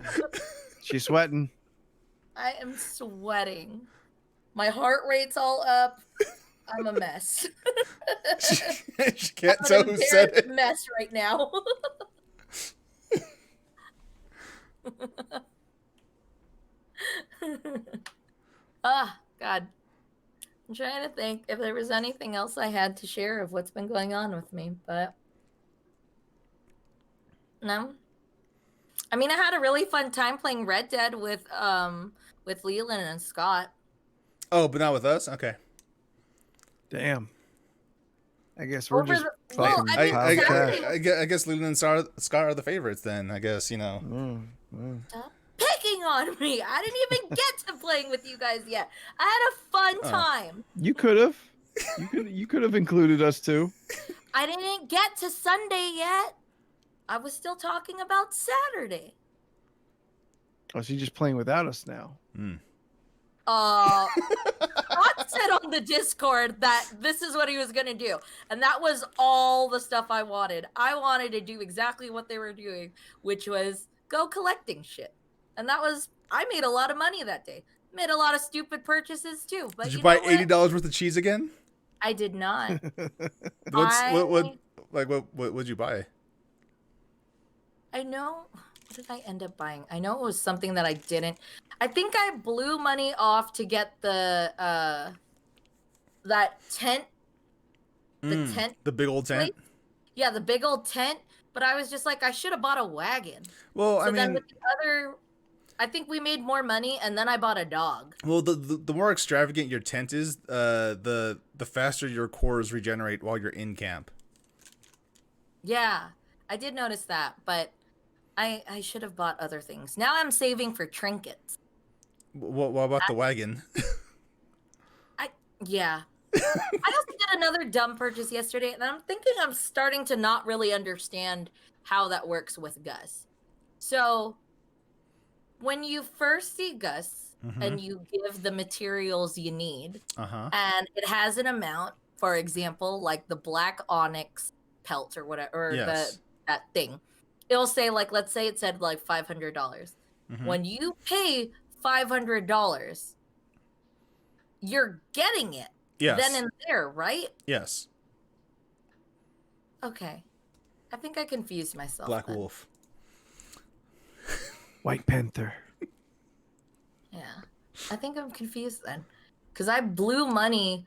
She's sweating. I am sweating. My heart rate's all up. I'm a mess. She can't I'm tell an who said it. mess right now. Ah, God. I'm trying to think if there was anything else I had to share of what's been going on with me, but no. I mean, I had a really fun time playing Red Dead with Leland and Scott. Oh, but not with us? Okay. Damn. I guess we're Over just the- well, fucking I mean, pile Saturday- cash. I guess Leland and Scott are the favorites then, I guess, you know. Stop picking on me. I didn't even get to playing with you guys yet. I had a fun time. You could have. You could have included us too. I didn't get to Sunday yet. I was still talking about Saturday. Oh, so you're just playing without us now. Scott said on the Discord that this is what he was gonna do, and that was all the stuff I wanted. I wanted to do exactly what they were doing, which was go collecting shit, and that was. I made a lot of money that day. Made a lot of stupid purchases too. But Did you know buy what? $80 worth of cheese again? I did not. What'd you buy? I know. What did I end up buying? I know it was something that I didn't. I think I blew money off to get the that tent. The tent. The big old tent? place. Yeah, the big old tent. But I was just like, I should have bought a wagon. Well, So I then mean, with the other, I think we made more money, and then I bought a dog. well, the more extravagant your tent is, the faster your cores regenerate while you're in camp. Yeah, I did notice that, but I should have bought other things. Now I'm saving for trinkets. What about the wagon? Yeah. I also did another dumb purchase yesterday, and I'm thinking I'm starting to not really understand how that works with Gus. So, when you first see Gus and you give the materials you need, and it has an amount, for example, like the black onyx pelt or whatever, or Yes. that thing, it'll say, like, let's say it said like $500. When you pay $500, you're getting it. Yes. Then and there, right? Yes. Okay. I think I confused myself. Black then. Wolf. White Panther. Yeah. I think I'm confused then. Because I blew money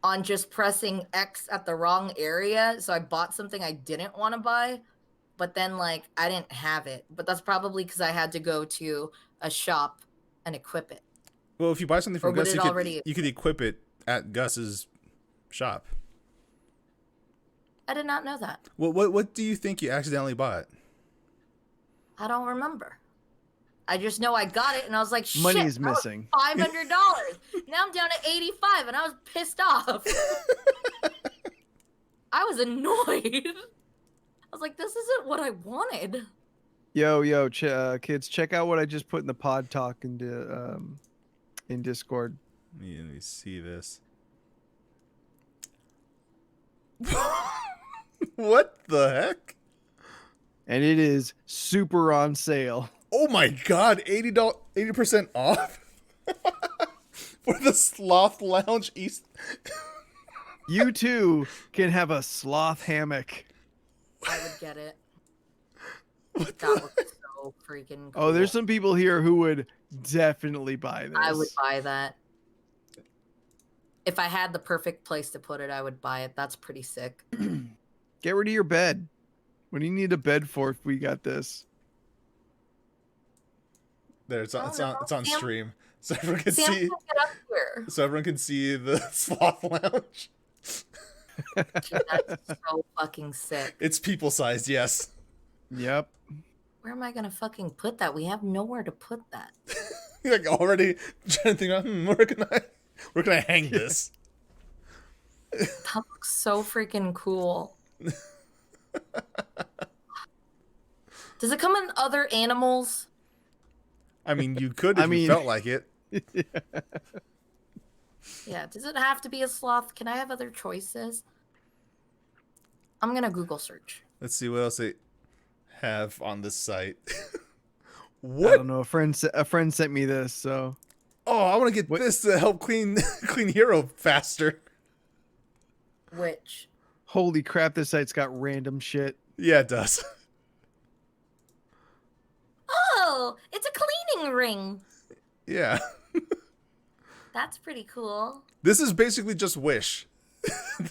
on just pressing X at the wrong area. So I bought something I didn't want to buy. But then, like, I didn't have it. But that's probably because I had to go to a shop and equip it. Well, if you buy something from Or would Gus, it you could equip it at Gus's shop. I did not know that. What do you think you accidentally bought? I don't remember. I just know I got it and I was like, shit, Money is that was missing. $500. Now I'm down to 85 and I was pissed off. I was annoyed. I was like, this isn't what I wanted. Yo, kids, check out what I just put in the pod talk in Discord. Let me see this. What the heck? And it is super on sale. Oh my god, $80, 80% off? For the Sloth Lounge East. You too can have a sloth hammock. I would get it. What That the? looks so so freaking cool. Oh, there's some people here who would definitely buy this. I would buy that. If I had the perfect place to put it, I would buy it. That's pretty sick. Get rid of your bed. What do you need a bed for if we got this? There, it's on, Oh, it's on, no. it's on Sam- stream, so everyone can Sam, see. can't get up here. So everyone can see the sloth lounge. Dude, that's so fucking sick. It's people sized, yes. Yep. Where am I gonna fucking put that? We have nowhere to put that. You're like already trying to think about where can I hang this? That looks so freaking cool. Does it come in other animals? I mean, you could if you felt like it. Yeah, does it have to be a sloth? Can I have other choices? I'm gonna Google search. Let's see what else they have on this site. I What? don't know. A friend sent me this, so Oh, I want to get this to help clean Hero faster. Which? holy crap, this site's got random shit. Yeah, it does. Oh, it's a cleaning ring. Yeah. That's pretty cool. This is basically just Wish.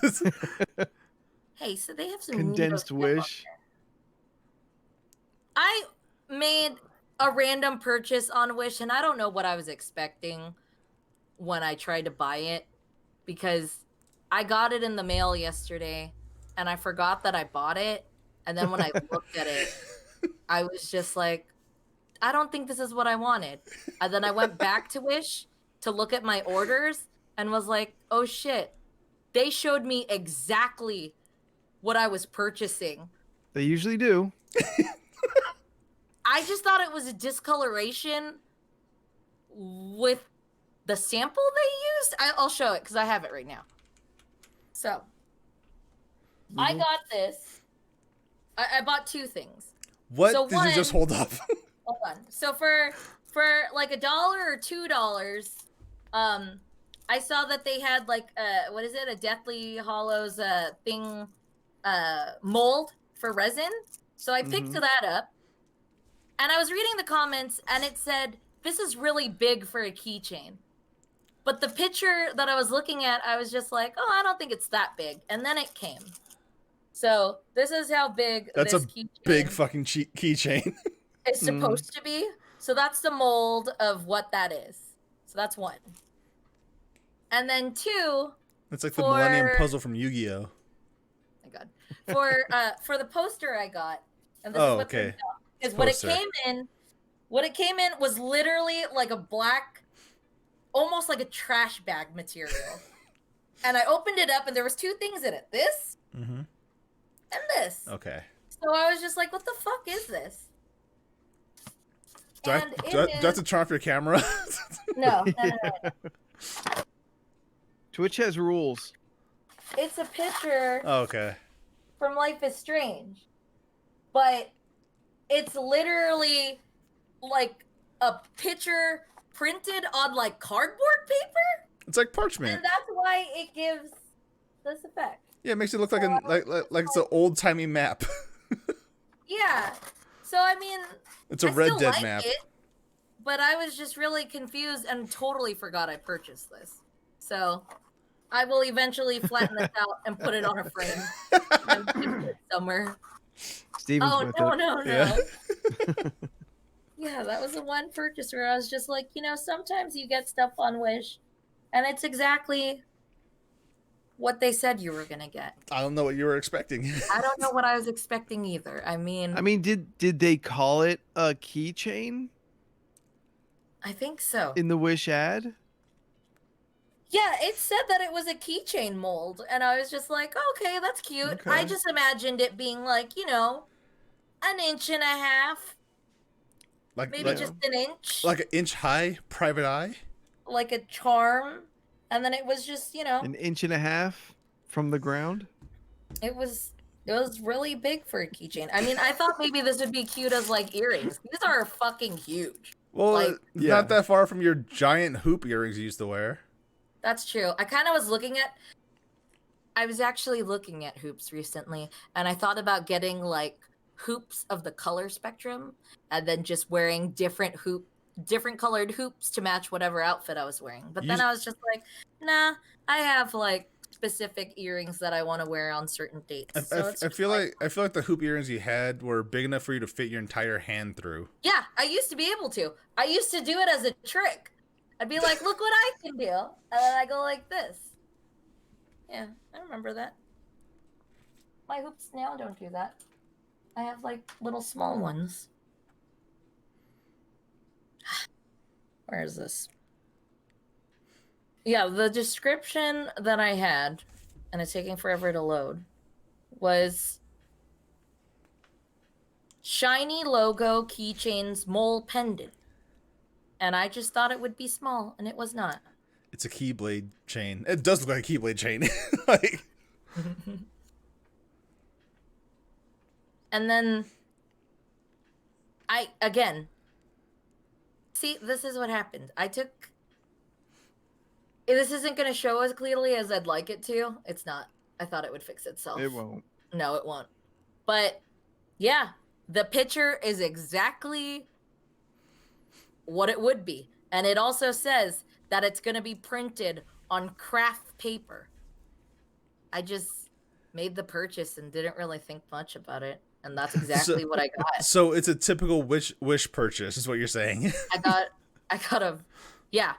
This- Hey, so they have some Condensed neato stuff on Wish. there. I made a random purchase on Wish, and I don't know what I was expecting when I tried to buy it, because I got it in the mail yesterday, and I forgot that I bought it. And then when I looked at it, I was just like, I don't think this is what I wanted. And then I went back to Wish to look at my orders and was like, oh shit, they showed me exactly what I was purchasing. They usually do. I just thought it was a discoloration with the sample they used. I'll show it because I have it right now. So I got this. I bought two things. what So did you just one- hold up? Hold on. So for like $1 or $2, I saw that they had like what is it? A Deathly Hollows thing mold for resin. So I picked that up. And I was reading the comments and it said, this is really big for a keychain. But the picture that I was looking at, I was just like, oh, I don't think it's that big. And then it came. So this is how big That's this a keychain big fucking keychain. is supposed to be. So that's the mold of what that is. So that's one. And then two, It's like the Millennium For- Puzzle from Yu-Gi-Oh. my God, for the poster I got, and this Oh, is what okay. is Poster. what it came in was literally like a black, almost like a trash bag material. And I opened it up and there was two things in it, this Mm-hmm. and this. Okay. So I was just like, what the fuck is this? Do I, And do, I, it do I have to turn off your camera? No. Twitch has rules. It's a picture Oh, okay. from Life is Strange. But it's literally like a picture printed on like cardboard paper. It's like parchment. And that's why it gives this effect. Yeah, it makes it look like like it's an old timey map. Yeah. So I mean, It's a I Red still Dead like map. it, but I was just really confused and totally forgot I purchased this. So I will eventually flatten this out and put it on a frame and keep it somewhere. Steven's Oh with no, it. no, no. Yeah. Yeah, that was the one purchase where I was just like, sometimes you get stuff on Wish, and it's exactly what they said you were gonna get. I don't know what you were expecting. I don't know what I was expecting either. I mean, Did they call it a keychain I think so. in the Wish ad? Yeah, it said that it was a keychain mold, and I was just like, okay, that's cute. I Okay. just imagined it being like, an inch and a half, maybe like, just an inch, like an inch high private eye. like a charm, and then it was just, An inch and a half from the ground? it was really big for a keychain. I mean, I thought maybe this would be cute as like earrings. These are fucking huge. Well, Like- it's Yeah. not that far from your giant hoop earrings you used to wear. That's true. I was actually looking at hoops recently, and I thought about getting like hoops of the color spectrum, and then just wearing different colored hoops to match whatever outfit I was wearing. But then I was just like, nah, I have like specific earrings that I want to wear on certain dates. So I feel like the hoop earrings you had were big enough for you to fit your entire hand through. Yeah, I used to be able to. I used to do it as a trick. I'd be like, look what I can do. And then I go like this. Yeah, I remember that. My hoops now don't do that. I have like little small ones. Where is this? Yeah, the description that I had, and it's taking forever to load, was shiny logo keychains mole pendant. And I just thought it would be small, and it was not. It's a Keyblade chain. It does look like a Keyblade chain. Like... And then see, this is what happened. This isn't going to show as clearly as I'd like it to. It's not. I thought it would fix itself. It won't. No, it won't. But yeah, the picture is exactly what it would be. And it also says that it's going to be printed on craft paper. I just made the purchase and didn't really think much about it. And that's exactly what I got. So it's a typical wish purchase, is what you're saying. I got yeah.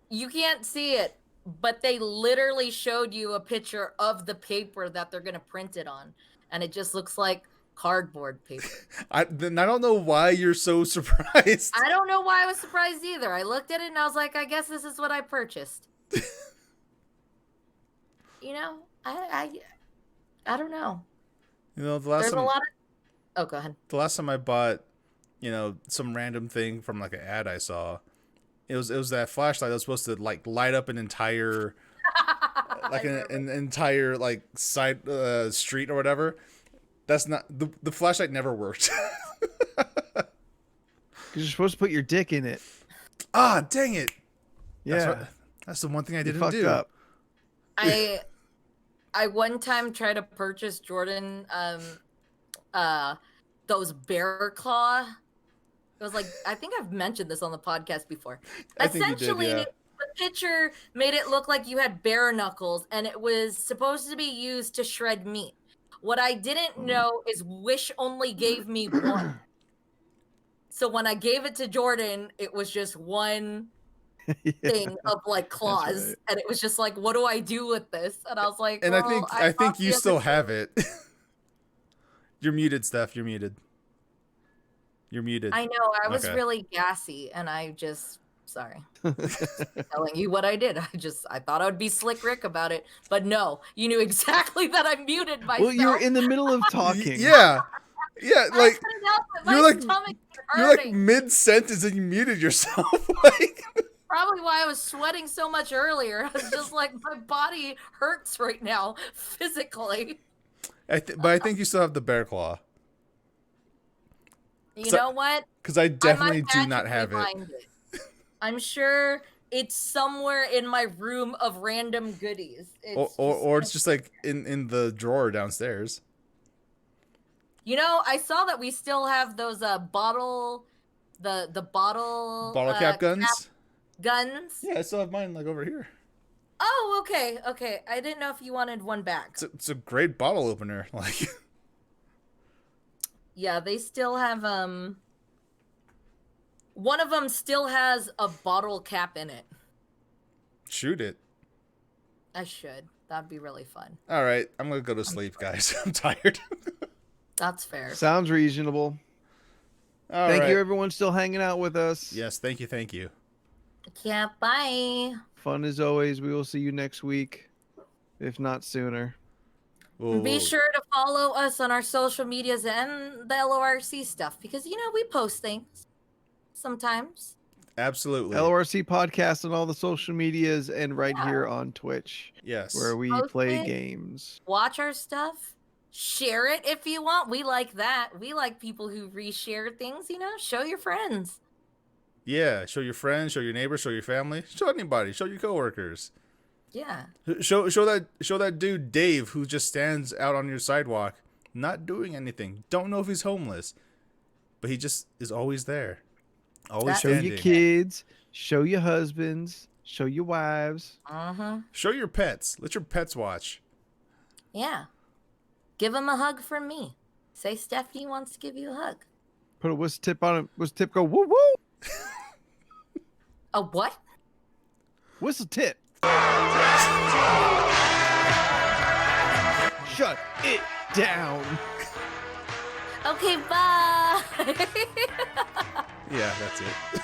You can't see it, but they literally showed you a picture of the paper that they're going to print it on. And it just looks like cardboard paper. I don't know why you're so surprised. I don't know why I was surprised either. I looked at it and I was like, I guess this is what I purchased. You know, I don't know. You know, There's a lot of... Oh, go ahead. The last time I bought, you know, some random thing from like an ad I saw, it was that flashlight that was supposed to like light up an entire, like an entire like side street or whatever. That's not the flashlight never worked. Because you're supposed to put your dick in it. Ah, dang it! Yeah, that's the one thing I didn't fucked do. Up. I one time tried to purchase Jordan those bear claw. It was like, I think I've mentioned this on the podcast before. Essentially, you did, yeah. The picture made it look like you had bare knuckles, and it was supposed to be used to shred meat. What I didn't know is Wish only gave me one. So when I gave it to Jordan, it was just one thing of like claws, right. And it was just like, what do I do with this? And I was like, and well, I think you still have it. You're muted, Steph. You're muted. You're muted. I know. I was really gassy, and I just sorry. Telling you what I did. I thought I would be slick Rick about it, but no, you knew exactly that I muted myself. Well, you're in the middle of talking. Yeah, like you're like mid sentence and you muted yourself. Like probably why I was sweating so much earlier. I was just like, my body hurts right now physically. But I think you still have the bear claw. You know what? Because I definitely do not have it. I'm sure it's somewhere in my room of random goodies. Or it's just like in the drawer downstairs. You know, I saw that we still have those bottle cap guns. Guns. Yeah, I still have mine like over here. Oh, okay. I didn't know if you wanted one back. It's a great bottle opener. Like, yeah, they still have one of them still has a bottle cap in it. Shoot it. I should. That'd be really fun. All right, I'm gonna go to sleep, guys. I'm tired. That's fair. Sounds reasonable. Thank you, everyone, still hanging out with us. Yes, thank you. Yeah, bye. Fun as always. We will see you next week, if not sooner. Ooh. Be sure to follow us on our social medias and the LoRC stuff, because, you know, we post things sometimes. Absolutely. LoRC podcast on all the social medias and right here on Twitch. Yes. Where we play games. Watch our stuff. Share it if you want. We like that. We like people who reshare things, you know. Show your friends. Yeah, show your friends, show your neighbors, show your family, show anybody, show your coworkers. Yeah. Show that dude Dave who just stands out on your sidewalk not doing anything. Don't know if he's homeless, but he just is always there, always Show standing. your kids, show your husbands, show your wives. Show your pets. Let your pets watch. Yeah. Give him a hug from me. Say Stephanie wants to give you a hug. Put a what's tip on it. What's tip go? Woo woo. A what? Whistle tip. Shut it down. Okay, bye. Yeah, that's it.